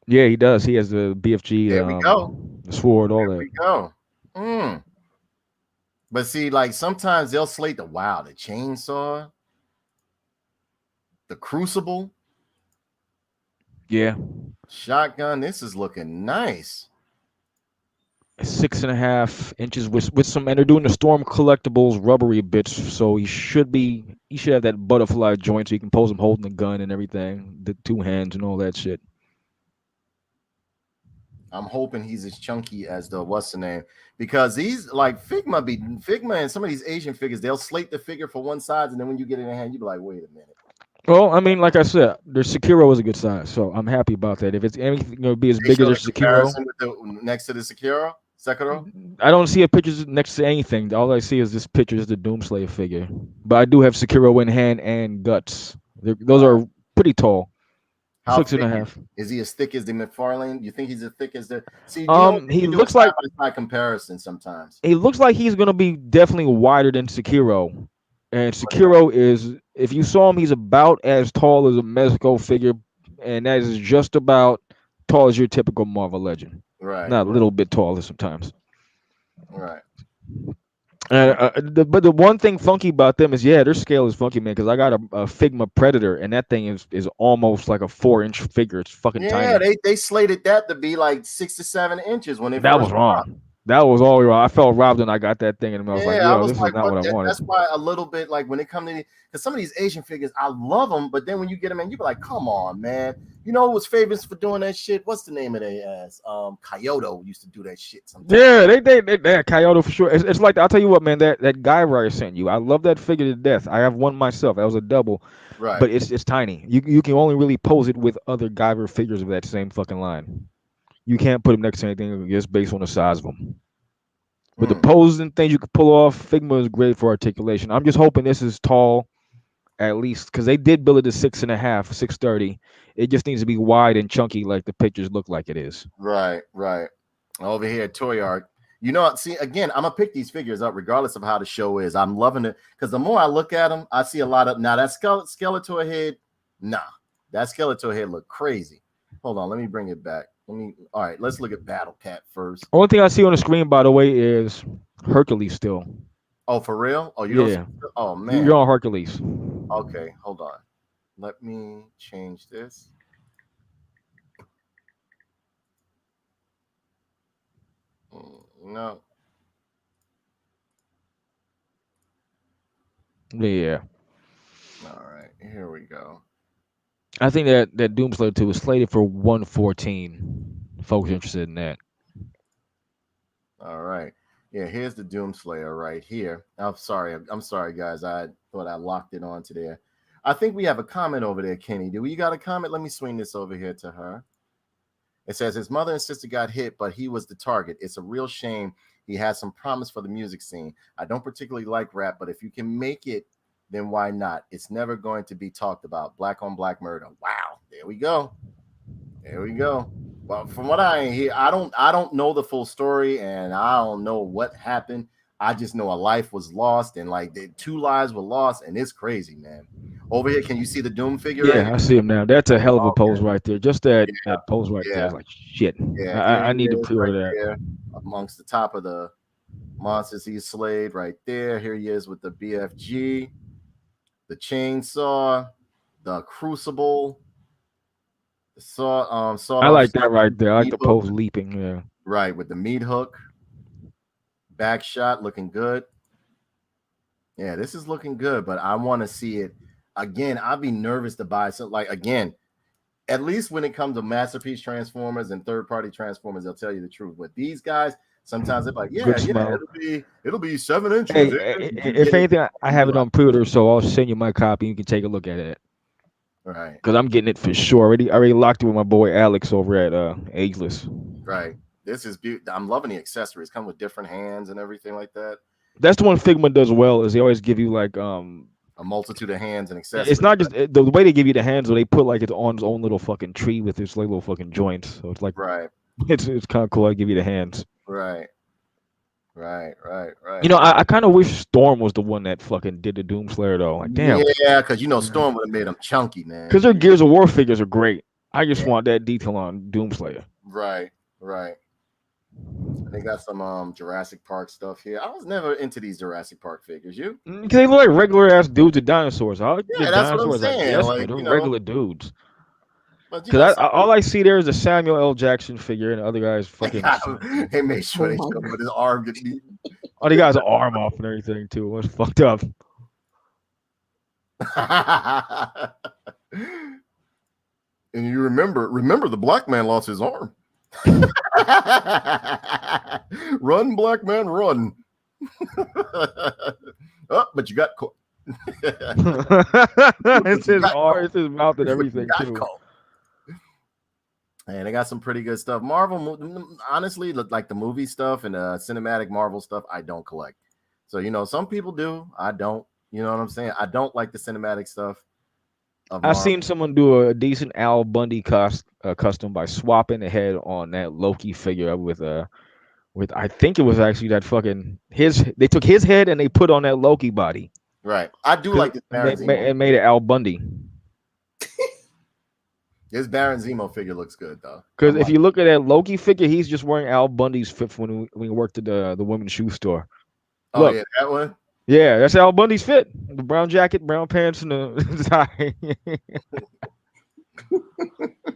Yeah, he does. He has the BFG. There we go. The sword, all that. There we go. But see, like sometimes they'll slate the chainsaw, the crucible, Yeah, shotgun. This is looking nice. 6.5 inches with some, and they're doing the Storm collectibles rubbery bits, so he should have that butterfly joint, so you can pose him holding the gun and everything, the 2 hands and all that shit. I'm hoping he's as chunky as the what's the name, because these like Figma and some of these Asian figures, they'll slate the figure for one size, and then when you get it in hand, you be like, wait a minute. Well, I mean, like I said, their Sekiro is a good size, so I'm happy about that. If it's anything going to be as big as their Sekiro, next to the Sekiro, I don't see a picture next to anything. All I see is this picture is the Doomslayer figure. But I do have Sekiro in hand and guts. Those are pretty tall. How 6.5. Is he as thick as the McFarlane? You think he's as thick as the? See, he looks like by comparison sometimes. He looks like he's gonna be definitely wider than Sekiro, and Sekiro is, if you saw him, he's about as tall as a Mezco figure, and that is just about tall as your typical Marvel legend. Right. Not a little bit taller sometimes. Right. But the one thing funky about them is, their scale is funky, man. Because I got a Figma Predator, and that thing is almost like a 4-inch figure. It's fucking tiny. Yeah, they slated that to be like 6 to 7 inches when that was wrong. That was all wrong. I felt robbed when I got that thing, and I was like, "Yo, this is not what I wanted." That's why a little bit like when it comes to, because some of these Asian figures, I love them, but then when you get them in, you be like, "Come on, man!" You know who was famous for doing that shit? What's the name of their ass? Kyoto used to do that shit sometimes. Yeah, they Kyoto for sure. It's like, I'll tell you what, man. That guy I sent you, I love that figure to death. I have one myself. That was a double, right? But it's tiny. You can only really pose it with other Guyver figures of that same fucking line. You can't put them next to anything just based on the size of them. But the poses and things you can pull off, Figma is great for articulation. I'm just hoping this is tall, at least, because they did build it to 6.5, 630. It just needs to be wide and chunky, like the pictures look like it is. Right. Over here at Toy Art, see, again, I'm gonna pick these figures up regardless of how the show is. I'm loving it because the more I look at them, I see a lot of that Skeletor head. Nah, that Skeletor head look crazy. Hold on, let me bring it back. All right, let's look at Battle Cat first. Only thing I see on the screen, by the way, is Hercules still. Oh, for real? Oh, oh man, you're on Hercules. Okay, hold on. Let me change this. No. Yeah. All right, here we go. I think that Doomslayer 2 is slated for 114. Folks interested in that. All right. Yeah, here's the Doomslayer right here. I'm sorry, guys. I thought I locked it onto there. I think we have a comment over there, Kenny. Do we got a comment? Let me swing this over here to her. It says his mother and sister got hit, but he was the target. It's a real shame. He has some promise for the music scene. I don't particularly like rap, but if you can make it, then why not? It's never going to be talked about. Black on black murder. Wow. There we go. Well, from what I hear, I don't know the full story, and I don't know what happened. I just know a life was lost, and like 2 lives were lost, and it's crazy, man. Over here, can you see the Doom figure? Yeah, right? I see him now. That's a hell of a pose right there. Just that pose right there is like shit. Yeah, I need to pre-order that. Amongst the top of the monsters he's slayed right there. Here he is with the BFG, the chainsaw, the crucible. I like that right there. I like the pose leaping. Yeah. Right, with the meat hook. Back shot looking good. Yeah, this is looking good, but I want to see it again. I'd be nervous to buy something like, again, at least when it comes to Masterpiece Transformers and third-party Transformers, they'll tell you the truth. But these guys, sometimes they're like, it'll be 7 inches. Hey, if anything, I have it on pre-order, so I'll send you my copy. You can take a look at it. Right. Because I'm getting it for sure. I already locked it with my boy Alex over at Ageless. Right. This is beautiful. I'm loving the accessories. Come with different hands and everything like that. That's the one Figma does well, is they always give you like a multitude of hands and accessories. It's not just the way they give you the hands, they put like it's on its own little fucking tree with its like little fucking joints. So it's like it's kind of cool. I give you the hands. Right. You know, I kind of wish Storm was the one that fucking did the Doomslayer though. Like, damn. Yeah, because Storm would have made them chunky, man. Because their Gears of War figures are great. I just want that detail on Doomslayer. Right. They got some Jurassic Park stuff here. I was never into these Jurassic Park figures. You? Because they look like regular ass dudes with dinosaurs. I like the Yeah, that's what I'm dinosaurs, I saying. guess, Like, but they're you know, regular dudes. but you know, Because all I see there is a Samuel L. Jackson figure, and the other guy's fucking. they made sure they showed him with his arm get beat. Oh, they got his arm off and everything too. What's fucked up? And you remember the black man lost his arm. Run, black man, run. Oh, but you got caught. It's his arm, it's his mouth and everything too. Caught. And they got some pretty good stuff. Marvel, honestly, like the movie stuff and cinematic Marvel stuff, I don't collect. So, you know, some people do. I don't. You know what I'm saying? I don't like the cinematic stuff. I've seen someone do a decent Al Bundy custom by swapping the head on that Loki figure with I think it was actually that fucking they took his head and they put on that Loki body. Right. I do like this Baron Zemo. And made it Al Bundy. This Baron Zemo figure looks good though. Because if you look at that Loki figure, he's just wearing Al Bundy's fit when he worked at the women's shoe store. Oh, look, yeah, that one. Yeah, that's Al Bundy's fit. The brown jacket, brown pants, and the tie.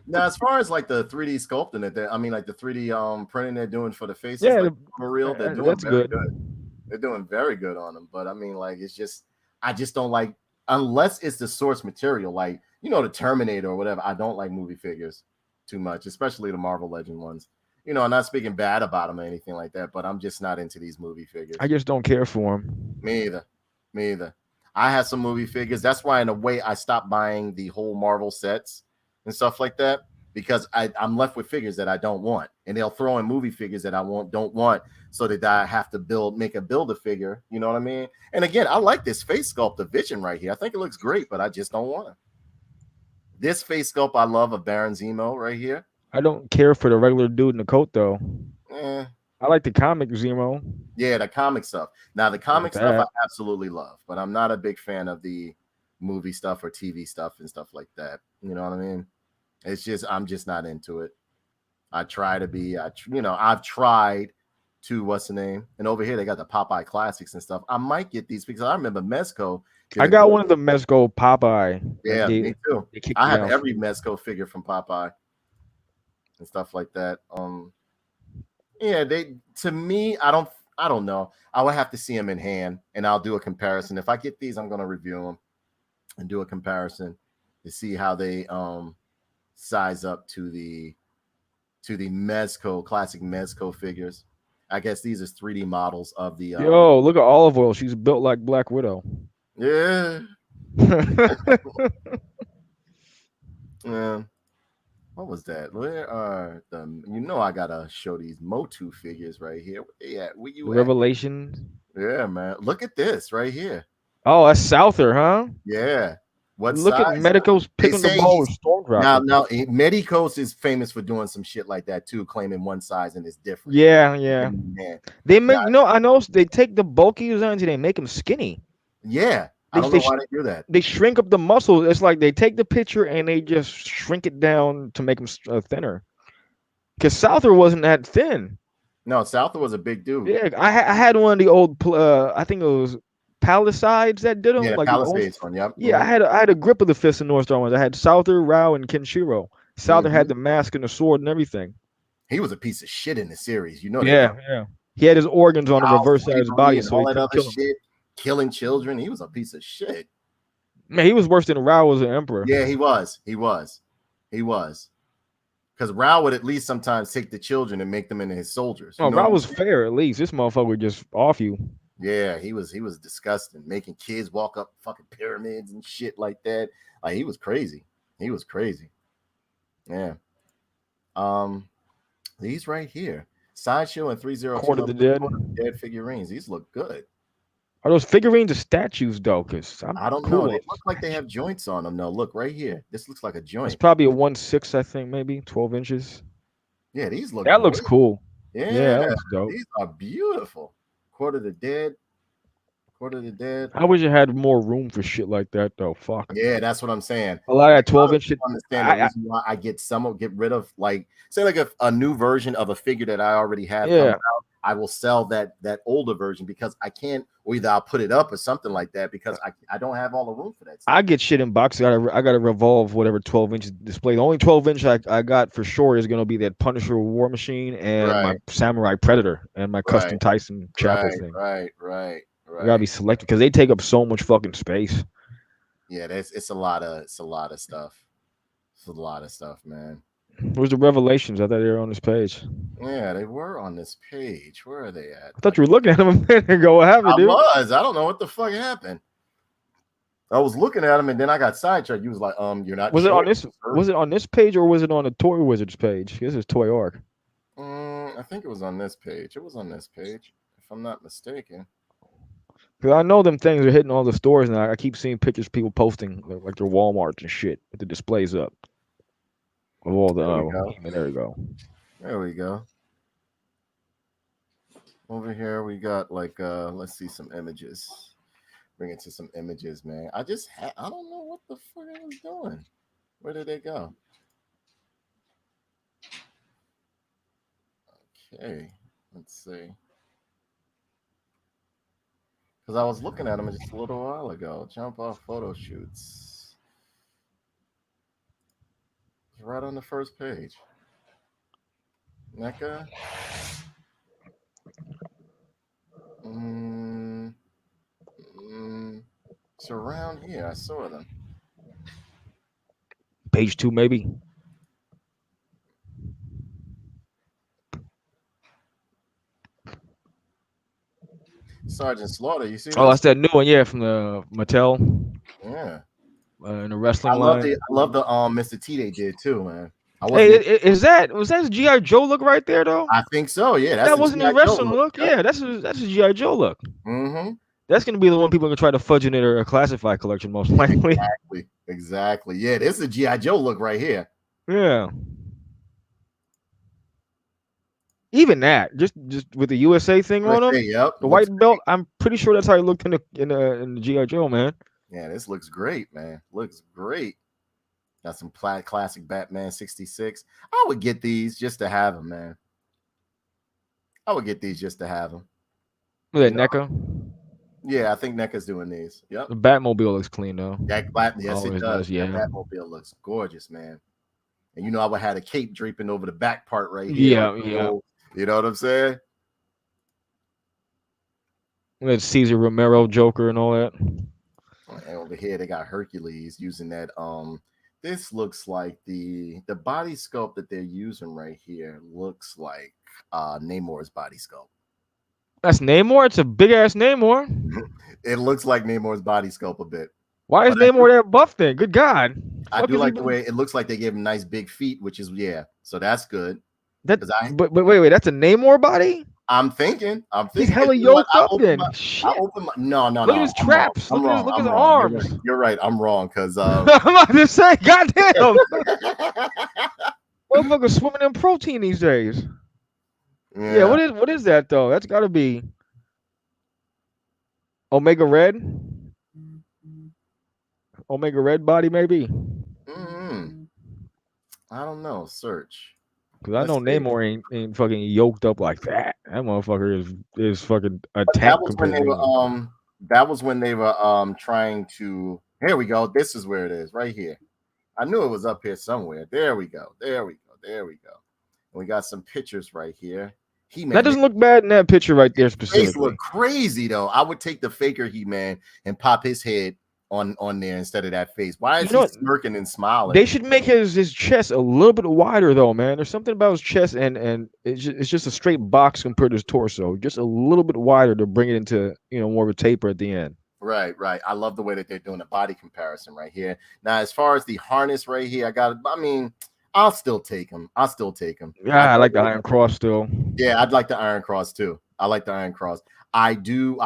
Now, as far as like the 3D sculpting I mean, like the 3D printing they're doing for the faces, yeah, like, for real, they're doing that's very good. They're doing very good on them. But I mean, like, I just don't like, unless it's the source material, like, you know, the Terminator or whatever. I don't like movie figures too much, especially the Marvel Legend ones. You know, I'm not speaking bad about them or anything like that, but I'm just not into these movie figures. I just don't care for them. Me either. I have some movie figures. That's why, in a way, I stopped buying the whole Marvel sets and stuff like that, because I'm left with figures that I don't want, and they'll throw in movie figures that I don't want, so that I have to build a figure. You know what I mean? And again, I like this face sculpt of Vision right here. I think it looks great, but I just don't want it. This face sculpt I love of Baron Zemo right here. I don't care for the regular dude in the coat though. I like the comic Zemo. Yeah, the comic stuff. Now the comic stuff I absolutely love, but I'm not a big fan of the movie stuff or TV stuff and stuff like that. You know what I mean? It's just, I'm just not into it. I try to be, I've tried to, what's the name? And over here they got the Popeye classics and stuff. I might get these because I remember Mezco. I got one of the Mezco Popeye. Yeah, me too. I have every Mezco figure from Popeye and stuff like that. Yeah, to me, I don't know. I would have to see them in hand, and I'll do a comparison. If I get these, I'm gonna review them and do a comparison to see how they size up to the Mezco classic Mezco figures. I guess these are 3D models of the. Yo, look at Olive Oil. She's built like Black Widow. Yeah. Yeah. What was that? Where are the? You know, I gotta show these Motu figures right here. Yeah, where you Revelation. Yeah, man. Look at this right here. Oh, that's Souther, huh? Yeah. What? Look at Medicos picking the ball with Stormdrop. Now, Medicos is famous for doing some shit like that too, claiming one size and it's different. Yeah. Man. They make I know they take the bulky designs and they make them skinny. Yeah. I don't know why they do that. They shrink up the muscles. It's like they take the picture and they just shrink it down to make them thinner. Because Souther wasn't that thin. No, Souther was a big dude. Yeah, I had one of the old, I think it was Palisades that did them. Yeah, like Palisades one, yep. Yeah, I had a grip of the Fist of North Star ones. I had Souther, Rao, and Kenshiro. Souther had the mask and the sword and everything. He was a piece of shit in the series, you know. Yeah. He had his organs on the reverse side of his body, so all that other shit. Killing children, he was a piece of shit. Man, he was worse than Rao as an emperor. Yeah, he was. Because Rao would at least sometimes take the children and make them into his soldiers. Oh, Rao was fair at least. This motherfucker would just off you. Yeah, he was disgusting, making kids walk up fucking pyramids and shit like that. Like he was crazy. Yeah. These right here, Sideshow and 302 Court of the Dead. Dead figurines. These look good. Are those figurines or statues though? Because I don't know. They look like they have joints on them. No, look right here. This looks like a joint. It's probably a 1/6, I think, maybe 12 inches. Yeah, these look. That looks cool. Yeah, that looks dope. These are beautiful. Court of the Dead. Court of the Dead. I wish it had more room for shit like that though. Fuck. Yeah, that's what I'm saying. A lot of that A lot 12-inch shit. people understand the reason why I get rid of, like, say like a new version of a figure that I already have coming out. I will sell that older version because I can't, or either I'll put it up or something like that because I don't have all the room for that stuff. I get shit in boxes. I gotta revolve whatever 12-inch display. The only 12-inch I got for sure is gonna be that Punisher War Machine and my Samurai Predator and my custom Tyson Chapel thing. Right. I gotta be selected because they take up so much fucking space. Yeah, it's a lot of stuff. It's a lot of stuff, man. Where's the Revelations? I thought they were on this page. Yeah, they were on this page. Where are they at? I thought you were looking at them a minute ago. What happened, dude? I don't know what the fuck happened. I was looking at them and then I got sidetracked. You was like, you're not. Was it on this? Was it on this page or was it on the Toy Wizards page? This is Toy Arc. I think it was on this page. It was on this page, if I'm not mistaken. Because I know them things are hitting all the stores now. I keep seeing pictures of people posting like their Walmarts and shit with the displays up of all the. There we go. There we go. Over here we got like let's see some images. Bring it to some images, man. I don't know what the fuck I was doing. Where did they go? Okay, let's see. Because I was looking at them just a little while ago. Jump off photo shoots. It's right on the first page. NECA. It's around here. I saw them. Page 2, maybe. Sergeant Slaughter, you see? Oh, that's that new one, yeah, from the Mattel. Yeah. In the wrestling line. I love the Mr. T they did too, man. Was that G.I. Joe look right there though? I think so. Yeah, that wasn't a wrestling look. Yeah, that's a G.I. Joe look. Mm-hmm. That's gonna be the one people are gonna try to fudge in their classified collection most likely. Exactly. Yeah, this is a G.I. Joe look right here. Yeah. Even that, just with the USA thing on him, the white belt. I'm pretty sure that's how he looked in the G.I. Joe, man. Yeah, this looks great, man. Looks great. Got some classic Batman 66. I would get these just to have them, man. I would get these just to have them. Was that NECA? Yeah, I think NECA's doing these. Yep. The Batmobile looks clean though. Yes, it does. Yeah, that Batmobile looks gorgeous, man. And you know, I would have a cape draping over the back part right here. Yeah. You know what I'm saying? We had Caesar Romero, Joker, and all that. And over here, they got Hercules using that. This looks like the body sculpt that they're using right here looks like Namor's body sculpt. That's Namor. It's a big ass Namor. It looks like Namor's body sculpt a bit. Why is Namor that buff then? Good God! I do like the way it looks like they gave him nice big feet, which is so that's good. But wait, that's a Namor body? I'm thinking. He's hella yoked up then. No. Look at his traps. Look at his arms. You're right. I'm wrong because I'm about to say, goddamn. Motherfuckers swimming in protein these days. Yeah. What is that though? That's got to be Omega Red. Omega Red body maybe. I don't know. Search. Because I know Namor ain't fucking yoked up like that. That motherfucker is fucking attack. That was when they were trying to. Here we go. This is where it is, right here. I knew it was up here somewhere. There we go. And we got some pictures right here. That doesn't look bad in that picture right there specifically. Face look crazy though. I would take the faker He-Man and pop his head on there instead of that face. Why is he smirking and smiling? They should make his chest a little bit wider though, man. There's something about his chest and it's just a straight box compared to his torso. Just a little bit wider to bring it into more of a taper at the end. Right. I love the way that they're doing the body comparison right here. Now, as far as the harness right here, I'll still take him. Yeah, I like the Iron Cross still. Yeah, I'd like the Iron Cross too. I like the Iron Cross. I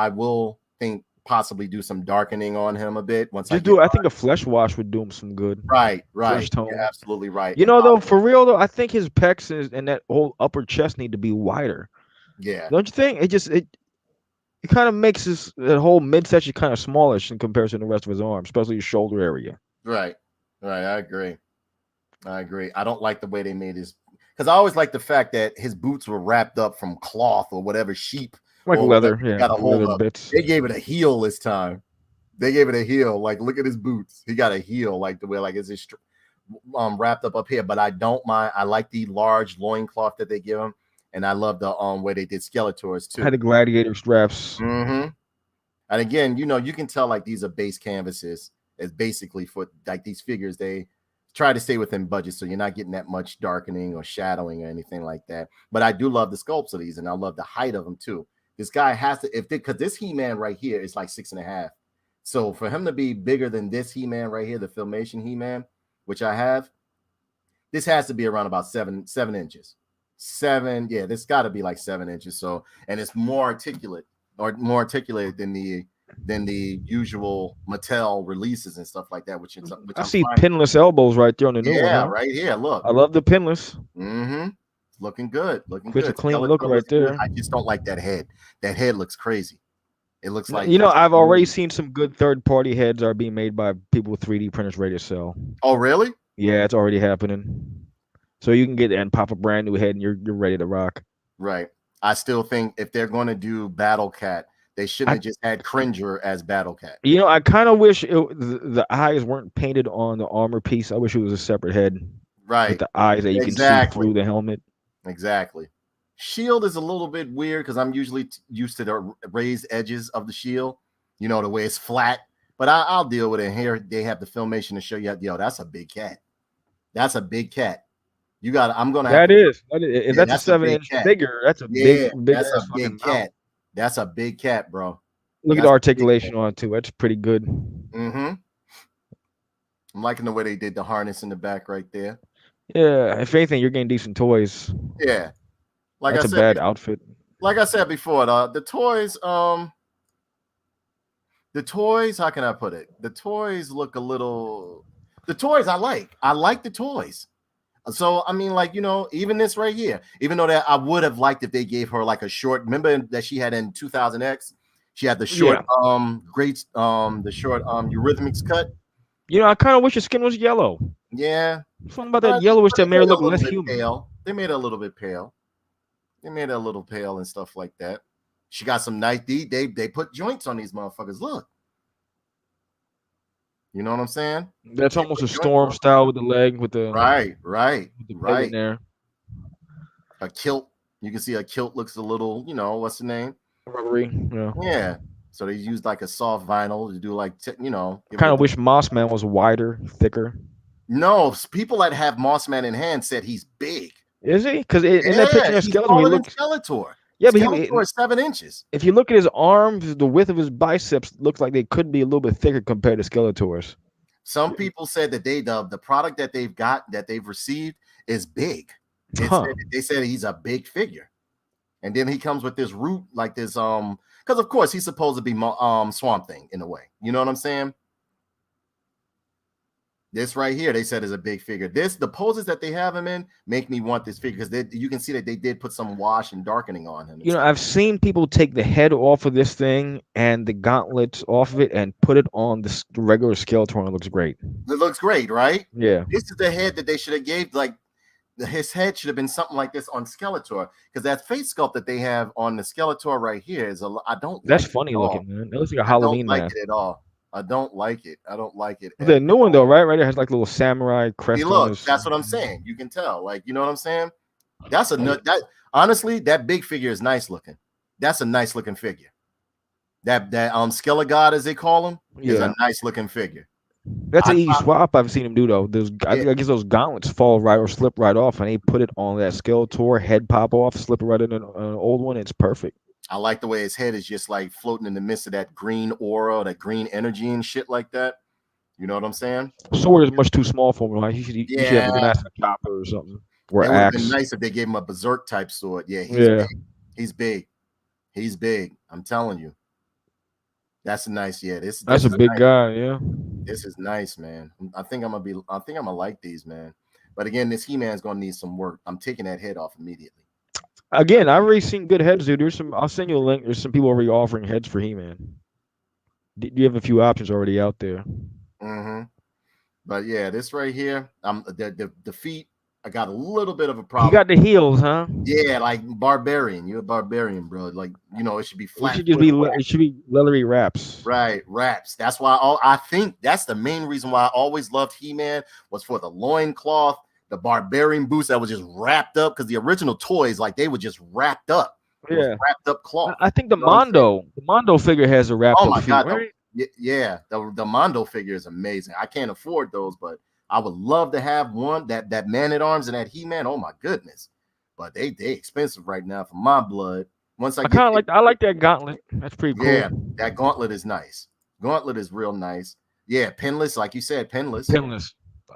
will think possibly do some darkening on him a bit once I think a flesh wash would do him some good. Right. You're absolutely right. Though, for real though, I think his pecs and that whole upper chest need to be wider. Yeah. Don't you think? It it kind of makes that whole midsection kind of smallish in comparison to the rest of his arm, especially his shoulder area. Right. I agree. I don't like the way they made his, because I always like the fact that his boots were wrapped up from cloth or whatever sheep, like leather. Yeah, got a hold leather of. bits. They gave it a heel this time. They gave it a heel. Like, look at his boots. He got a heel, like the way, like it's just wrapped up here. But I don't mind. I like the large loincloth that they give him, and I love the way they did Skeletors too. Had the gladiator straps. Mm-hmm. And again, you can tell like these are base canvases. It's basically for like these figures. They try to stay within budget, so you're not getting that much darkening or shadowing or anything like that. But I do love the sculpts of these, and I love the height of them too. This guy has to, because this He-Man right here is like 6.5. So for him to be bigger than this He-Man right here, the Filmation He-Man, which I have, this has to be around about 7 inches. This got to be like 7 inches. So, and it's more articulated than the usual Mattel releases and stuff like that. Which I see pinless elbows right there on the new one. Yeah, right here. Look, I love the pinless. Mm-hmm. Looking good. It's a clean look right there. I just don't like that head. That head looks crazy. It looks like, I've already seen some good third-party heads are being made by people with 3D printers ready to sell. Oh, really? Yeah, it's already happening. So you can get and pop a brand new head, and you're ready to rock. Right. I still think if they're going to do Battle Cat, they shouldn't have just had Cringer as Battle Cat. I kind of wish the eyes weren't painted on the armor piece. I wish it was a separate head. Right. With the eyes that you can see through the helmet. Exactly. Shield is a little bit weird because I'm usually used to the raised edges of the shield, the way it's flat. But I'll deal with it. Here they have the Filmation to show you, that's a big cat. That's a big cat. I'm gonna. That is. If that's a 7-inch figure, that's a big. That's a big cat. Mouth. That's a big cat, bro. Look at the articulation on it too. That's pretty good. Mm-hmm. I'm liking the way they did the harness in the back right there. Yeah, if anything, you're getting decent toys. Yeah. That's a bad outfit. Like I said before, the toys, how can I put it? The toys look a little, the toys I like. I like the toys. So, I mean, like, even this right here, even though that I would have liked if they gave her like a short, remember that she had in 2000X, she had the short, the short Eurythmics cut. I kind of wish her skin was yellow. Yeah. Something about that yellowish that made her look less human. Pale. They made her a little bit pale. They made her a little pale and stuff like that. She got some nice, they put joints on these motherfuckers. Look. You know what I'm saying? That's almost a Storm style with the leg, with the right in there. A kilt. You can see a kilt looks a little, what's the name? Rubbery. Yeah. So they used like a soft vinyl to do like, kind of wish Mossman was wider, thicker. No, people that have Mossman in hand said he's big. Is he? Because in that picture of Skeletor, he looks Skeletor. Yeah, but Skeletor is 7 inches. If you look at his arms, the width of his biceps looks like they could be a little bit thicker compared to Skeletor's. Some people said that the product that they've received is big. They said he's a big figure, and then he comes with this root like this because of course he's supposed to be Swamp Thing in a way. You know what I'm saying? This right here, they said is a big figure. The poses that they have him in make me want this figure because you can see that they did put some wash and darkening on him. I've seen people take the head off of this thing and the gauntlets off of it and put it on the regular Skeletor, and it looks great. It looks great, right? Yeah. This is the head that they should have gave, like his head should have been something like this on Skeletor, because that face sculpt that they have on the Skeletor right here is That's funny looking, man. It looks like a Halloween mask. I don't like it at all. I don't like it. I don't like it. The new one though, right there has like a little samurai crest. Look, that's what I'm saying. You can tell, like, you know what I'm saying? That's honestly, that big figure is nice looking. That's a nice looking figure. That Skelegod, as they call him, is a nice looking figure. That's an easy swap I've seen him do though. I guess those gauntlets fall right or slip right off, and they put it on that Skeletor head pop off, slip it right in an old one. It's perfect. I like the way his head is just like floating in the midst of that green aura, that green energy and shit like that. You know what I'm saying? Sword is much too small for him. Like, you should have a nice chopper or something. Or it would have axe. been nice if they gave him a berserk type sword. Yeah, he's big. He's big. I'm telling you. That's a nice. Yeah, that's a big guy. Yeah, this is nice, man. I think I'm gonna like these, man. But again, this He-Man's gonna need some work. I'm taking that head off immediately. Again, I've already seen good heads, dude. There's some. I'll send you a link. There's some people already offering heads for He-Man. You have a few options already out there. Mm-hmm. But yeah, this right here, the feet. I got a little bit of a problem. He got the heels, huh? Yeah, like barbarian. You're a barbarian, bro. Like, you know, it should be flat. It should just be. It should be leathery wraps. Right, wraps. That's why I think that's the main reason why I always loved He-Man was for the loincloth, the barbarian boots that was just wrapped up, because the original toys, like, they were just wrapped up. Yeah, wrapped up cloth. I think the Mondo figure has a wrapped up feet. God, right? the Mondo figure is amazing. I can't afford those, but I would love to have one that Man at Arms and that He-Man. Oh my goodness, but they expensive right now for my blood. Once I kind of like that gauntlet. That's pretty cool. Yeah, that gauntlet is nice. Gauntlet is real nice. Yeah, pinless, like you said, pinless.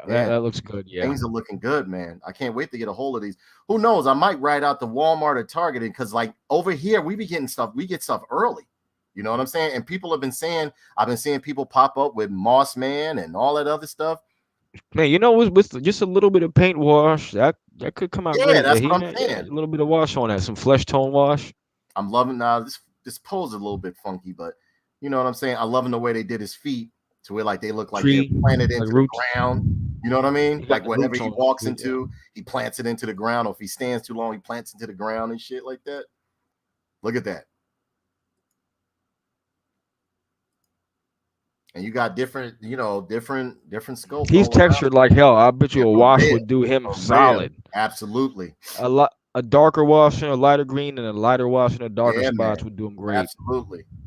Yeah. That looks good. Yeah, things are looking good, man. I can't wait to get a hold of these. Who knows? I might ride out to Walmart or Target, because like over here we be getting stuff. We get stuff early. You know what I'm saying? And people have been saying, I've been seeing people pop up with Moss Man and all that other stuff. Man, you know, with just a little bit of paint wash, that could come out great. Yeah, that's what I'm saying. A little bit of wash on that, some flesh tone wash. I'm loving now. This pose is a little bit funky, but you know what I'm saying? I'm loving the way they did his feet to where like they look like they're planted into the ground. You know what I mean? Like whenever he walks into, he plants it into the ground, or if he stands too long, he plants into the ground and shit like that. Look at that. And you got different scope. He's textured like hell. I bet you a wash would do him solid. Absolutely. A darker wash in a lighter green and a lighter wash in a darker spots would do him great.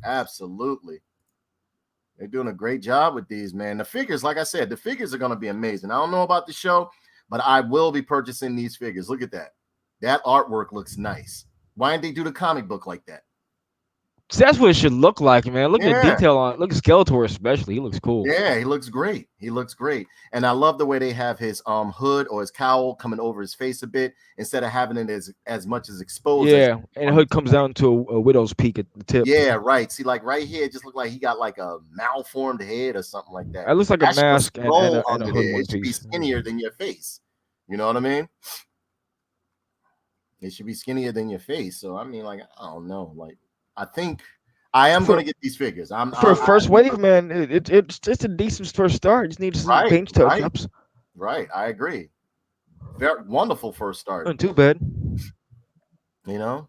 Absolutely. They're doing a great job with these, man. The figures, like I said, the figures are going to be amazing. I don't know about the show, but I will be purchasing these figures. Look at that. That artwork looks nice. Why didn't they do the comic book like that? See, that's what it should look like, man. Look at the detail on it. Look at Skeletor especially. He looks cool. Yeah, he looks great. And I love the way they have his hood or his cowl coming over his face a bit instead of having it as much as exposed. Yeah, and the hood comes down to a widow's peak at the tip. Yeah, right. See, like right here, it just looked like he got like a malformed head or something like that. It looks like a mask and a hood it should be skinnier than your face. You know what I mean? It should be skinnier than your face. So I mean, like, I don't know, like. I think I am going to get these figures. For first wave, man, it's a decent first start. You just need some paint touch-ups. Right, I agree. Very wonderful first start. Not too bad. You know,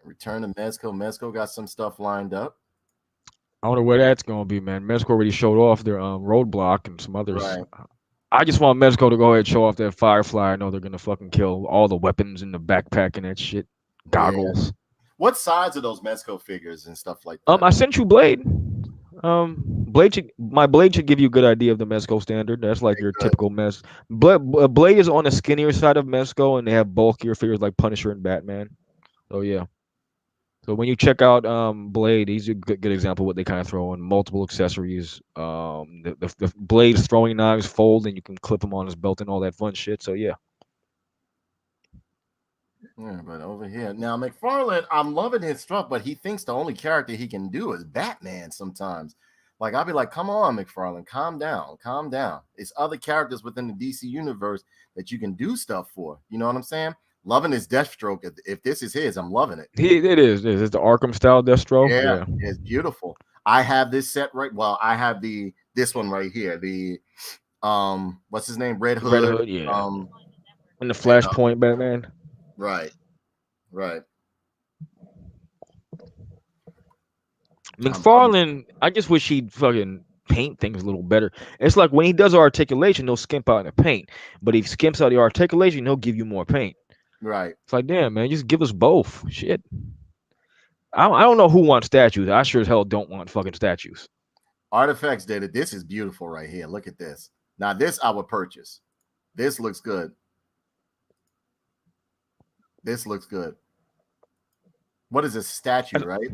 return to Mezco. Mezco got some stuff lined up. I wonder where that's going to be, man. Mezco already showed off their roadblock and some others. Right. I just want Mezco to go ahead and show off that Firefly. I know they're going to fucking kill all the weapons in the backpack and that shit. Goggles. Yeah. What size are those Mezco figures and stuff like that? I sent you Blade. My Blade should give you a good idea of the Mezco standard. That's like your typical Mez. Blade is on the skinnier side of Mezco, and they have bulkier figures like Punisher and Batman. So yeah. So when you check out Blade, he's a good example of what they kind of throw in. Multiple accessories. The Blade's throwing knives fold, and you can clip them on his belt and all that fun shit. So yeah. Yeah, but over here now, McFarlane, I'm loving his stuff, but he thinks the only character he can do is Batman sometimes. Like, I'll be like, come on, McFarlane, calm down. It's other characters within the DC universe that you can do stuff for. You know what I'm saying? Loving his Deathstroke. If this is his, I'm loving it. It is. It's the Arkham style Deathstroke. Yeah, it's beautiful. I have this set right. Well, I have this one right here. The what's his name? Red Hood. Yeah. And the Flashpoint Batman. Right. McFarlane, I just wish he'd fucking paint things a little better. It's like when he does articulation, he'll skimp out in the paint. But if he skimps out the articulation, he'll give you more paint. Right. It's like, damn, man, just give us both. Shit. I don't know who wants statues. I sure as hell don't want fucking statues. Artifacts did it. This is beautiful right here. Look at this. Now, this I would purchase. This looks good. What is a statue, right?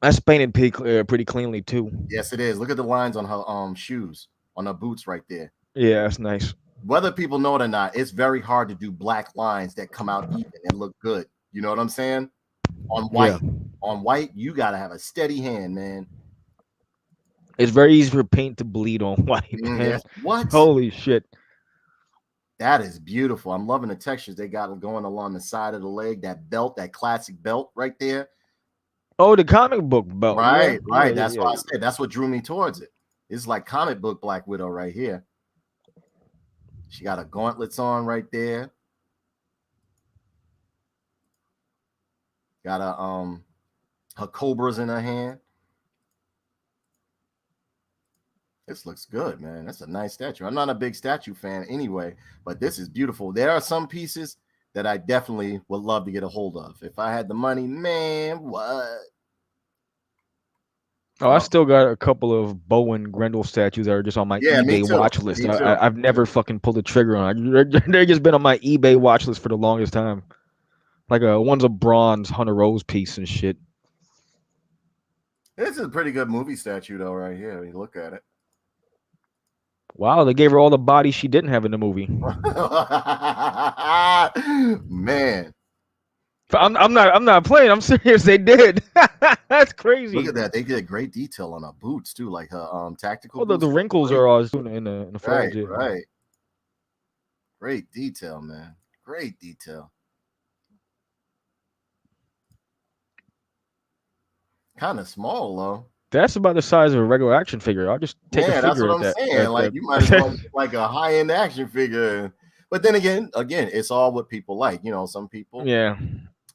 That's painted pretty cleanly too. Yes, it is. Look at the lines on her shoes, on her boots right there. Yeah, that's nice. Whether people know it or not, it's very hard to do black lines that come out even and look good. You know what I'm saying? On white, you gotta have a steady hand, man. It's very easy for paint to bleed on white, man. What? Holy shit. That is beautiful. I'm loving the textures they got going along the side of the leg. That belt, that classic belt right there. Oh, the comic book belt. Right, Yeah. right. That's why I said that's what drew me towards it. It's like comic book Black Widow right here. She got her gauntlets on right there. Got her cobras in her hand. This looks good, man. That's a nice statue. I'm not a big statue fan anyway, but this is beautiful. There are some pieces that I definitely would love to get a hold of. If I had the money, man, what? Oh, I still got a couple of Bowen Grendel statues that are just on my eBay watch list. I've never fucking pulled the trigger on it. They've just been on my eBay watch list for the longest time. Like one's a bronze Hunter Rose piece and shit. This is a pretty good movie statue though, right here. When you look at it. Wow, they gave her all the body she didn't have in the movie. Man. I'm not playing. I'm serious. They did. That's crazy. Look at that. They did great detail on her boots too, like her tactical. Oh, the wrinkles are all in the right, folds. Right. Great detail, man. Great detail. Kind of small though. That's about the size of a regular action figure. I'll just take a figure. That's what I'm that, saying. Like you might as well get like a high-end action figure. But then again, it's all what people like. You know, some people. Yeah.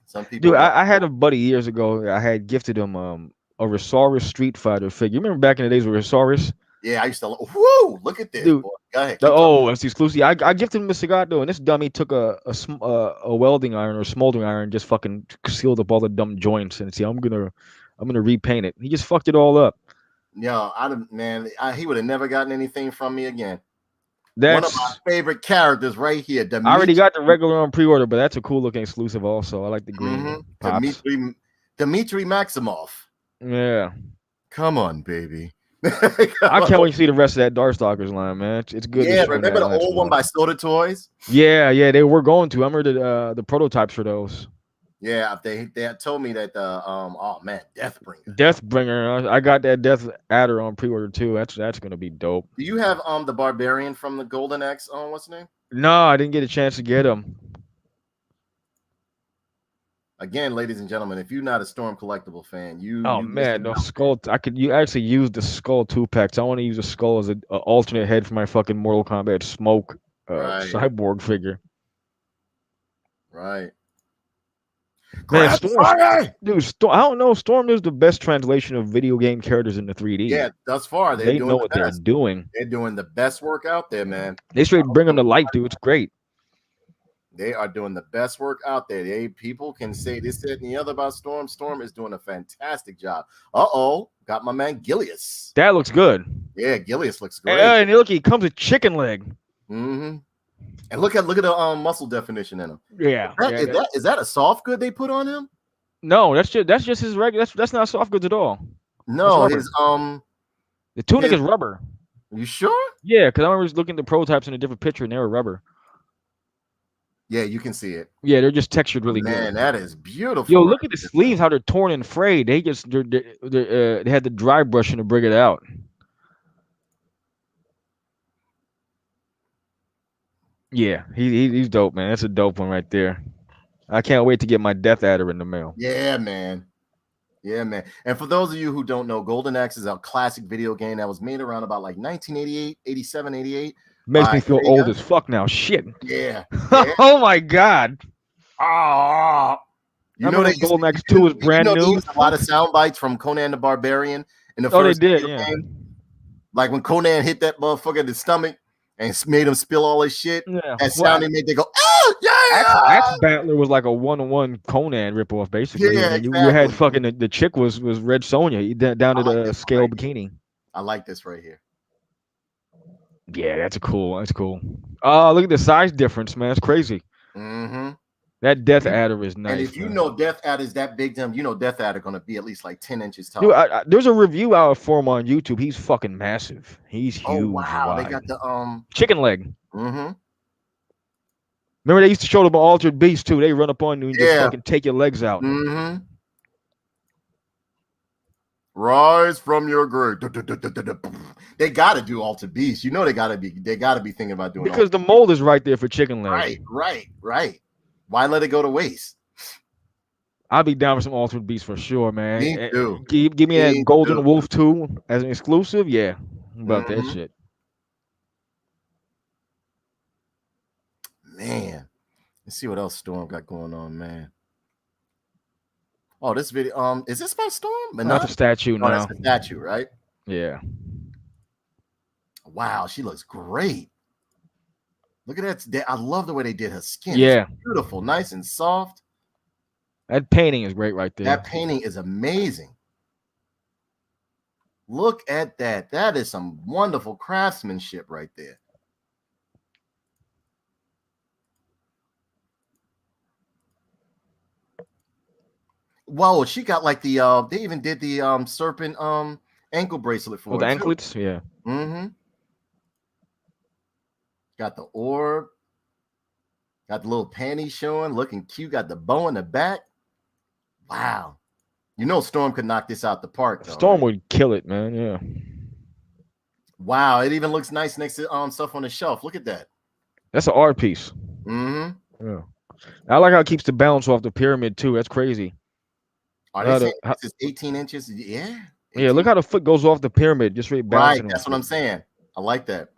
Some people. Dude, I had a buddy years ago. I had gifted him a Rosaurus Street Fighter figure. You remember back in the days with Rosaurus? Yeah, I used to. Whoa! Look at this. Dude, boy. Go ahead. It's exclusive. I gifted him a Cigato, and this dummy took a welding iron or smoldering iron, just fucking sealed up all the dumb joints, and see, I'm gonna repaint it. He just fucked it all up. Yo, he would have never gotten anything from me again. That's one of my favorite characters right here. I already got the regular on pre-order, but that's a cool looking exclusive also. I like the green. Dmitry Maximoff. Yeah. Come on, baby. I can't wait to see the rest of that Darkstalkers line, man. It's good. Yeah, remember the old one by Soda Toys? Yeah, they were going to. I remember the prototypes for those. Yeah, they had told me that Deathbringer. Deathbringer. I got that Death Adder on pre-order too. That's gonna be dope. Do you have the Barbarian from the Golden Axe what's his name? No, I didn't get a chance to get him. Again, ladies and gentlemen, if you're not a Storm Collectible fan, Skull. You actually use the Skull 2-packs. I want to use the Skull as an alternate head for my fucking Mortal Kombat Smoke cyborg figure. Right. Man, Storm, dude, I don't know. Storm is the best translation of video game characters in the 3D. Yeah, thus far they know what they're doing. They're doing the best work out there, man. They straight bring them to light, dude. It's great. They are doing the best work out there. People can say this, that, and the other about Storm. Storm is doing a fantastic job. Got my man Gilius. That looks good. Yeah, Gilius looks great. And look, he comes with chicken leg. Mm-hmm. And look at the muscle definition in him. Yeah. Is that a soft good they put on him? No, that's just his regular. That's not soft goods at all. No, his the tunic is rubber. You sure? Yeah, because I remember looking at the prototypes in a different picture and they were rubber. Yeah, you can see it. Yeah, they're just textured really good. Man, that is beautiful. Yo, look at the sleeves, how they're torn and frayed. They had the dry brushing to bring it out. Yeah, he's dope, man. That's a dope one right there. I can't wait to get my Death Adder in the mail. Yeah, man. Yeah, man. And for those of you who don't know, Golden Axe is a classic video game that was made around about like 1988, 87, 88. Makes me feel old as fuck now. Shit. Yeah. Oh my god. You know that Golden Axe 2 is brand new. They used a lot of sound bites from Conan the Barbarian in the first they did, game. Like when Conan hit that motherfucker in the stomach and made him spill all his shit. Yeah. That sound they made, they go, oh yeah. Axe Battler was like a 1-on-1 Conan ripoff, basically. Yeah, exactly. You had fucking the chick was Red Sonja down to the scale bikini. I like this right here. Yeah, that's cool. Oh, look at the size difference, man. It's crazy. Mm-hmm. That Death Adder is nice. And if you know Death Adder is that big, you know Death Adder gonna be at least like 10 inches tall. Dude, there's a review out for him on YouTube. He's fucking massive. He's huge. Oh wow, wide. They got the chicken leg. Mm-hmm. Remember they used to show them Altered Beast too. They run up on you and just fucking take your legs out. Mm-hmm. Rise from your grave. They got to do Altered Beast. You know they got to be thinking about doing because the mold is right there for chicken leg. Right. Why let it go to waste? I'll be down for some Altered Beast for sure, man. Me too. Give me that Golden Wolf 2 as an exclusive. Yeah, about that shit. Man, let's see what else Storm got going on, man. Oh, this video. Is this by Storm? Not the statue now. That's the statue, right? Yeah. Wow, she looks great. Look at that. I love the way they did her skin. Yeah. It's beautiful, nice and soft. That painting is great right there. That painting is amazing. Look at that. That is some wonderful craftsmanship right there. Whoa, she got like the they even did the serpent ankle bracelet for the anklets, too. Yeah. Mm-hmm. Got the orb. Got the little panties showing, looking cute. Got the bow in the back. Wow. You know Storm could knock this out the park, though. Storm would kill it, man. Yeah. Wow, it even looks nice next to stuff on the shelf. Look at that. That's an art piece. Mm-hmm. Yeah. I like how it keeps the balance off the pyramid too. That's crazy. Are they saying this is 18 inches? Yeah. 18. Yeah, look how the foot goes off the pyramid, just right balancing. Right, that's what I'm saying. I like that.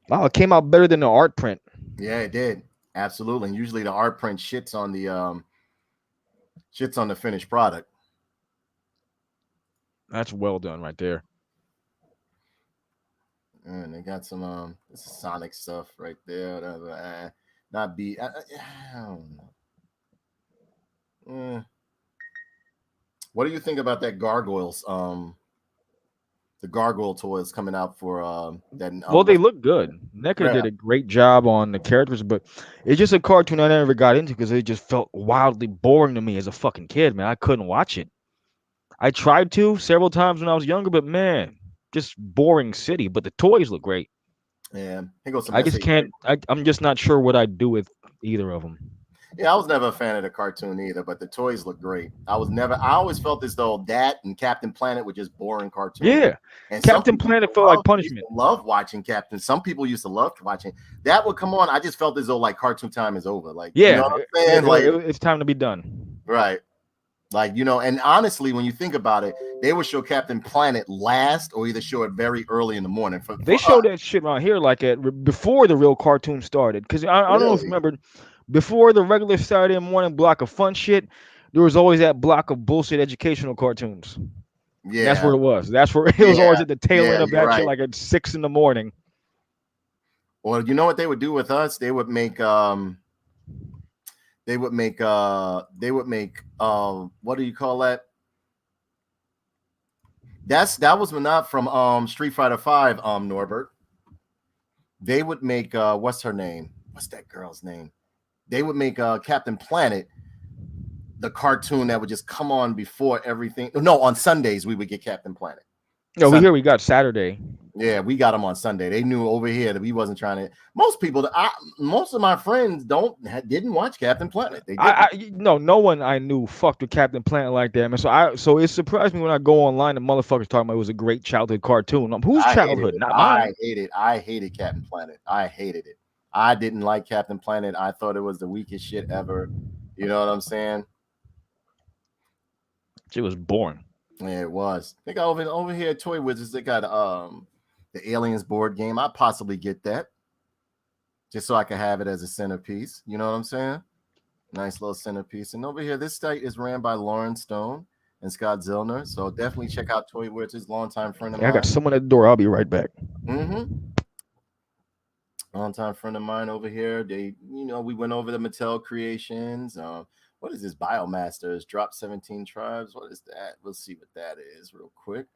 Wow, it came out better than the art print. Yeah, it did. Absolutely. And usually the art print shits on the finished product. That's well done right there. And they got some this is Sonic stuff right there. Not be I don't know. What do you think about that gargoyles? The gargoyle toys coming out for that. Well, they look good. NECA did a great job on the characters, but it's just a cartoon I never got into because it just felt wildly boring to me as a fucking kid, man. I couldn't watch it. I tried to several times when I was younger, but man, just boring city. But the toys look great. Yeah, I just can't. I'm just not sure what I'd do with either of them. Yeah, I was never a fan of the cartoon either, but the toys look great. I always felt as though that and Captain Planet were just boring cartoons. Yeah, and Captain Planet felt like punishment. Love watching Captain. Some people used to love watching that would come on. I just felt as though like cartoon time is over. Like, yeah, you know what I'm saying? Like it's time to be done. Right. Like, you know, and honestly, when you think about it, they would show Captain Planet last or either show it very early in the morning. They showed that shit around here like before the real cartoon started. Because I don't know if you remember, before the regular Saturday morning block of fun shit, there was always that block of bullshit educational cartoons. Yeah. That's where it was. That's where it was always at the tail end of that shit, like at 6 in the morning. Well, you know what they would do with us? They would make what do you call that? That was not from Street Fighter 5, Norbert. They would make what's her name? What's that girl's name? They would make Captain Planet, the cartoon that would just come on before everything. No, on Sundays we would get Captain Planet. No, we got Saturday. Yeah, we got them on Sunday. They knew over here that we wasn't trying to. Most people, most of my friends didn't watch Captain Planet. They no one I knew fucked with Captain Planet like that, man. So it surprised me when I go online and motherfuckers talking about it was a great childhood cartoon. Whose childhood? Not mine. I hated Captain Planet. I hated it. I didn't like Captain Planet. I thought it was the weakest shit ever. You know what I'm saying? It was boring. Yeah, it was. They got over here at Toy Wizards. They got the Aliens board game. I'd possibly get that just so I can have it as a centerpiece. You know what I'm saying? Nice little centerpiece. And over here, this site is ran by Lauren Stone and Scott Zillner. So definitely check out Toy Wizards, longtime friend of mine. I got someone at the door. I'll be right back. Longtime friend of mine over here. We went over the Mattel creations. What is this? Biomasters drop 17 tribes. What is that? We'll see what that is real quick.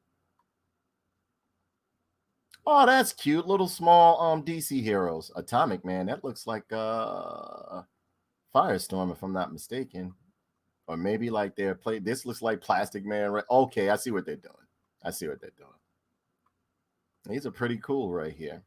Oh, that's cute. Little small DC heroes. Atomic Man. That looks like Firestorm, if I'm not mistaken. Or maybe like they're played. This looks like Plastic Man. Right? Okay, I see what they're doing. These are pretty cool right here.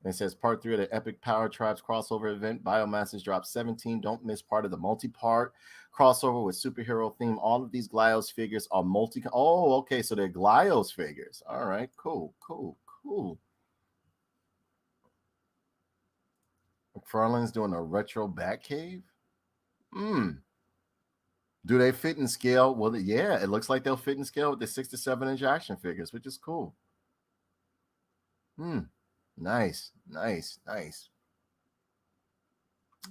And it says part 3 of the Epic Power Tribes crossover event. Biomasses drop 17. Don't miss part of the multi-part crossover with superhero theme. All of these Glyos figures are multi. Oh, okay. So they're Glyos figures. All right. Cool. McFarlane's doing a retro Batcave. Do they fit in scale? Well, yeah, it looks like they'll fit in scale with the 6 to 7 inch action figures, which is cool. Nice. Let's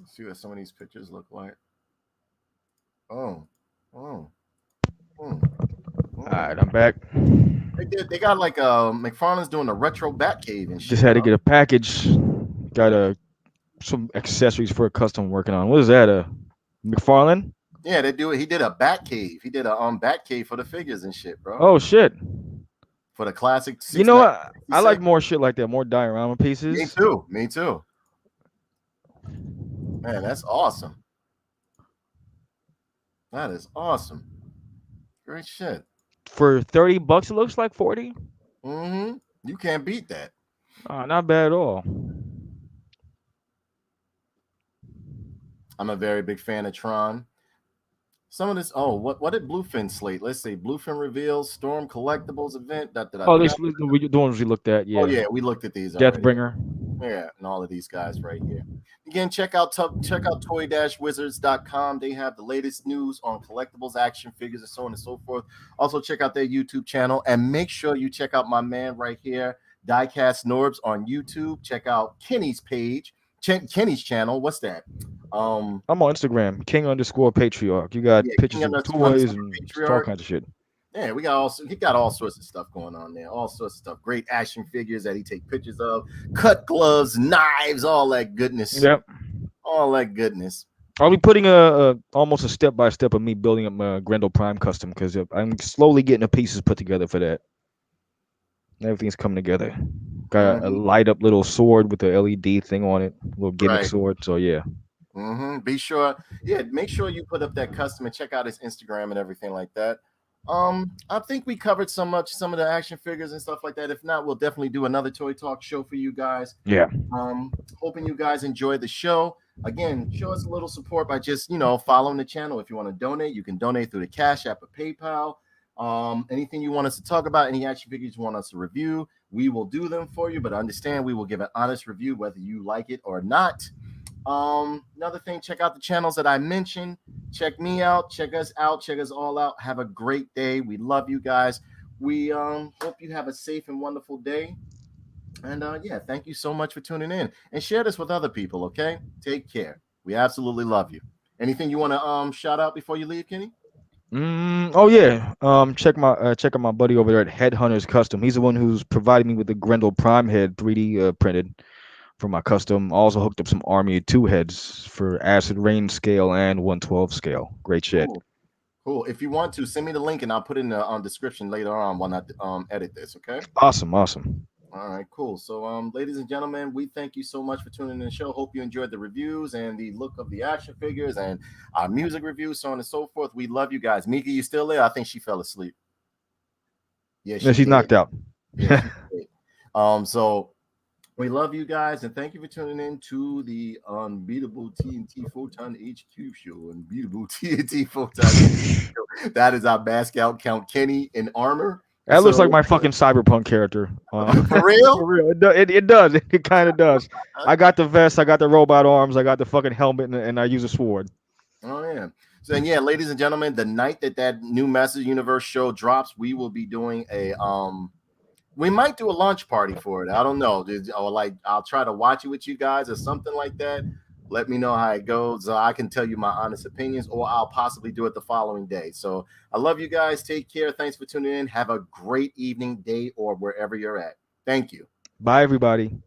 see what some of these pictures look like. All right, I'm back. They got like McFarlane's doing a retro Batcave and shit. Just had to get a package. Got some accessories for a custom working on. What is that? McFarlane? Yeah, they do it. He did a Batcave. He did a Batcave for the figures and shit, bro. Oh shit. For the classic. You know what? I like more shit like that, more diorama pieces. Me too. Man, that's awesome. That is awesome. Great shit. For $30, it looks like 40. You can't beat that. Not bad at all. I'm a very big fan of Tron. Some of this. Oh, what did Bluefin slate? Let's see. Bluefin reveals Storm Collectibles event. The ones we looked at. Yeah. Oh yeah, we looked at these. Deathbringer. Yeah, and all of these guys right here. Again, check out toy-wizards.com. They have the latest news on collectibles, action figures, and so on and so forth. Also, check out their YouTube channel, and make sure you check out my man right here, Diecast Norbs on YouTube. Check out Kenny's page. Kenny's channel. What's that? I'm on Instagram, King_Patriarch. You got pictures of toys and all kinds of shit. Yeah, he got all sorts of stuff going on there. All sorts of stuff. Great action figures that he take pictures of, cut gloves, knives, all that goodness. Yep. All that goodness. I'll be putting almost a step-by-step of me building up my Grendel Prime custom because I'm slowly getting the pieces put together for that. Everything's coming together. Got a light-up little sword with the LED thing on it, little gimmick sword. So yeah. Be sure, make sure you put up that custom and check out his Instagram and everything like that. I think we covered some of the action figures and stuff like that. If not, we'll definitely do another Toy Talk show for you guys. Yeah. Hoping you guys enjoyed the show. Again, show us a little support by just following the channel. If you want to donate, you can donate through the Cash App or PayPal. Anything you want us to talk about, any action figures you want us to review, we will do them for you. But understand, we will give an honest review whether you like it or not. Another thing, check out the channels that I mentioned. Check me out, check us all out. Have a great day. We love you guys. We hope you have a safe and wonderful day. And thank you so much for tuning in, and share this with other people. Okay, take care. We absolutely love you. Anything you want to shout out before you leave, Kenny? Check out my buddy over there at Headhunters Custom. He's the one who's providing me with the Grendel Prime head 3D printed for my custom. Also hooked up some Army of 2 heads for Acid Rain scale and 112 scale. Great shit. Cool. If you want to, send me the link and I'll put it in the description later on when I edit this. Okay. Awesome. All right, cool. So, ladies and gentlemen, we thank you so much for tuning in the show. Hope you enjoyed the reviews and the look of the action figures and our music reviews, so on and so forth. We love you guys. Mika, you still there? I think she fell asleep. Yeah, she's knocked out. Yeah, so we love you guys, and thank you for tuning in to the Unbeatable TNT Photon HQ show. Unbeatable TNT Photon HQ show. That is our mascot, Count Kenny in armor. That looks like my fucking cyberpunk character. For real? For real. It does. It kind of does. I got the vest. I got the robot arms. I got the fucking helmet, and I use a sword. Oh, yeah. So, and ladies and gentlemen, the night that new Masters Universe show drops, we will be doing we might do a launch party for it. I don't know. I'll try to watch it with you guys or something like that. Let me know how it goes. I can tell you my honest opinions, or I'll possibly do it the following day. So I love you guys. Take care. Thanks for tuning in. Have a great evening, day, or wherever you're at. Thank you. Bye, everybody.